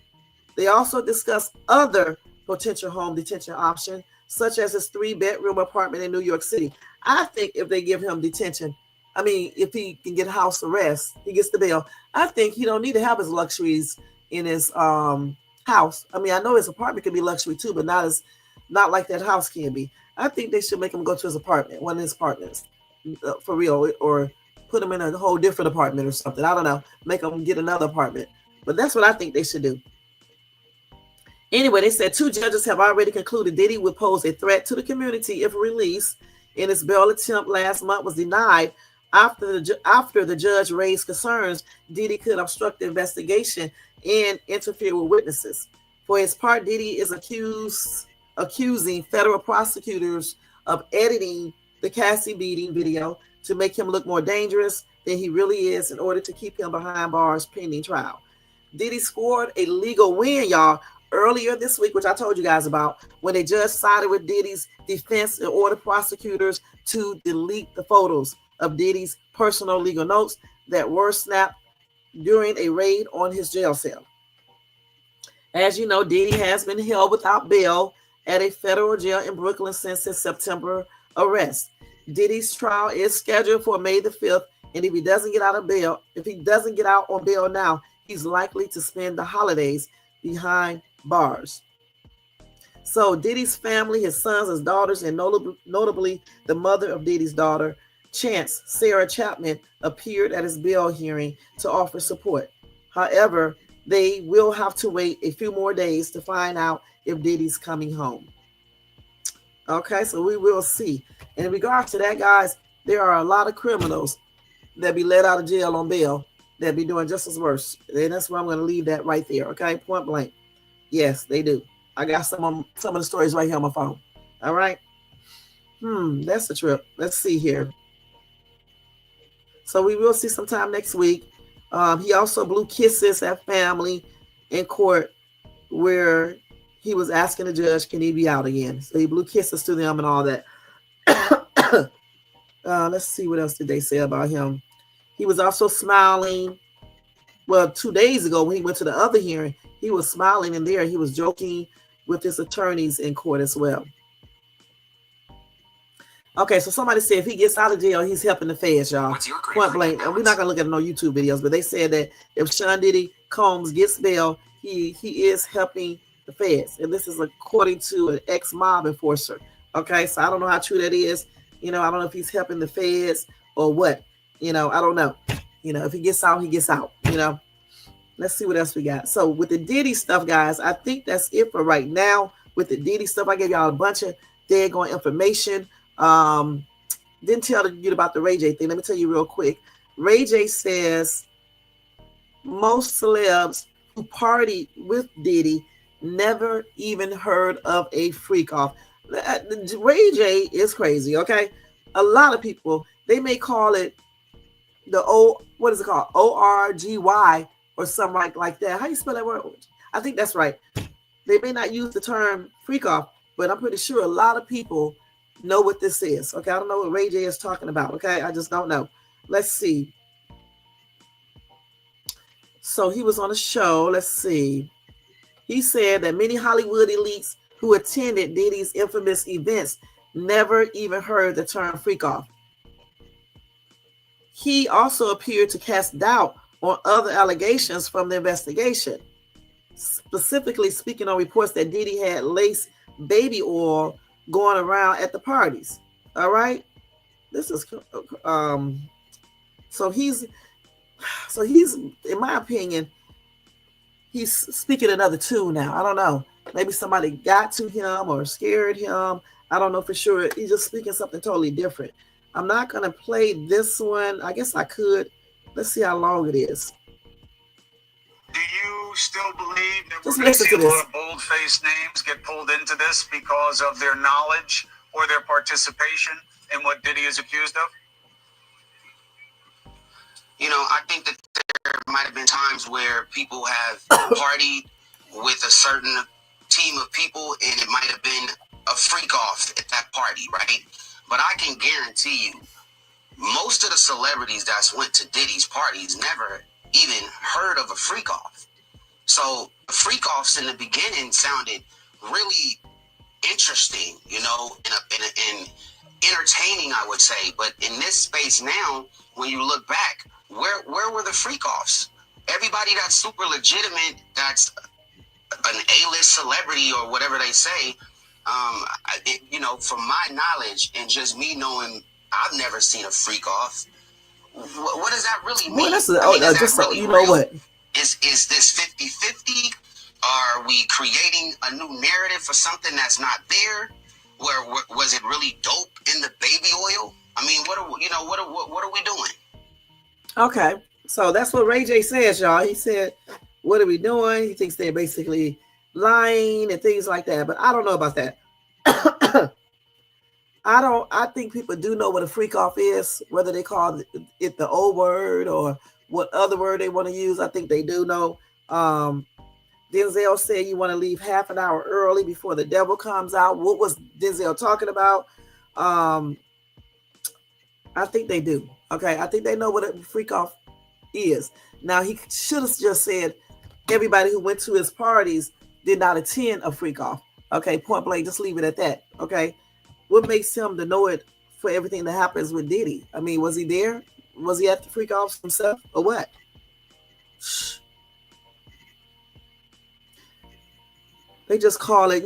They also discussed other potential home detention options, such as his 3-bedroom apartment in New York City. I think if they give him detention, I mean, if he can get house arrest, he gets the bail, I think he don't need to have his luxuries in his house. I mean, I know his apartment can be luxury too, but not like that house can be. I think they should make him go to his apartment, one of his apartments, for real, or put him in a whole different apartment or something. I don't know. Make him get another apartment. But that's what I think they should do. Anyway, they said 2 judges have already concluded Diddy would pose a threat to the community if released, and his bail attempt last month was denied after the judge raised concerns Diddy could obstruct the investigation and interfere with witnesses. For his part, Diddy is accusing federal prosecutors of editing the Cassie beating video to make him look more dangerous than he really is in order to keep him behind bars pending trial. Diddy scored a legal win, y'all, earlier this week, which I told you guys about, when a judge sided with Diddy's defense and ordered prosecutors to delete the photos of Diddy's personal legal notes that were snapped during a raid on his jail cell. As you know, Diddy has been held without bail at a federal jail in Brooklyn since his September arrest. Diddy's trial is scheduled for May the 5th, and if he doesn't get out on bail now, he's likely to spend the holidays behind bars. So Diddy's family, his sons, his daughters, and notably the mother of Diddy's daughter, Chance, Sarah Chapman, appeared at his bail hearing to offer support. However, they will have to wait a few more days to find out if Diddy's coming home. Okay, so we will see. And in regards to that, guys, there are a lot of criminals that be let out of jail on bail that be doing just as worse. And that's where I'm going to leave that right there. Okay, point blank. Yes, they do. I got some of the stories right here on my phone. All right. That's the trip. Let's see here. So we will see sometime next week. He also blew kisses at family in court where he was asking the judge, can he be out again? So he blew kisses to them and all that. Let's see, what else did they say about him? He was also smiling. Well, 2 days ago when he went to the other hearing, he was smiling, and there he was joking with his attorneys in court as well. Okay, so somebody said if he gets out of jail, he's helping the feds, y'all. Point blank. And we're not gonna look at no YouTube videos, but they said that if Sean Diddy Combs gets bail, he is helping the feds, and this is according to an ex-mob enforcer. Okay, so I don't know how true that is. I don't know if he's helping the feds or what. I don't know. If he gets out, he gets out. Let's see what else we got. So with the Diddy stuff, guys, I think that's it for right now. With the Diddy stuff, I gave y'all a bunch of daggone information. Didn't tell you about the RayJ thing. Let me tell you real quick. RayJ says most celebs who party with Diddy never even heard of a freak off. RayJ is crazy, okay? A lot of people, they may call it what is it called? ORGY or something like that. How do you spell that word? I think that's right. They may not use the term freak off, but I'm pretty sure a lot of people know what this is. Okay, I don't know what RayJ is talking about. Okay, I just don't know. Let's see. So he was on a show. Let's see. He said that many Hollywood elites who attended Diddy's infamous events never even heard the term freak off. He also appeared to cast doubt on other allegations from the investigation, specifically speaking on reports that Diddy had laced baby oil going around at the parties. All right, this is so he's in my opinion, he's speaking another tune now. I don't know, maybe somebody got to him or scared him. I don't know for sure. He's just speaking something totally different. I'm not gonna play this one. I guess I could. Let's see how long it is. Do you still believe that Just we're going to see a listen to lot of bold-faced names get pulled into this because of their knowledge or their participation in what Diddy is accused of? I think that there might have been times where people have partied with a certain team of people, and it might have been a freak-off at that party, right? But I can guarantee you, most of the celebrities that's went to Diddy's parties never even heard of a freak-off. So freak-offs in the beginning sounded really interesting, and entertaining, I would say. But in this space now, when you look back, where were the freak-offs? Everybody that's super legitimate, that's an A-list celebrity or whatever they say, from my knowledge and just me knowing, I've never seen a freak-off. What does that really mean? What? Is this 50-50? Are we creating a new narrative for something that's not there? Where was it really dope in the baby oil? I mean, what are we doing? Okay, so that's what RayJ says, y'all. He said, "What are we doing?" He thinks they're basically lying and things like that. But I don't know about that. I think people do know what a freak off is, whether they call it the old word or what other word they want to use. I think they do know. Denzel said you want to leave half an hour early before the devil comes out. What was Denzel talking about? I think they do. Okay, I think they know what a freak off is. Now, he should have just said everybody who went to his parties did not attend a freak off. Okay, point blank, just leave it at that. Okay, what makes him to know it for everything that happens with Diddy? I mean, was he there? Was he at the freak offs himself or what? They just call it,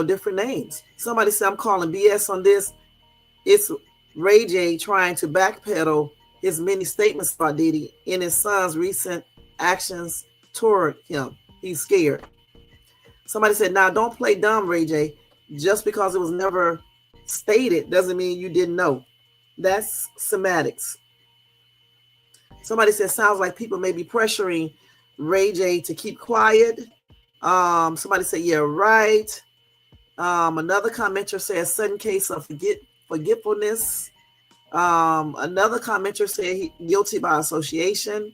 different names. Somebody said I'm calling BS on this. It's RayJ trying to backpedal his many statements about Diddy in his son's recent actions toward him. He's scared. Somebody said, now don't play dumb, RayJ. Just because it was never stated doesn't mean you didn't know. That's semantics. Somebody said, sounds like people may be pressuring RayJ to keep quiet. Somebody said, yeah, right. Another commenter says, sudden case of forgetfulness. Another commenter said he guilty by association.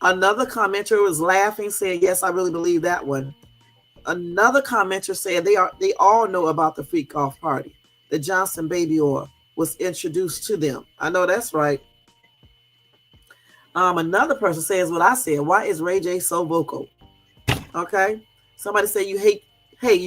Another commenter was laughing, saying, yes, I really believe that one. Another commenter said they all know about the freak off party. The Johnson baby oil was introduced to them. I know that's right. Another person says what I said. Why is RayJ so vocal? Okay. Somebody said you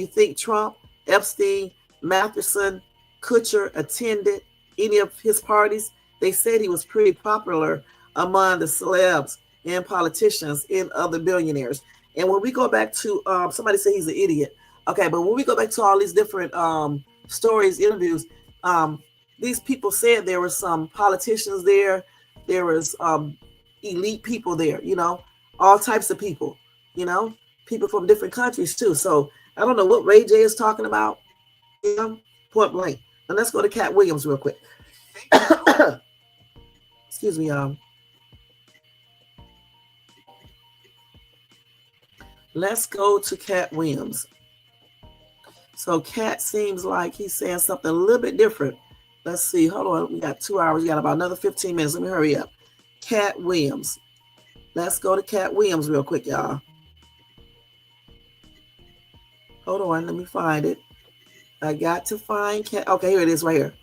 think Trump, Epstein, Matheson, Kutcher attended any of his parties? They said he was pretty popular among the celebs and politicians and other billionaires. And when we go back to somebody said he's an idiot. Okay, but when we go back to all these different stories, interviews, these people said there were some politicians there. There was elite people there, you know, all types of people, you know, people from different countries too. So I don't know what RayJ is talking about, you know, point blank. And let's go to Katt Williams real quick. Excuse me, let's go to Katt Williams. So Katt seems like he's saying something a little bit different. Let's see. Hold on. We got 2 hours. We got about another 15 minutes. Let me hurry up. Katt Williams. Let's go to Katt Williams real quick, y'all. Hold on. Let me find it. I got to find Katt. Okay, here it is right here.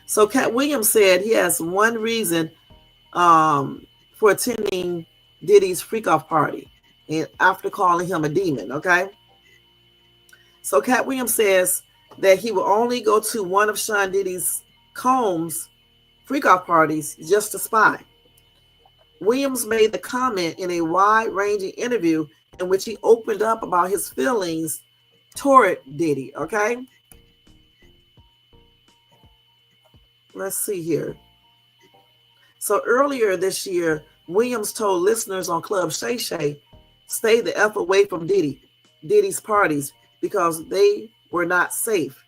So Katt Williams said he has one reason for attending Diddy's freak-off party, and after calling him a demon, okay? So Katt Williams says that he will only go to one of Sean Diddy's Combs freak-off parties just to spy. Williams made the comment in a wide-ranging interview in which he opened up about his feelings toward Diddy, okay? Let's see here. So earlier this year, Williams told listeners on Club Shay Shay, stay the F away from Diddy's parties because they were not safe.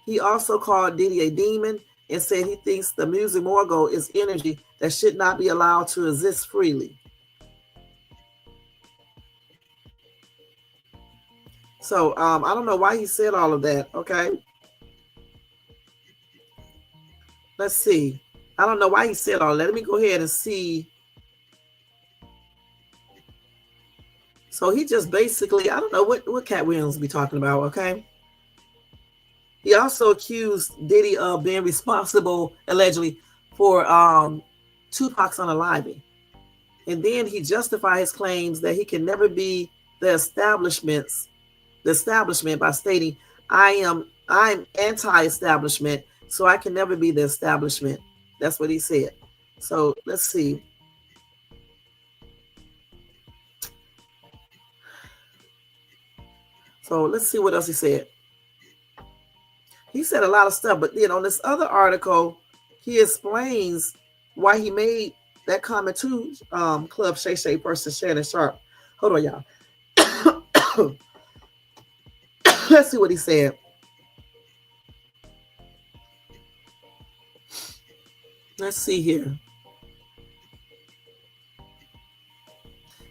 He also called Diddy a demon and said he thinks the music mogul is energy that should not be allowed to exist freely. So I don't know why he said all of that, okay? Let's see. I don't know why he said all that. Let me go ahead and see. So he just basically, I don't know what Katt Williams be talking about, okay? He also accused Diddy of being responsible, allegedly, for Tupac's unaliving. And then he justified his claims that he can never be the establishment by stating, I'm anti-establishment, so I can never be the establishment. That's what he said. So let's see. So let's see what else he said. He said a lot of stuff, but then on this other article, he explains why he made that comment to Club Shay Shay person Shannon Sharp. Hold on, y'all. Let's see what he said. Let's see here.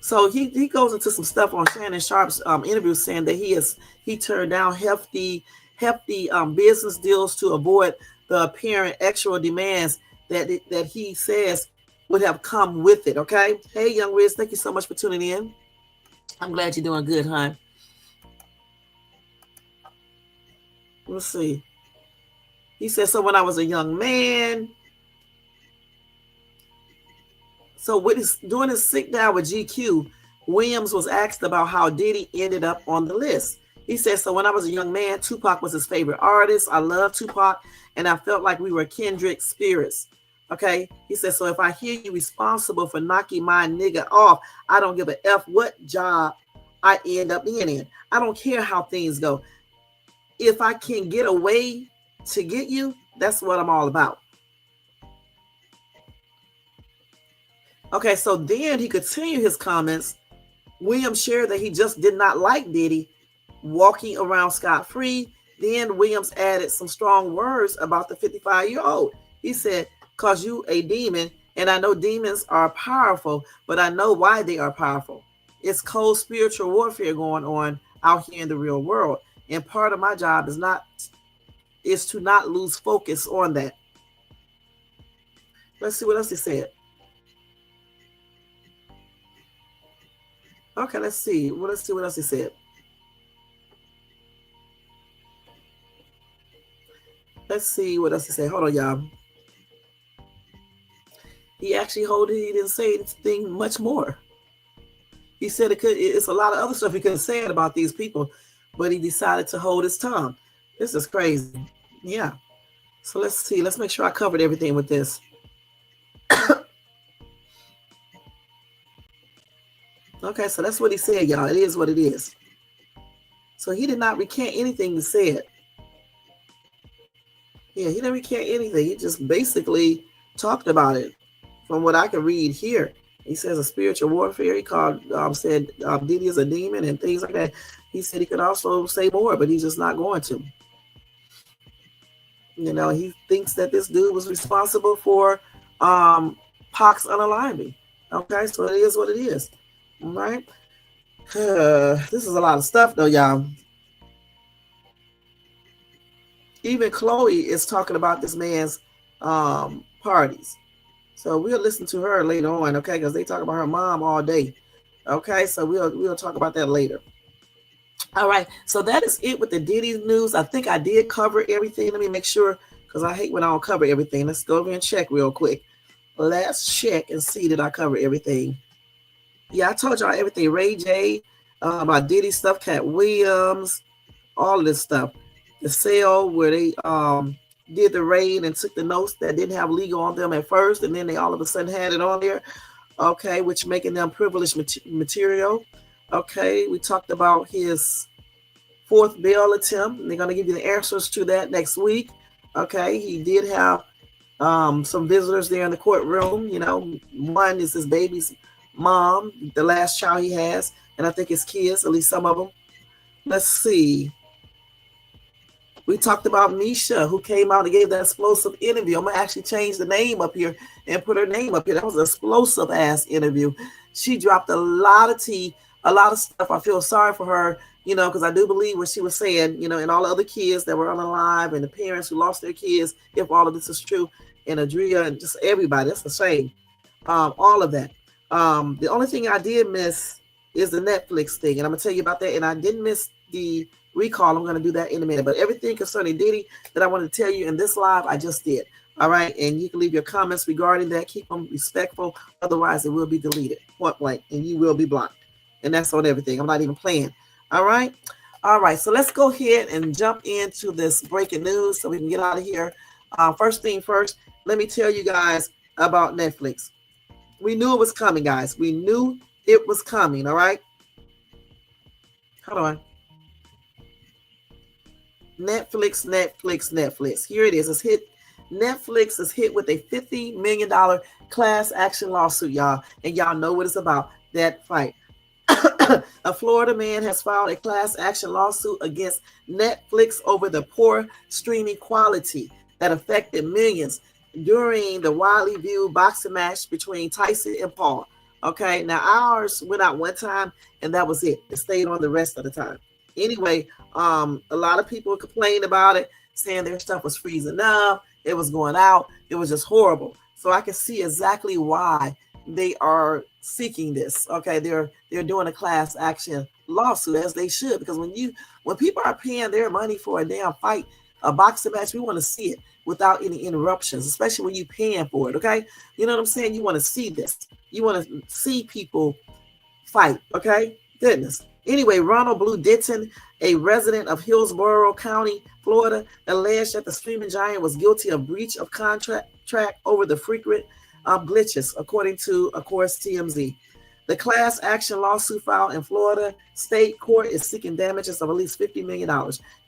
So he goes into some stuff on Shannon Sharp's interview, saying that he turned down hefty business deals to avoid the apparent extra demands that he says would have come with it. Okay. Hey, Young Riz, thank you so much for tuning in. I'm glad you're doing good, hon. Let's see. He said, so when I was a young man. So during his sit down with GQ, Williams was asked about how Diddy ended up on the list. He said, so when I was a young man, Tupac was his favorite artist. I love Tupac, and I felt like we were kindred spirits. Okay? He said, so if I hear you responsible for knocking my nigga off, I don't give a F what job I end up being in. I don't care how things go. If I can get a way to get you, that's what I'm all about. Okay, so then he continued his comments. Williams shared that he just did not like Diddy walking around scot-free. Then Williams added some strong words about the 55-year-old. He said, cause you a demon, and I know demons are powerful, but I know why they are powerful. It's cold spiritual warfare going on out here in the real world. And part of my job is to not lose focus on that. Let's see what else he said. Okay, let's see. Well, let's see what else he said. Let's see what else he said. Hold on, y'all. He actually he didn't say anything much more. He said it's a lot of other stuff he could have said about these people, but he decided to hold his tongue. This is crazy. Yeah. So let's see. Let's make sure I covered everything with this. Okay, so that's what he said, y'all. It is what it is. So he did not recant anything he said. Yeah, he didn't recant anything. He just basically talked about it from what I can read here. He says a spiritual warfare. He said Diddy is a demon and things like that. He said he could also say more, but he's just not going to. You know, he thinks that this dude was responsible for Pac's unaliving. Okay, so it is what it is. All right. This is a lot of stuff, though, y'all. Even Chloe is talking about this man's parties. So we'll listen to her later on, okay? Because they talk about her mom all day. Okay, so we'll talk about that later. All right, so that is it with the Diddy news. I think I did cover everything. Let me make sure, because I hate when I don't cover everything. Let's go over and check real quick. Let's check and see that I cover everything. Yeah, I told y'all everything. RayJ, about Diddy stuff, Katt Williams, all of this stuff. The sale where they did the raid and took the notes that didn't have legal on them at first, and then they all of a sudden had it on there. Okay, which making them privileged material. Okay, we talked about his 4th bail attempt. And they're going to give you the answers to that next week. Okay, he did have some visitors there in the courtroom. You know, one is his baby's mom, the last child he has, and I think his kids, at least some of them. Let's see. We talked about Misha, who came out and gave that explosive interview. I'm going to actually change the name up here and put her name up here. That was an explosive ass interview. She dropped a lot of tea, a lot of stuff. I feel sorry for her, you know, because I do believe what she was saying, you know, and all the other kids that were unalive and the parents who lost their kids, if all of this is true, and Adria and just everybody. That's a shame. All of that. The only thing I did miss is the Netflix thing, and I'm going to tell you about that. And I didn't miss the recall. I'm going to do that in a minute. But everything concerning Diddy that I wanted to tell you in this live, I just did. All right. And you can leave your comments regarding that. Keep them respectful. Otherwise, it will be deleted. Point blank. And you will be blocked. And that's on everything. I'm not even playing. All right. All right. So let's go ahead and jump into this breaking news so we can get out of here. First thing first, let me tell you guys about Netflix. We knew it was coming, guys. We knew it was coming. All right. Hold on. Netflix. Here it is. It's hit. Netflix is hit with a $50 million class action lawsuit, y'all. And y'all know what it's about, that fight. A Florida man has filed a class action lawsuit against Netflix over the poor streaming quality that affected millions during the widely viewed boxing match between Tyson and Paul. Okay, now ours went out one time and that was it. It stayed on the rest of the time. Anyway, a lot of people complained about it, saying their stuff was freezing up, it was going out, it was just horrible. So I can see exactly why they are seeking this. Okay, they're doing a class action lawsuit, as they should, because when people are paying their money for a damn fight, a boxing match, we want to see it without any interruptions, especially when you're paying for it. Okay, you know what I'm saying? You want to see this. You want to see people fight. Okay, goodness. Anyway, Ronald Blue Ditton, a resident of Hillsborough County, Florida, alleged that the streaming giant was guilty of breach of contract over the frequent glitches, according to, of course, TMZ. The class action lawsuit filed in Florida state court is seeking damages of at least $50 million.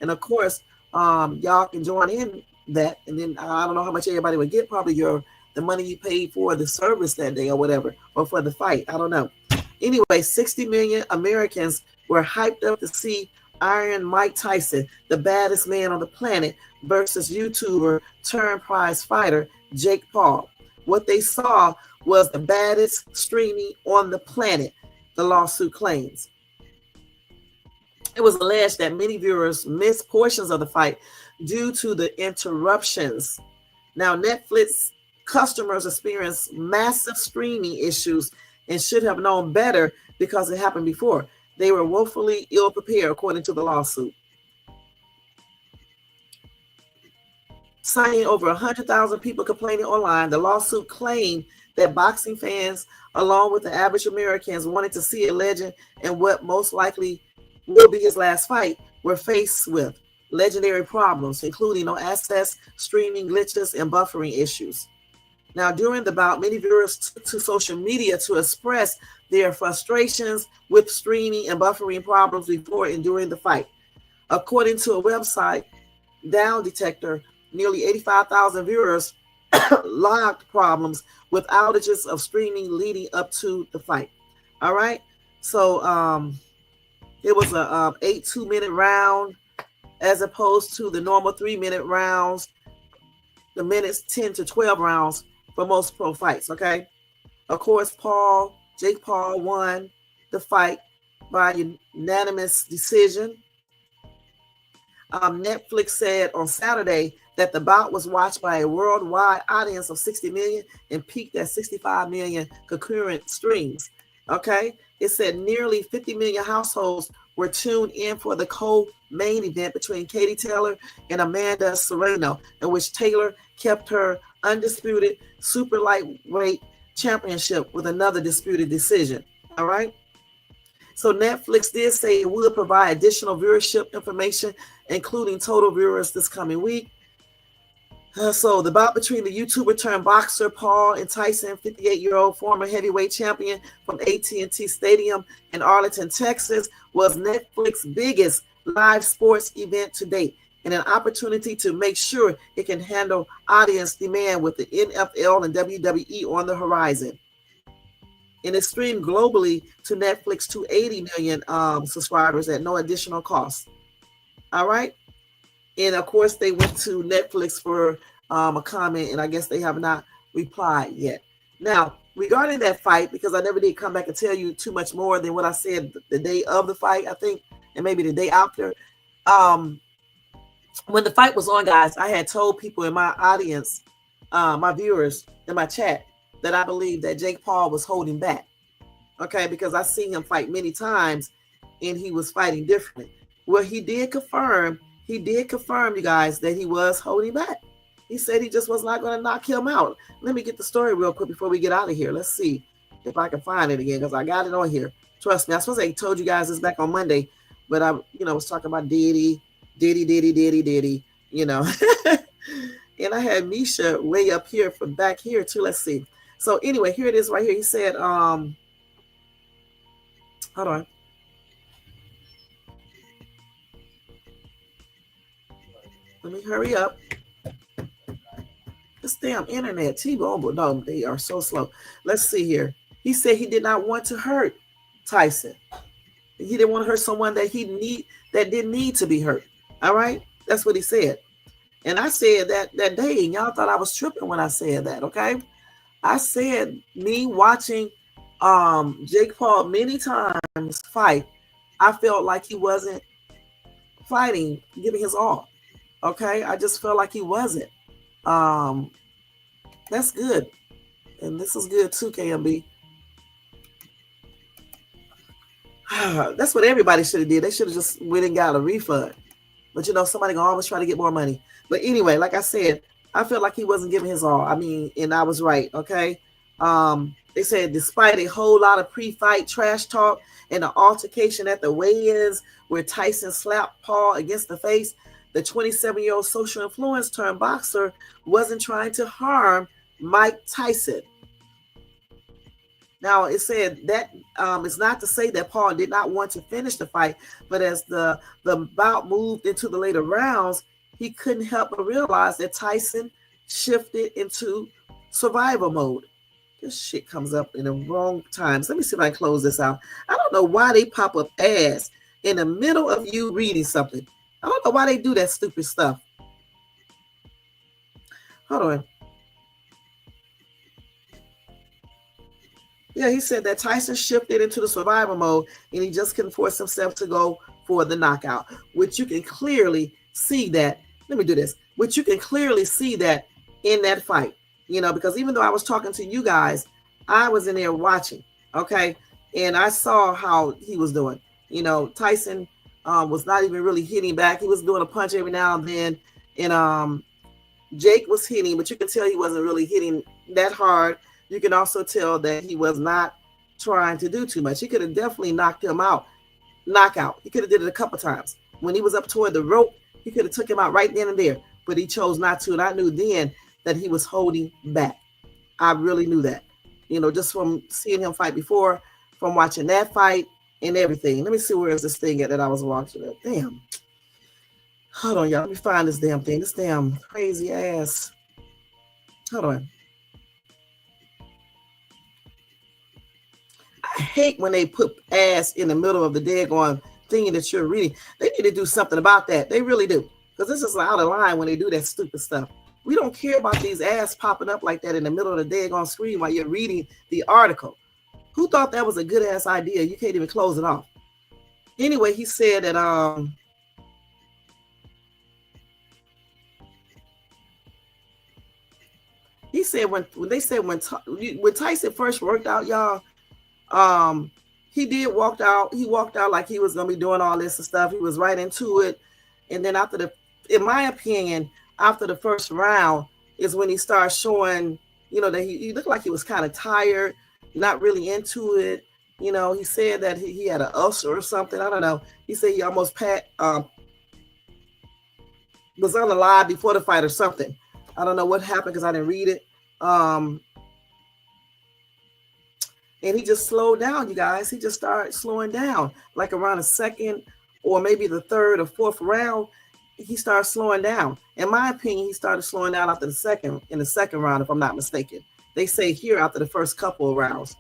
And of course, y'all can join in that. And then I don't know how much everybody would get, probably the money you paid for the service that day or whatever, or for the fight. I don't know. Anyway, 60 million Americans were hyped up to see Iron Mike Tyson, the baddest man on the planet, versus YouTuber turned prize fighter Jake Paul. What they saw was the baddest streaming on the planet, the lawsuit claims. It was alleged that many viewers missed portions of the fight due to the interruptions. Now, Netflix customers experienced massive streaming issues and should have known better because it happened before. They were woefully ill prepared, according to the lawsuit. Citing over 100,000 people complaining online, the lawsuit claimed that boxing fans, along with the average Americans, wanted to see a legend in what most likely will be his last fight, were faced with legendary problems, including no access, streaming glitches, and buffering issues. Now, during the bout, many viewers took to social media to express their frustrations with streaming and buffering problems before and during the fight. According to a website, Down Detector, nearly 85,000 viewers logged problems with outages of streaming leading up to the fight. All right. So it was a 8 2-minute round as opposed to the normal 3-minute rounds, the minutes 10 to 12 rounds for most pro fights. Okay. Of course, Jake Paul won the fight by unanimous decision. Netflix said on Saturday that the bout was watched by a worldwide audience of 60 million and peaked at 65 million concurrent streams. Okay. It said nearly 50 million households were tuned in for the co-main event between Katie Taylor and Amanda Serrano, in which Taylor kept her undisputed super lightweight championship with another disputed decision. All right. So Netflix did say it would provide additional viewership information, including total viewers this coming week. So the bout between the YouTuber turned boxer Paul and Tyson, 58-year-old former heavyweight champion from AT&T Stadium in Arlington, Texas, was Netflix's biggest live sports event to date, and an opportunity to make sure it can handle audience demand with the NFL and WWE on the horizon. And it's streamed globally to Netflix to 80 million subscribers at no additional cost. All right. And of course, they went to Netflix for a comment, and I guess they have not replied yet. Now, regarding that fight, because I never did come back and tell you too much more than what I said the day of the fight, I think, and maybe the day after. When the fight was on, guys, I had told people in my audience, my viewers in my chat, that I believe that Jake Paul was holding back. Okay, because I seen him fight many times, and he was fighting differently. Well, he did confirm, you guys, that he was holding back. He said he just was not going to knock him out. Let me get the story real quick before we get out of here. Let's see if I can find it again, because I got it on here. Trust me, I suppose I told you guys this back on Monday, but I, was talking about Diddy, And I had Misha way up here from back here too. Let's see. So anyway, here it is right here. He said, hold on. Let me hurry up. This damn internet, T-Mobile, no, they are so slow. Let's see here. He said he did not want to hurt Tyson. He didn't want to hurt someone that didn't need to be hurt. All right, that's what he said. And I said that day, and y'all thought I was tripping when I said that. Okay, I said me watching Jake Paul many times fight, I felt like he wasn't fighting, giving his all. Okay, I just felt like he wasn't. That's good. And this is good too, KMB. That's what everybody should have did. They should have just went and got a refund. But somebody gonna always try to get more money. But anyway, like I said, I felt like he wasn't giving his all. I mean, and I was right, okay? They said despite a whole lot of pre-fight trash talk and an altercation at the weigh-ins where Tyson slapped Paul against the face, the 27-year-old social influence turned boxer wasn't trying to harm Mike Tyson. Now, it said that it's not to say that Paul did not want to finish the fight, but as the bout moved into the later rounds, he couldn't help but realize that Tyson shifted into survival mode. This shit comes up in the wrong times. Let me see if I can close this out. I don't know why they pop up ads in the middle of you reading something. I don't know why they do that stupid stuff. Hold on. Yeah, he said that Tyson shifted into the survival mode and he just couldn't force himself to go for the knockout, which you can clearly see that. Let me do this. Which you can clearly see that in that fight, because even though I was talking to you guys, I was in there watching. Okay. And I saw how he was doing. You know, Tyson was not even really hitting back. He was doing a punch every now and then. And Jake was hitting, but you could tell he wasn't really hitting that hard. You can also tell that he was not trying to do too much. He could have definitely knocked him out. Knockout. He could have did it a couple times. When he was up toward the rope, he could have took him out right then and there, but he chose not to. And I knew then that he was holding back. I really knew that, you know, just from seeing him fight before, from watching that fight and everything. Let me see where is this thing at that I was watching. Damn. Hold on, y'all. Let me find this damn thing. This damn crazy ass. Hold on. I hate when they put ass in the middle of the daggone thing that you're reading. They need to do something about that. They really do. Because this is out of line when they do that stupid stuff. We don't care about these ass popping up like that in the middle of the daggone screen while you're reading the article. Who thought that was a good ass idea? You can't even close it off. Anyway, he said that he said when Tyson first worked out, y'all, he did walk out. He walked out like he was gonna be doing all this and stuff. He was right into it. And then in my opinion, after the first round is when he started showing, you know, that he looked like he was kind of tired, not really into it. You know, he said that he had an ulcer or something. I don't know. He said he almost was unalive before the fight or something. I don't know what happened because I didn't read it. And he just slowed down, you guys. He just started slowing down, like around the second or maybe the third or fourth round. He started slowing down. In my opinion, he started slowing down after in the second round, if I'm not mistaken. They say here after the first couple of rounds.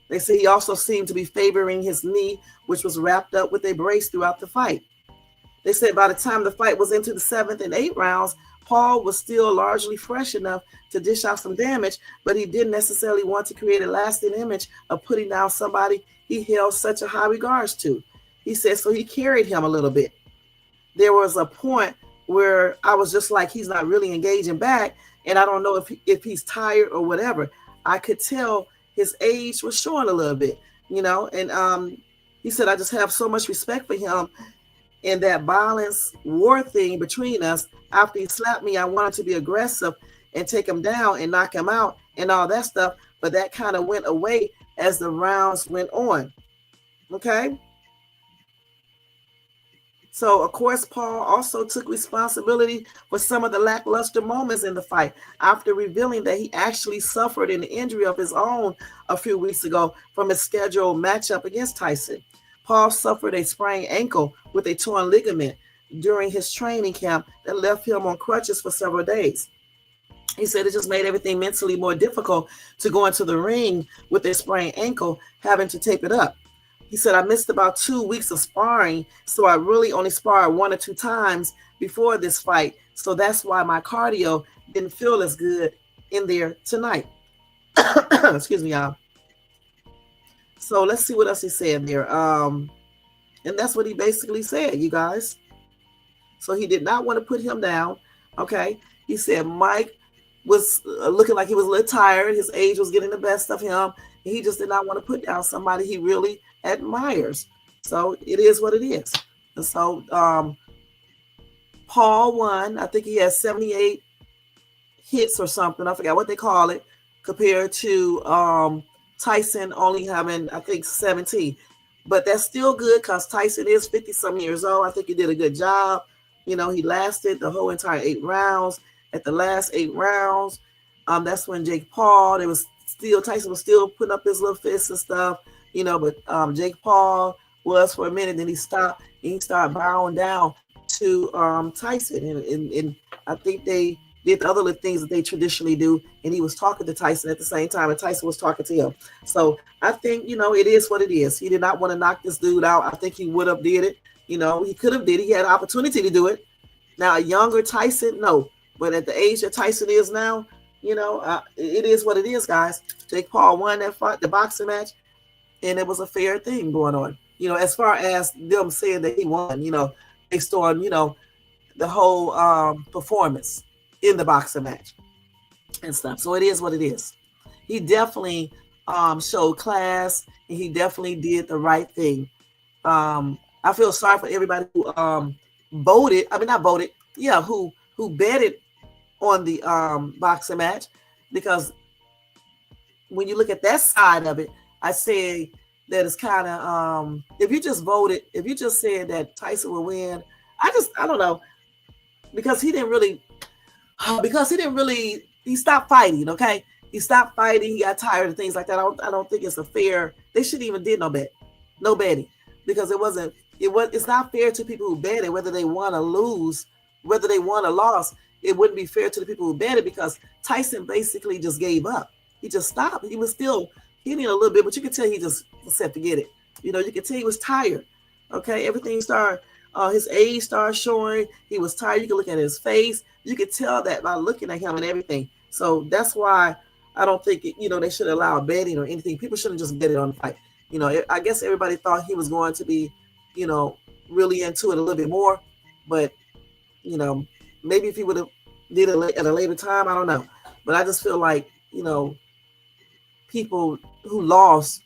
They say he also seemed to be favoring his knee, which was wrapped up with a brace throughout the fight. They said by the time the fight was into the 7th and 8th rounds, Paul was still largely fresh enough to dish out some damage, but he didn't necessarily want to create a lasting image of putting down somebody he held such a high regards to. He said, so he carried him a little bit. There was a point where I was just like, he's not really engaging back, and I don't know if he's tired or whatever. I could tell his age was showing a little bit, you know, and he said, I just have so much respect for him. And that violence war thing between us, after he slapped me, I wanted to be aggressive and take him down and knock him out and all that stuff. But that kind of went away as the rounds went on. Okay. So, of course, Paul also took responsibility for some of the lackluster moments in the fight after revealing that he actually suffered an injury of his own a few weeks ago from his scheduled matchup against Tyson. Paul suffered a sprained ankle with a torn ligament during his training camp that left him on crutches for several days. He said it just made everything mentally more difficult to go into the ring with a sprained ankle, having to tape it up. He said, I missed about 2 weeks of sparring, so I really only sparred 1 or 2 times before this fight. So that's why my cardio didn't feel as good in there tonight. Excuse me, y'all. So let's see what else he said there. And that's what he basically said, you guys. So he did not want to put him down. Okay. He said Mike was looking like he was a little tired. His age was getting the best of him. And he just did not want to put down somebody he really admires. So it is what it is. And so Paul won. I think he has 78 hits or something. I forgot what they call it, compared to Tyson only having, I think, 17. But that's still good because Tyson is 50-some years old. I think he did a good job. You know, he lasted the whole entire 8 rounds. At the last 8 rounds, that's when Tyson was still putting up his little fists and stuff, you know, but Jake Paul was for a minute, then he stopped and he started bowing down to Tyson. And I think they did the other little things that they traditionally do. And he was talking to Tyson at the same time, and Tyson was talking to him. So I think, you know, it is what it is. He did not want to knock this dude out. I think he would have did it. You know, he could have did it. He had an opportunity to do it. Now, a younger Tyson, no. But at the age that Tyson is now, you know, it is what it is, guys. Jake Paul won that fight, the boxing match, and it was a fair thing going on. You know, as far as them saying that he won, you know, based on, you know, the whole performance in the boxing match and stuff. So it is what it is. He definitely showed class, and he definitely did the right thing. I feel sorry for everybody who voted. I mean, not voted. Yeah, who betted on the boxing match, because when you look at that side of it, I say that it's kind of if you just voted, if you just said that Tyson will win, I don't know, because he didn't really he stopped fighting. Okay, he stopped fighting. He got tired of things like that. I don't think it's a fair. They shouldn't even did no betting, because it's not fair to people who bet it, whether they won or lose, whether they won or lost. It wouldn't be fair to the people who bet it, because Tyson basically just gave up. He just stopped. He was still hitting a little bit, but you could tell he just said forget it. You could tell he was tired. Okay, everything started. His age started showing. He was tired. You could look at his face. You could tell that by looking at him and everything. So that's why I don't think they should allow betting or anything. People shouldn't just bet it on the fight. I guess everybody thought he was going to be, really into it a little bit more, but maybe if he would have did it at a later time, I don't know. But I just feel like people who lost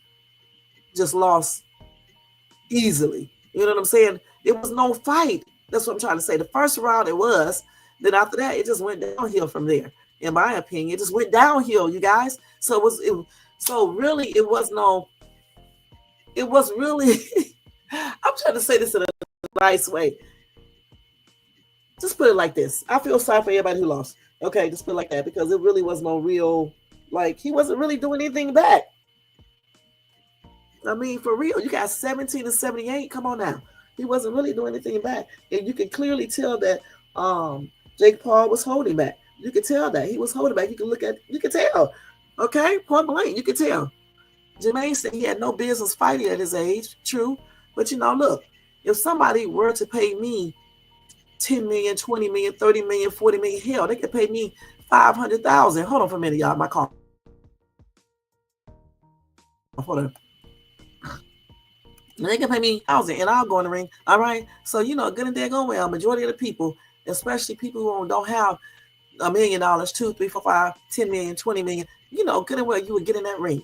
just lost easily. You know what I'm saying? It was no fight. That's what I'm trying to say. The first round it was. Then after that, it just went downhill from there. In my opinion, it just went downhill, you guys. So it was really. I'm trying to say this in a nice way. Just put it like this. I feel sorry for everybody who lost. Okay, just put it like that, because it really was no real, he wasn't really doing anything back. I mean, for real, you got 17-78. Come on now. He wasn't really doing anything back. And you can clearly tell that Jake Paul was holding back. You could tell that. He was holding back. You could tell. Okay? Point blank. You could tell. Jermaine said he had no business fighting at his age. True. But look, if somebody were to pay me 10 million, 20 million, 30 million, 40 million, hell, they could pay me 500,000. Hold on for a minute, y'all. My call. Hold on. They can pay me 1,000 and I'll go in the ring. All right. So, good and dead going well. Majority of the people, especially people who don't have $1 million, 2, 3, 4, 5, 10 million, 20 million, good and well, you would get in that ring.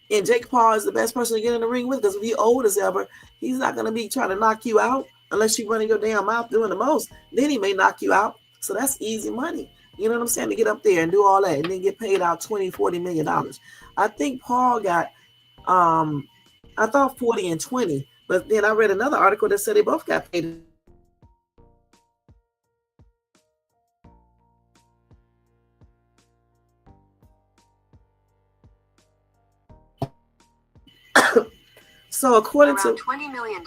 And Jake Paul is the best person to get in the ring with, because if he's old as ever, he's not going to be trying to knock you out unless you're running your damn mouth doing the most. Then he may knock you out. So that's easy money. You know what I'm saying? To get up there and do all that and then get paid out $20-40 million. I think Paul got, I thought 40 and 20, but then I read another article that said they both got paid. So according to $20 million.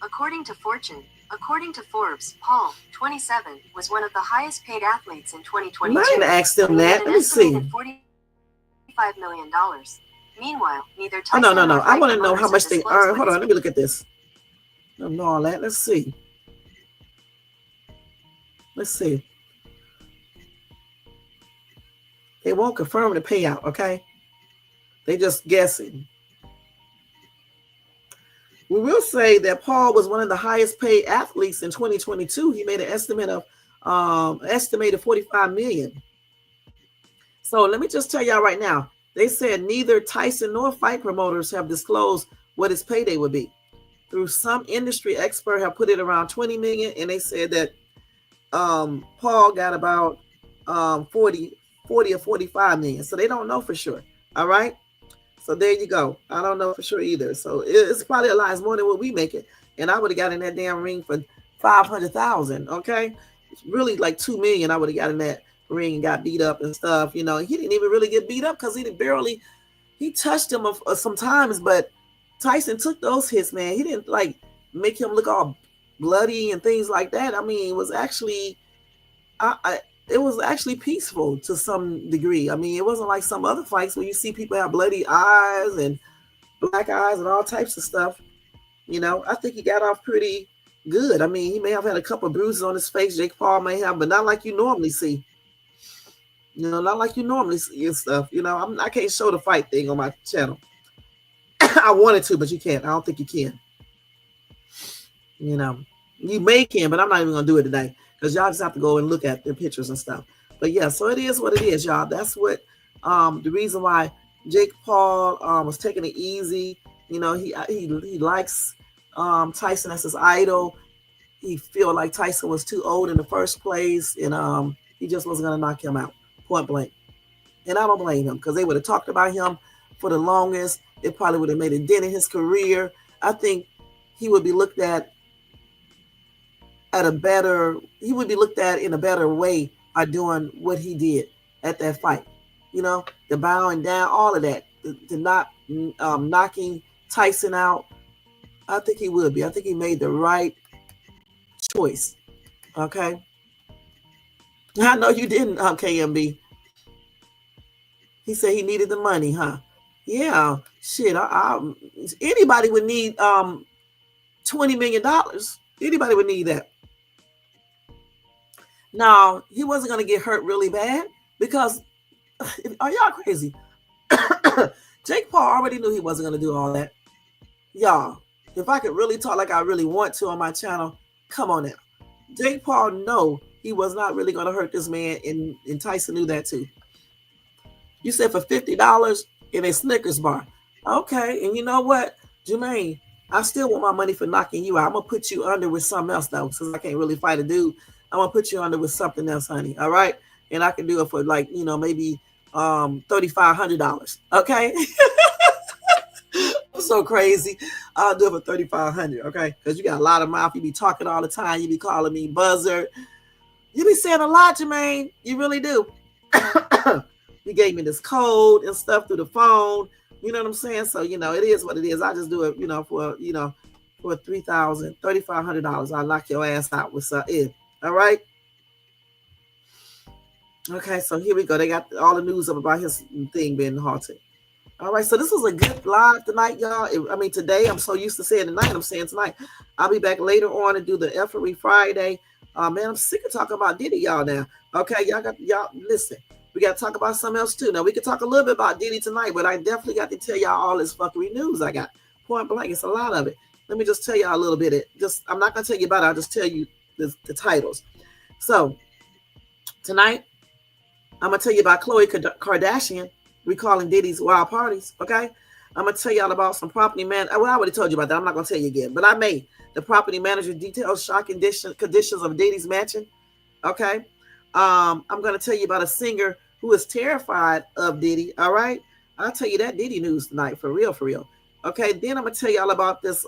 According to Fortune, according to Forbes, Paul, 27, was one of the highest paid athletes in 2022. I didn't ask them that. Let me see. $45 million. Meanwhile, neither Tyson no. I want to know how much they earn. Hold on, let me look at this. I don't know all that. Let's see. They won't confirm the payout, okay? They just guessing. We will say that Paul was one of the highest paid athletes in 2022. He made an estimate of estimated 45 million. So let me just tell y'all right now. They said neither Tyson nor fight promoters have disclosed what his payday would be. Through some industry expert have put it around 20 million, and they said that Paul got about 40 or 45 million. So they don't know for sure. All right. So there you go. I don't know for sure either. So it's probably a lot more than what we make it. And I would have got in that damn ring for 500,000. Okay. It's really like 2 million. I would have got in that ring and got beat up and stuff. He didn't even really get beat up because he touched him sometimes, but Tyson took those hits, man. He didn't make him look all bloody and things like that. I mean, it was actually, it was actually peaceful to some degree. I mean, it wasn't like some other fights where you see people have bloody eyes and black eyes and all types of stuff. I think he got off pretty good. I mean, he may have had a couple of bruises on his face. Jake Paul may have, but not like you normally see. Not like you normally see and stuff. I can't show the fight thing on my channel. I wanted to, but you can't. I don't think you can. You may can, but I'm not even going to do it today because y'all just have to go and look at their pictures and stuff. But yeah, so it is what it is, y'all. That's what the reason why Jake Paul was taking it easy. You know, he likes Tyson as his idol. He feel like Tyson was too old in the first place, and he just wasn't gonna knock him out, point blank. And I don't blame him, because they would have talked about him for the longest. It probably would have made a dent in his career. I think he would be looked at in a better way by doing what he did at that fight. You know, the bowing down, all of that, the not knocking Tyson out. I think he would be. I think he made the right choice. Okay. I know you didn't, KMB. He said he needed the money, huh? Yeah, shit. Anybody would need $20 million. Anybody would need that. Now, he wasn't going to get hurt really bad, because are y'all crazy? Jake Paul already knew he wasn't going to do all that. Y'all, if I could really talk like I really want to on my channel, come on now. Jake Paul know he was not really going to hurt this man, and Tyson knew that too. You said for $50 in a Snickers bar. Okay, and you know what, Jermaine, I still want my money for knocking you out. I'm going to put you under with something else, though, since I can't really fight a dude. I'm going to put you under with something else, honey, all right? And I can do it for, like, you know, maybe $3,500, okay? I'm so crazy. I'll do it for $3,500, okay? Because you got a lot of mouth. You be talking all the time. You be calling me buzzard. You be saying a lot, Jermaine. You really do. You gave me this code and stuff through the phone. You know what I'm saying? So, you know, it is what it is. I just do it, for $3,500. I'll knock your ass out with something. All right? Okay, so here we go. They got all the news up about his thing being halted. All right, so this was a good live tonight, y'all. Today. I'm so used to saying tonight. I'm saying tonight. I'll be back later on to do the Effery Friday. Man, I'm sick of talking about Diddy, y'all, now. Okay, y'all listen. We got to talk about something else, too. Now, we can talk a little bit about Diddy tonight, but I definitely got to tell y'all all this fuckery news I got. Point blank, it's a lot of it. Let me just tell y'all a little bit. I'm not going to tell you about it. I'll just tell you the titles. So, tonight, I'm going to tell you about Khloe Kardashian recalling Diddy's wild parties, okay? I'm going to tell y'all about some property man. Well, I already told you about that. I'm not going to tell you again. But I made the property manager details shocking conditions of Diddy's mansion, okay? I'm going to tell you about a singer who is terrified of Diddy, all right? I'll tell you that Diddy news tonight, for real, for real. Okay, then I'm going to tell y'all about this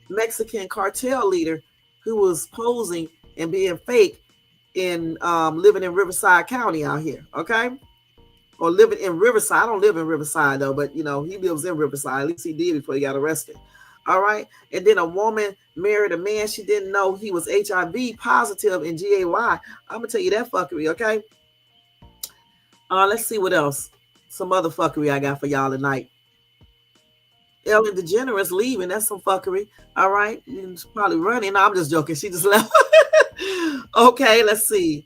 Mexican cartel leader who was posing and being fake in living in Riverside County out here, okay? Or living in Riverside. I don't live in Riverside, though, but, he lives in Riverside. At least he did before he got arrested. All right? And then a woman married a man she didn't know he was HIV positive in GAY. I'm going to tell you that fuckery, okay? Let's see what else. Some other fuckery I got for y'all tonight. Ellen DeGeneres leaving. That's some fuckery. All right? She's probably running. No, I'm just joking. She just left. Okay, let's see.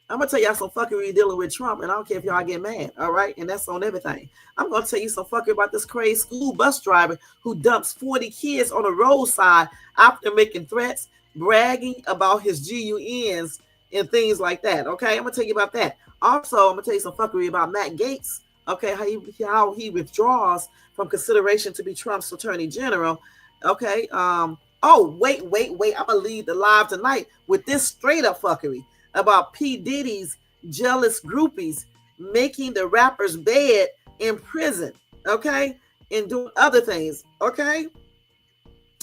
I'm going to tell y'all some fuckery dealing with Trump, and I don't care if y'all get mad, all right? And that's on everything. I'm going to tell you some fuckery about this crazy school bus driver who dumps 40 kids on the roadside after making threats, bragging about his GUNs and things like that, okay? I'm going to tell you about that. Also, I'm going to tell you some fuckery about Matt Gaetz, okay, how he withdraws from consideration to be Trump's attorney general, okay? Oh, wait. I'm going to lead the live tonight with this straight-up fuckery about P. Diddy's jealous groupies making the rapper's bed in prison, okay? And doing other things, okay?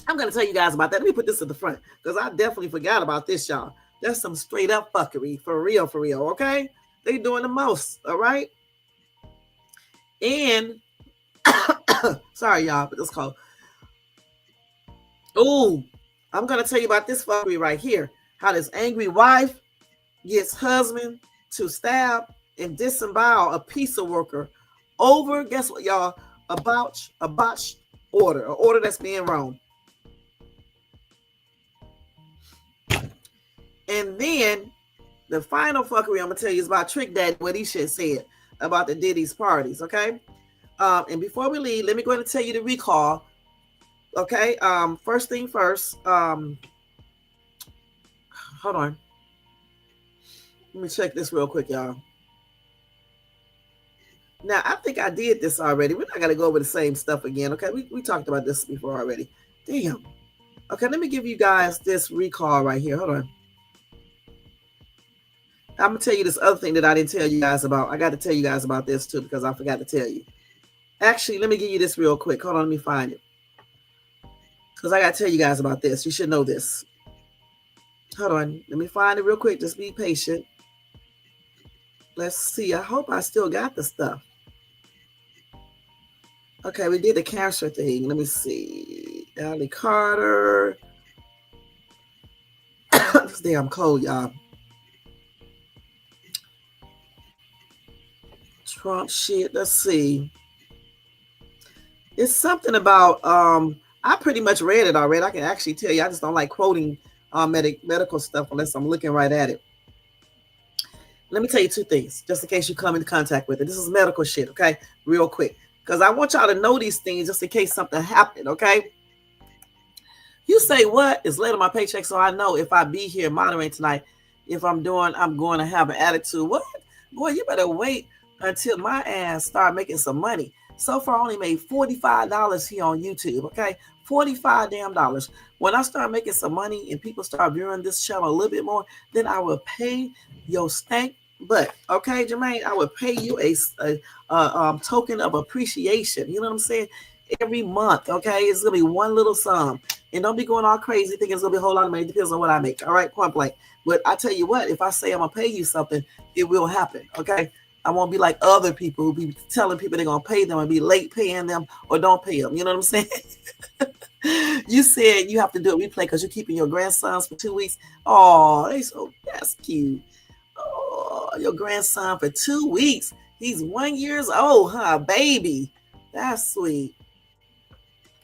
I'm going to tell you guys about that. Let me put this at the front, because I definitely forgot about this, y'all. That's some straight-up fuckery, for real, okay? They doing the most, all right? And, sorry, y'all, but it's called. Ooh, I'm going to tell you about this fuckery right here. How this angry wife gets husband to stab and disembowel a pizza worker over, guess what, y'all? A botched order, an order that's being wrong. And then the final fuckery I'm gonna tell you is about Trick Daddy, what he should said about the Diddy's parties, okay? And before we leave, let me go ahead and tell you the recall, okay? First thing first, hold on. Let me check this real quick, y'all. Now, I think I did this already. We're not going to go over the same stuff again, okay? We talked about this before already. Damn. Okay, let me give you guys this recall right here. Hold on. I'm going to tell you this other thing that I didn't tell you guys about. I got to tell you guys about this too because I forgot to tell you. Actually, let me give you this real quick. Hold on, let me find it. Because I got to tell you guys about this. You should know this. Hold on. Let me find it real quick. Just be patient. Let's see. I hope I still got the stuff. Okay, we did the cancer thing. Let me see. Allie Carter. This damn cold, y'all. Trump shit. Let's see. It's something about I pretty much read it already. I can actually tell you. I just don't like quoting medical stuff unless I'm looking right at it. Let me tell you two things, just in case you come into contact with it. This is medical shit, okay? Real quick. Because I want y'all to know these things just in case something happened, okay? You say what? It's late on my paycheck, so I know if I be here moderating tonight, if I'm going to have an attitude. What? Boy, you better wait until my ass start making some money. So far, I only made $45 here on YouTube, okay? $45 damn dollars. When I start making some money and people start viewing this channel a little bit more, then I will pay your stank butt, okay, Jermaine? I will pay you a token of appreciation. You know what I'm saying? Every month, okay? It's gonna be one little sum, and don't be going all crazy thinking it's gonna be a whole lot of money. It depends on what I make. All right, point blank. But I tell you what, if I say I'm gonna pay you something, it will happen, okay? I won't be like other people who be telling people they're going to pay them and be late paying them or don't pay them. You know what I'm saying? You said you have to do a replay because you're keeping your grandsons for 2 weeks. Oh, that's cute. Oh, your grandson for 2 weeks. He's 1 year old, huh? Baby. That's sweet.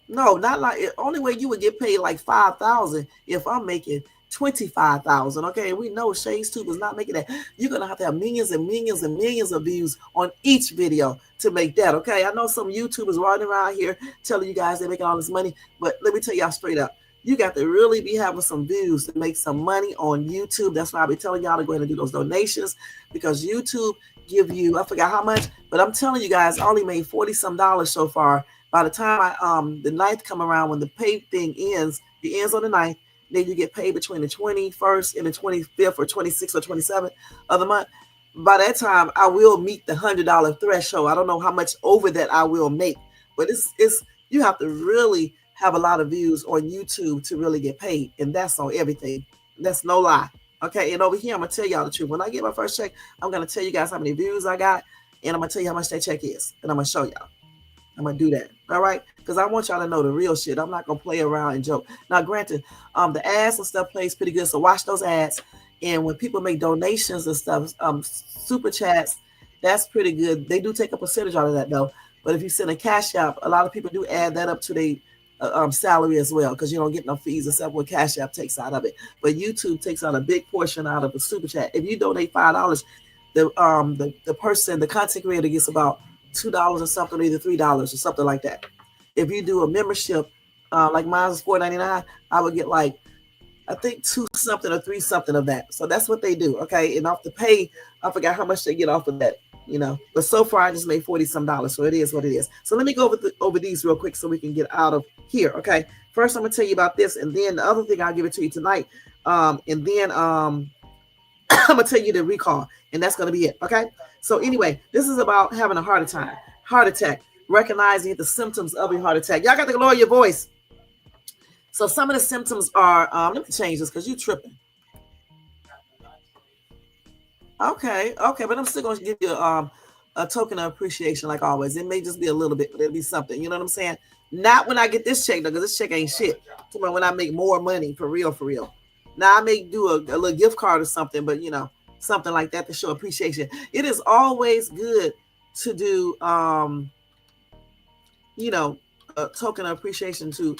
No, not like only way you would get paid like $5,000 if I'm making $25,000. Okay, we know Shay's Tube is not making that. You're gonna have to have millions and millions and millions of views on each video to make that. Okay, I know some YouTubers running around here telling you guys they're making all this money, but let me tell y'all straight up, you got to really be having some views to make some money on YouTube. That's why I'll be telling y'all to go ahead and do those donations, because YouTube give you, I forgot how much, but I'm telling you guys, I only made $40-some so far. By the time the 9th come around, when the pay thing ends, it ends on the 9th. Then you get paid between the 21st and the 25th or 26th or 27th of the month. By that time, I will meet the $100 threshold. I don't know how much over that I will make, but it's you have to really have a lot of views on YouTube to really get paid, and that's on everything. That's no lie. Okay, and over here, I'm gonna tell y'all the truth. When I get my first check, I'm gonna tell you guys how many views I got, and I'm gonna tell you how much that check is, and I'm gonna show y'all. I'm gonna do that, all right? Because I want y'all to know the real shit. I'm not gonna play around and joke. Now, granted, the ads and stuff plays pretty good, so watch those ads. And when people make donations and stuff, super chats, that's pretty good. They do take a percentage out of that though. But if you send a Cash App, a lot of people do add that up to their salary as well, because you don't get no fees except what Cash App takes out of it. But YouTube takes out a big portion out of the super chat. If you donate $5, the person, the content creator, gets about $2 or something, either $3 or something like that. If you do a membership, like mine is $4.99, I would get like, I think 2 something or 3 something of that. So that's what they do, okay? And off the pay, I forgot how much they get off of that, you know. But so far, I just made $40-some, so it is what it is. So let me go over these real quick so we can get out of here, okay? First, I'm gonna tell you about this, and then the other thing I'll give it to you tonight, and then I'm gonna tell you the recall, and that's gonna be it, okay? So anyway, this is about having a heart attack, recognizing the symptoms of a heart attack. Y'all got to lower your voice. So some of the symptoms are, let me change this because you tripping. Okay, but I'm still going to give you a token of appreciation like always. It may just be a little bit, but it'll be something. You know what I'm saying? Not when I get this check though, because this check ain't shit. When I make more money, for real. Now I may do a little gift card or something, but you know, something like that to show appreciation. It is always good to do, you know, a token of appreciation to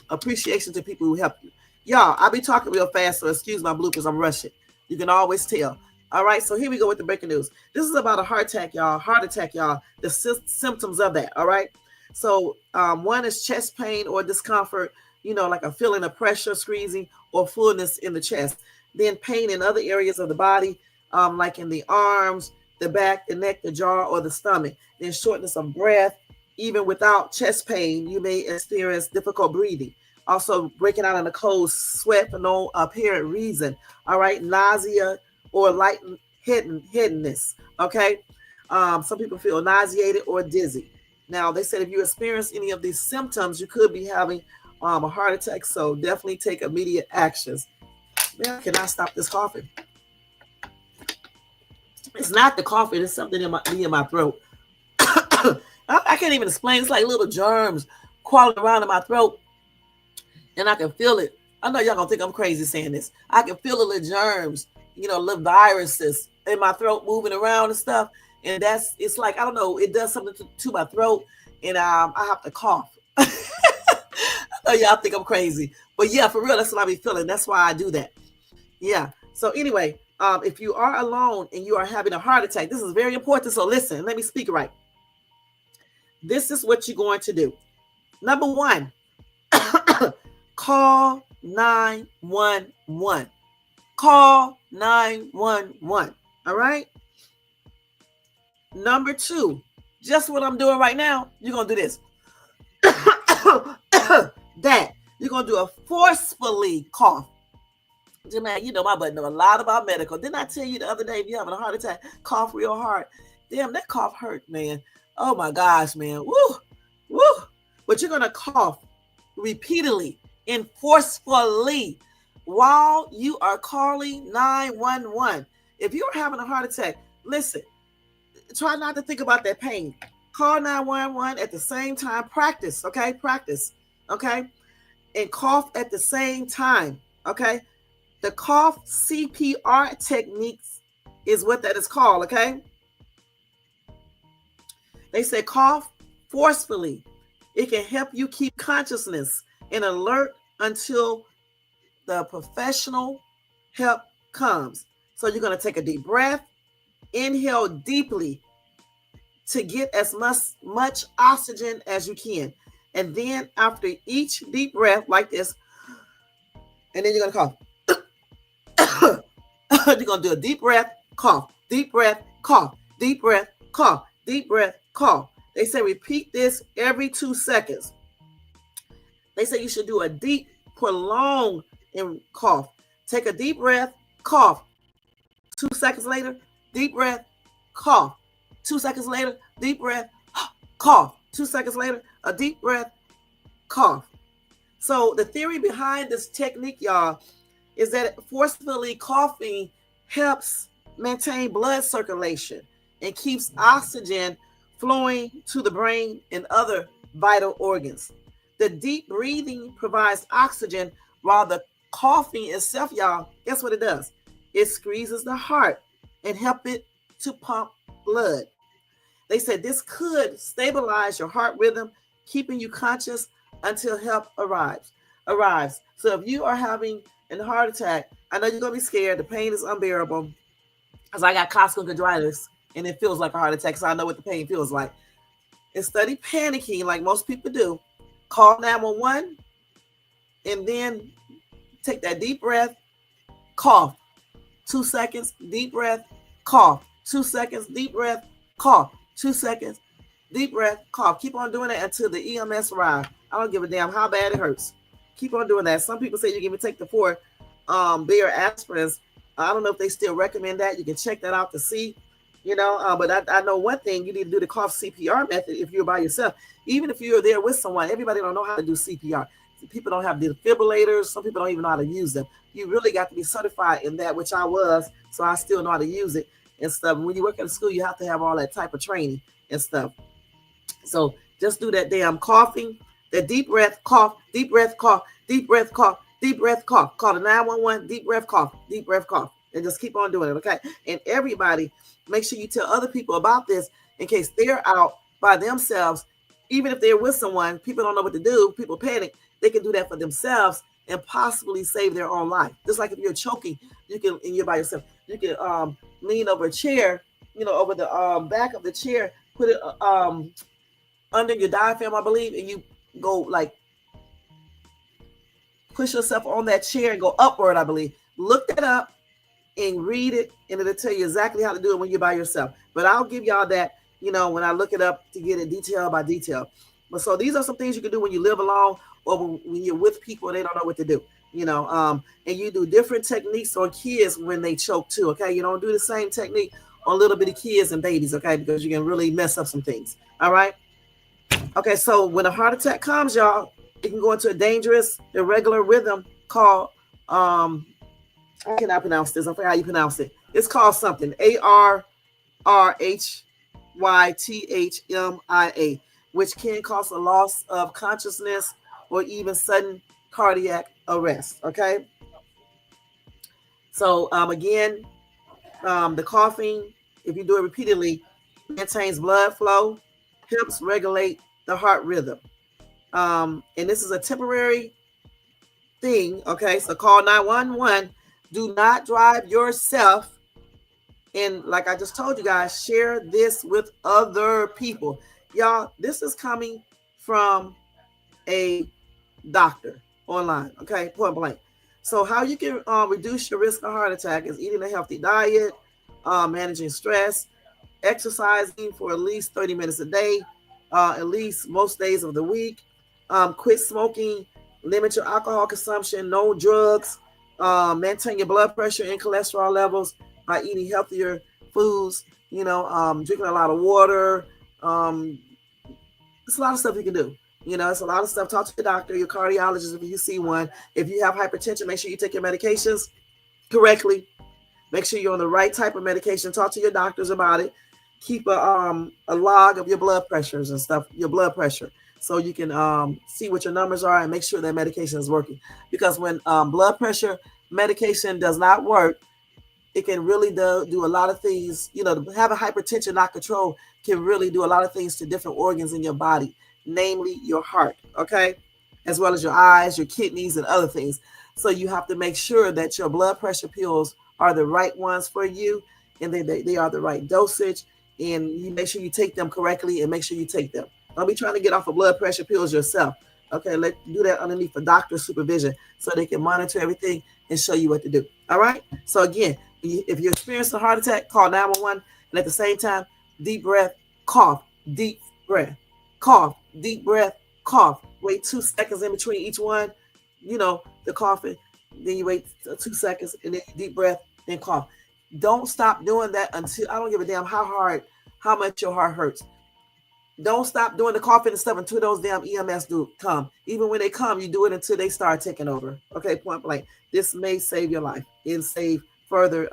people who help you. Y'all, I'll be talking real fast, so excuse my bloopers. I'm rushing. You can always tell. All right, so here we go with the breaking news. This is about a heart attack, y'all. The symptoms of that. All right. So one is chest pain or discomfort, you know, like a feeling of pressure, squeezing, or fullness in the chest. Then pain in other areas of the body, like in the arms, the back, the neck, the jaw, or the stomach. Then shortness of breath. Even without chest pain, you may experience difficult breathing. Also, breaking out in a cold sweat for no apparent reason. All right, nausea or lightheadedness. Okay, some people feel nauseated or dizzy. Now, they said if you experience any of these symptoms, you could be having a heart attack. So definitely take immediate actions. Man, I cannot stop this coughing. It's not the coughing; it's something in my throat. I can't even explain. It's like little germs crawling around in my throat, and I can feel it. I know y'all gonna think I'm crazy saying this. I can feel the little germs, little viruses in my throat moving around and stuff. And it's like, I don't know, it does something to my throat, and I have to cough. I know y'all think I'm crazy, but yeah, for real, that's what I be feeling. That's why I do that. Yeah. So anyway, if you are alone and you are having a heart attack, this is very important. So listen, let me speak right. This is what you're going to do. Number one, call 911. Call 911. All right. Number two, just what I'm doing right now, you're going to do this. That. You're going to do a forcefully cough. Man, my butt know a lot about medical. Didn't I tell you the other day, if you're having a heart attack, cough real hard? Damn, that cough hurt, man. Oh my gosh, man. Woo, woo. But you're going to cough repeatedly and forcefully while you are calling 911. If you're having a heart attack, listen, try not to think about that pain. Call 911 at the same time. Practice, okay? Practice, okay? And cough at the same time, okay? The cough CPR techniques is what that is called, okay? They say cough forcefully. It can help you keep consciousness and alert until the professional help comes. So you're going to take a deep breath, inhale deeply to get as much oxygen as you can. And then after each deep breath like this, and then you're going to cough. You're going to do a deep breath, cough, deep breath, cough, deep breath, cough, deep breath, cough. They say repeat this every 2 seconds. They say you should do a deep, prolonged cough. Take a deep breath, cough. 2 seconds later, deep breath, cough. 2 seconds later, deep breath, cough. 2 seconds later, a deep breath, cough. So the theory behind this technique, y'all, is that forcefully coughing helps maintain blood circulation and keeps oxygen flowing to the brain and other vital organs. The deep breathing provides oxygen, while the coughing itself, y'all, guess what it does? It squeezes the heart and help it to pump blood. They said this could stabilize your heart rhythm, keeping you conscious until help arrives. So if you are having a heart attack, I know you're going to be scared. The pain is unbearable because I got conjunctivitis and it feels like a heart attack, so I know what the pain feels like. Instead of panicking like most people do, call 911 and then take that deep breath, cough. 2 seconds, deep breath, cough. 2 seconds, deep breath, cough. 2 seconds, deep breath, cough. Keep on doing that until the EMS arrives. I don't give a damn how bad it hurts. Keep on doing that. Some people say you can even take the 4 Bayer aspirins. I don't know if they still recommend that. You can check that out to see, but I know one thing, you need to do the cough CPR method if you're by yourself. Even if you're there with someone, everybody don't know how to do CPR. People don't have defibrillators. Some people don't even know how to use them. You really got to be certified in that, which I was, so I still know how to use it and stuff. When you work at a school, you have to have all that type of training and stuff. So just do that damn coughing, that deep breath, cough, deep breath, cough, deep breath, cough, deep breath, cough. Call the 911, deep breath, cough, and just keep on doing it, okay? And everybody, make sure you tell other people about this in case they're out by themselves. Even if they're with someone, people don't know what to do, people panic, they can do that for themselves and possibly save their own life. Just like if you're choking, you can, and you're by yourself, you can lean over a chair, over the back of the chair, put it under your diaphragm, I believe, and you go like push yourself on that chair and go upward, I believe. Look that up and read it, and it'll tell you exactly how to do it when you're by yourself. But I'll give y'all that, when I look it up to get it detail by detail. But so these are some things you can do when you live alone or when you're with people and they don't know what to do. And you do different techniques on kids when they choke too. Okay, you don't do the same technique on little bitty kids and babies. Okay, because you can really mess up some things. All right. Okay, so when a heart attack comes, y'all, it can go into a dangerous, irregular rhythm called I cannot pronounce this. I forgot how you pronounce it. It's called something ARRHYTHMIA, which can cause a loss of consciousness or even sudden cardiac arrest. Okay. So again, the coughing, if you do it repeatedly, maintains blood flow, helps regulate the heart rhythm. And this is a temporary thing. Okay. So call 911. Do not drive yourself. And like I just told you guys, share this with other people. Y'all, this is coming from a doctor online. Okay. Point blank. So how you can reduce your risk of heart attack is eating a healthy diet, managing stress, exercising for at least 30 minutes a day, at least most days of the week, quit smoking, limit your alcohol consumption, no drugs, maintain your blood pressure and cholesterol levels by eating healthier foods, drinking a lot of water. There's a lot of stuff you can do. It's a lot of stuff. Talk to your doctor, your cardiologist if you see one. If you have hypertension, make sure you take your medications correctly. Make sure you're on the right type of medication. Talk to your doctors about it. Keep a log of your blood pressures and stuff, your blood pressure, so you can see what your numbers are and make sure that medication is working. Because when blood pressure medication does not work, it can really do a lot of things. Having hypertension not controlled can really do a lot of things to different organs in your body, namely your heart, okay, as well as your eyes, your kidneys, and other things. So you have to make sure that your blood pressure pills are the right ones for you, and they are the right dosage, and you make sure you take them correctly and make sure you take them. Don't be trying to get off of blood pressure pills yourself. Okay, do that underneath a doctor's supervision so they can monitor everything and show you what to do. All right. So again, if you experience a heart attack, call 911, and at the same time, deep breath, cough, deep breath, cough, deep breath, cough. Wait 2 seconds in between each one. The coughing. Then you wait 2 seconds and then deep breath and cough. Don't stop doing that until, I don't give a damn how much your heart hurts. Don't stop doing the coughing and stuff until those damn EMS come. Even when they come, you do it until they start taking over. Okay, point blank. This may save your life and save further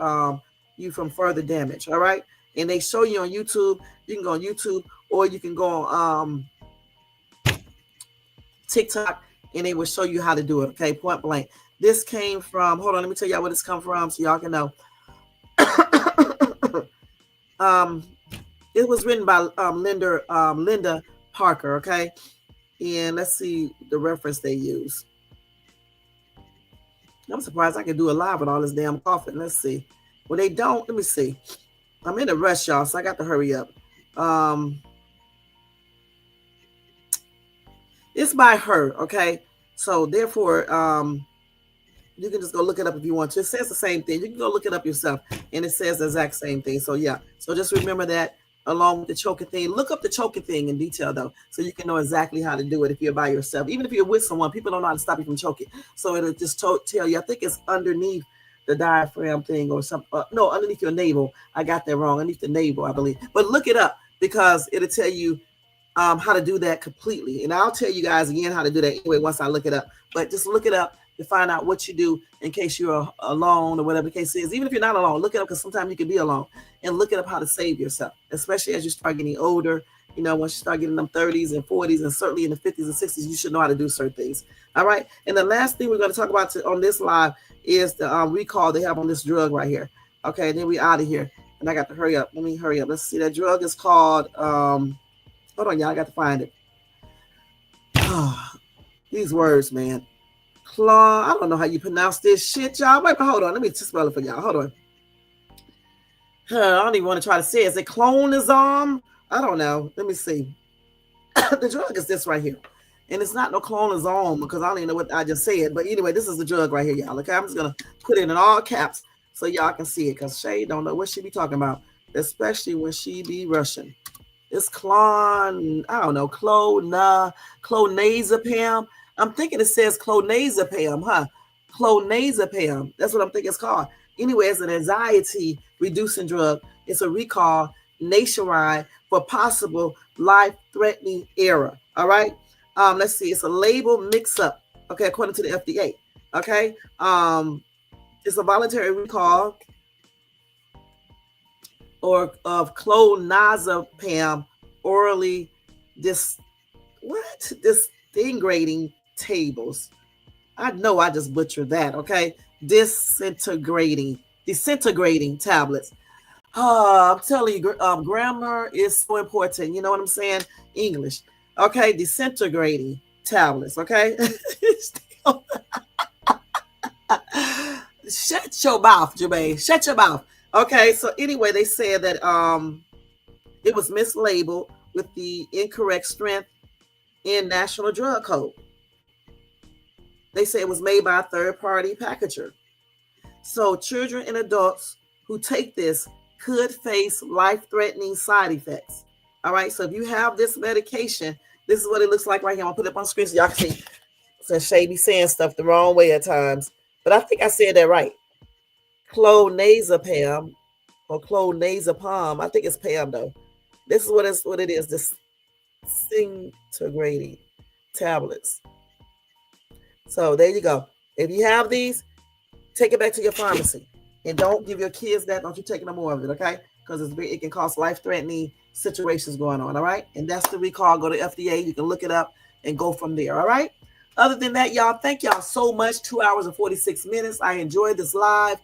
you from further damage. All right. And they show you on YouTube. You can go on YouTube or you can go on TikTok and they will show you how to do it. Okay, point blank. This came from, hold on, let me tell y'all where this come from so y'all can know. It was written by Linda Parker, okay? And let's see the reference they use. I'm surprised I can do a live with all this damn coughing. Let's see. Well, they don't. Let me see. I'm in a rush, y'all, so I got to hurry up. It's by her, okay? So therefore, you can just go look it up if you want to. It says the same thing. You can go look it up yourself, and it says the exact same thing. So yeah. So just remember that along with the choking thing. Look up the choking thing in detail, though, so you can know exactly how to do it if you're by yourself. Even if you're with someone, people don't know how to stop you from choking. So it'll just tell you. I think it's underneath the diaphragm thing or something. No, underneath your navel. I got that wrong. Underneath the navel, I believe. But look it up because it'll tell you how to do that completely. And I'll tell you guys again how to do that anyway once I look it up. But just look it up to find out what you do in case you're alone or whatever the case is. Even if you're not alone, look it up because sometimes you can be alone, and look it up how to save yourself, especially as you start getting older. Once you start getting them 30s and 40s, and certainly in the 50s and 60s, you should know how to do certain things. All right. And the last thing we're going to talk about on this live is the recall they have on this drug right here. Okay. And then we out of here. And I got to hurry up. Let me hurry up. Let's see. That drug is called, hold on, y'all. I got to find it. These words, man. I don't know how you pronounce this shit, y'all. Wait, hold on. Let me just spell it for y'all. Hold on. I don't even want to try to say it. Is it clonazone? I don't know. Let me see. The drug is this right here. And it's not no clonazone because I don't even know what I just said. But anyway, this is the drug right here, y'all. Okay, I'm just going to put it in all caps so y'all can see it, because Shay don't know what she be talking about, especially when she be rushing. It's clonazepam. I'm thinking it says clonazepam, huh? Clonazepam. That's what I'm thinking it's called. Anyway, it's an anxiety reducing drug. It's a recall nationwide for possible life-threatening error. All right. Let's see. It's a label mix-up. Okay, according to the FDA. Okay. It's a voluntary recall of clonazepam orally disintegrating tables. I know I just butchered that, okay? Disintegrating tablets. I'm telling you, grammar is so important. You know what I'm saying? English. Okay, disintegrating tablets, okay? Shut your mouth, Jermaine. Shut your mouth. Okay, so anyway, they said that it was mislabeled with the incorrect strength in National Drug Code. They say it was made by a third-party packager. So children and adults who take this could face life-threatening side effects. All right, so if you have this medication, this is what it looks like right here. I'm going to put it up on the screen so y'all can see. Since Shay be saying stuff the wrong way at times. But I think I said that right. Clonazepam or clonazepam. I think it's Pam though. This is what it is. Disintegrating tablets. So there you go. If you have these, take it back to your pharmacy and don't give your kids that. Don't you take no more of it, okay? Because it can cause life-threatening situations going on. All right, and that's the recall. Go to FDA. You can look it up and go from there. All right. Other than that, y'all, thank y'all so much. 2 hours and 46 minutes. I enjoyed this live.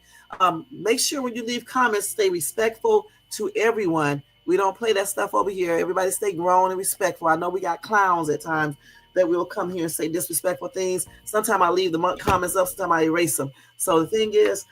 Make sure when you leave comments, stay respectful to everyone. We don't play that stuff over here. Everybody stay grown and respectful. I know we got clowns at times that will come here and say disrespectful things. Sometimes I leave the comments up. Sometimes I erase them. So the thing is,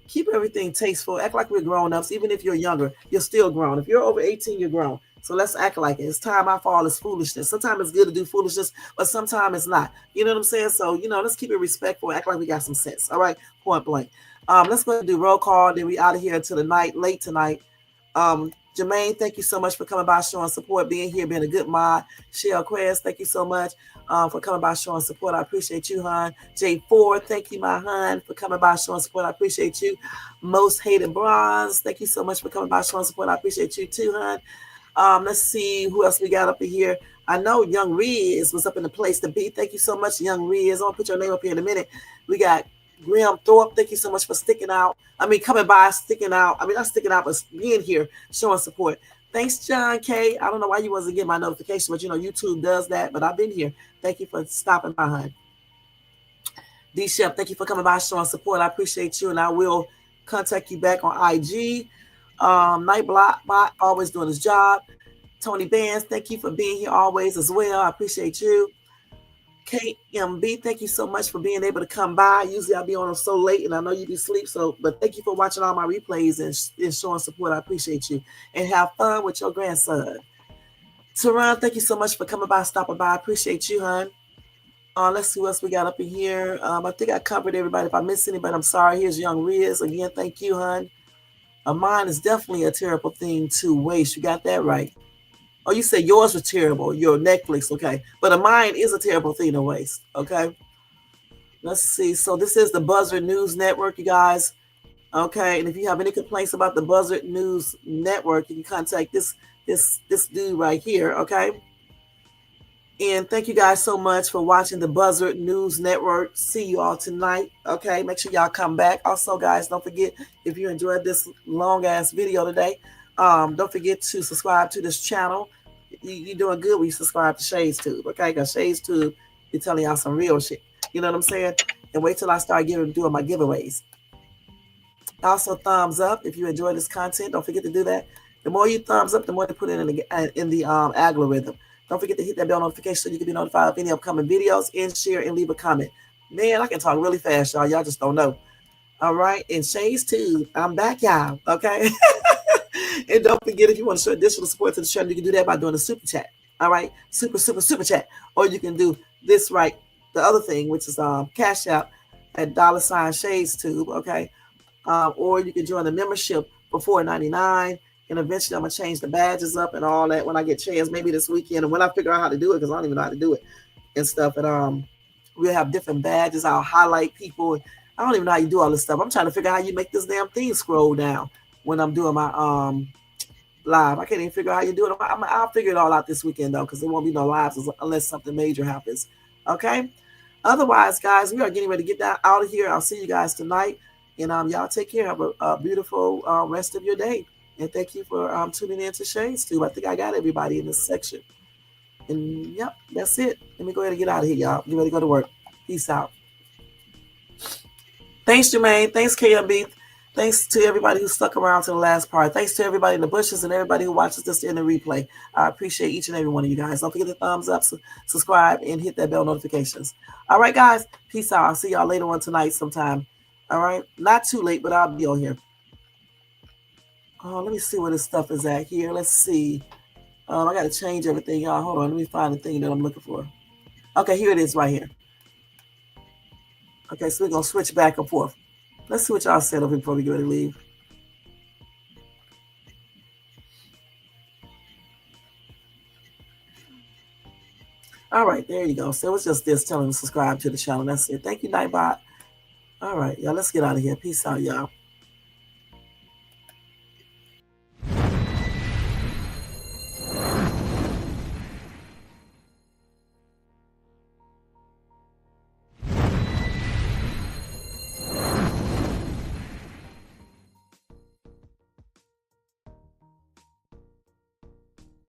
keep everything tasteful. Act like we're grown-ups. Even if you're younger, you're still grown. If you're over 18, you're grown. So let's act like it. It's time I fall is foolishness. Sometimes it's good to do foolishness, but sometimes it's not. You know what I'm saying? So, let's keep it respectful. Act like we got some sense. All right? Point blank. Let's go ahead and do roll call. Then we out of here until the night, late tonight. Jermaine, thank you so much for coming by, showing support, being here, being a good mod. Shell Quest, thank you so much for coming by, showing support. I appreciate you, hon. J4, thank you, my hon, for coming by, showing support. I appreciate you. Most Hated Bronze, thank you so much for coming by, showing support. I appreciate you too, hon. Let's see who else we got up in here. I know Young Riz was up in the place to be. Thank you so much, Young Riz. I'll put your name up here in a minute. We got Graham Thorpe. Thank you so much for sticking out. Coming by, sticking out. Not sticking out, but being here, showing support. Thanks, John K. I don't know why you wasn't getting my notification, but YouTube does that. But I've been here. Thank you for stopping by, hon. D Shep, thank you for coming by, showing support. I appreciate you, and I will contact you back on IG. Nightbot always doing his job. Tony Bands, thank you for being here always as well. I appreciate you. KMB, thank you so much for being able to come by. Usually I'll be on so late and I know you be asleep. But thank you for watching all my replays and showing support. I appreciate you. And have fun with your grandson. Teron, thank you so much for coming by, stopping by. I appreciate you, hon. Let's see what else we got up in here. I think I covered everybody. If I missed anybody, I'm sorry. Here's Young Riz. Again, thank you, hon. A mind is definitely a terrible thing to waste. You got that right. Oh, you said yours was terrible. Your Netflix, okay. But a mind is a terrible thing to waste, okay. Let's see. So this is the Buzzard News Network, you guys. Okay, and if you have any complaints about the Buzzard News Network, you can contact this dude right here, okay. And thank you guys so much for watching the Buzzard News Network. See you all tonight. Okay, make sure y'all come back. Also, guys, don't forget, if you enjoyed this long-ass video today, don't forget to subscribe to this channel. You're doing good when you subscribe to Shay's Tube, okay? Because Shay's Tube is telling y'all some real shit. You know what I'm saying? And wait till I start doing my giveaways. Also, thumbs up if you enjoy this content. Don't forget to do that. The more you thumbs up, the more they put it in the algorithm. Don't forget to hit that bell notification so you can be notified of any upcoming videos, and share and leave a comment. Man, I can talk really fast, y'all. Y'all just don't know. All right. And Shay's Tube, I'm back, y'all. Okay. And don't forget, if you want to show additional support to the channel, you can do that by doing a super chat. All right. Super chat. Or you can do this right. The other thing, which is Cash App at $Shades Tube. Okay. or you can join the membership for $4.99. And eventually I'm going to change the badges up and all that when I get a chance, maybe this weekend. And when I figure out how to do it, because I don't even know how to do it and stuff. And we'll have different badges. I'll highlight people. I don't even know how you do all this stuff. I'm trying to figure out how you make this damn thing scroll down when I'm doing my live. I can't even figure out how you do it. I'll figure it all out this weekend, though, because there won't be no lives unless something major happens. Okay? Otherwise, guys, we are getting ready to get out of here. I'll see you guys tonight. And y'all take care. Have a beautiful rest of your day. And thank you for tuning in to Shane's Tube. I think I got everybody in this section. And, yep, that's it. Let me go ahead and get out of here, y'all. Get ready to go to work. Peace out. Thanks, Jermaine. Thanks, KMB. Thanks to everybody who stuck around to the last part. Thanks to everybody in the bushes and everybody who watches this in the replay. I appreciate each and every one of you guys. Don't forget to thumbs up, subscribe, and hit that bell notifications. All right, guys. Peace out. I'll see y'all later on tonight sometime. All right. Not too late, but I'll be on here. Oh, let me see where this stuff is at here. Let's see. I got to change everything, y'all. Hold on. Let me find the thing that I'm looking for. Okay, here it is right here. Okay, so we're going to switch back and forth. Let's see what y'all said over before we get ready to leave. All right, there you go. So it was just this telling them to subscribe to the channel. That's it. Thank you, Nightbot. All right, y'all, let's get out of here. Peace out, y'all.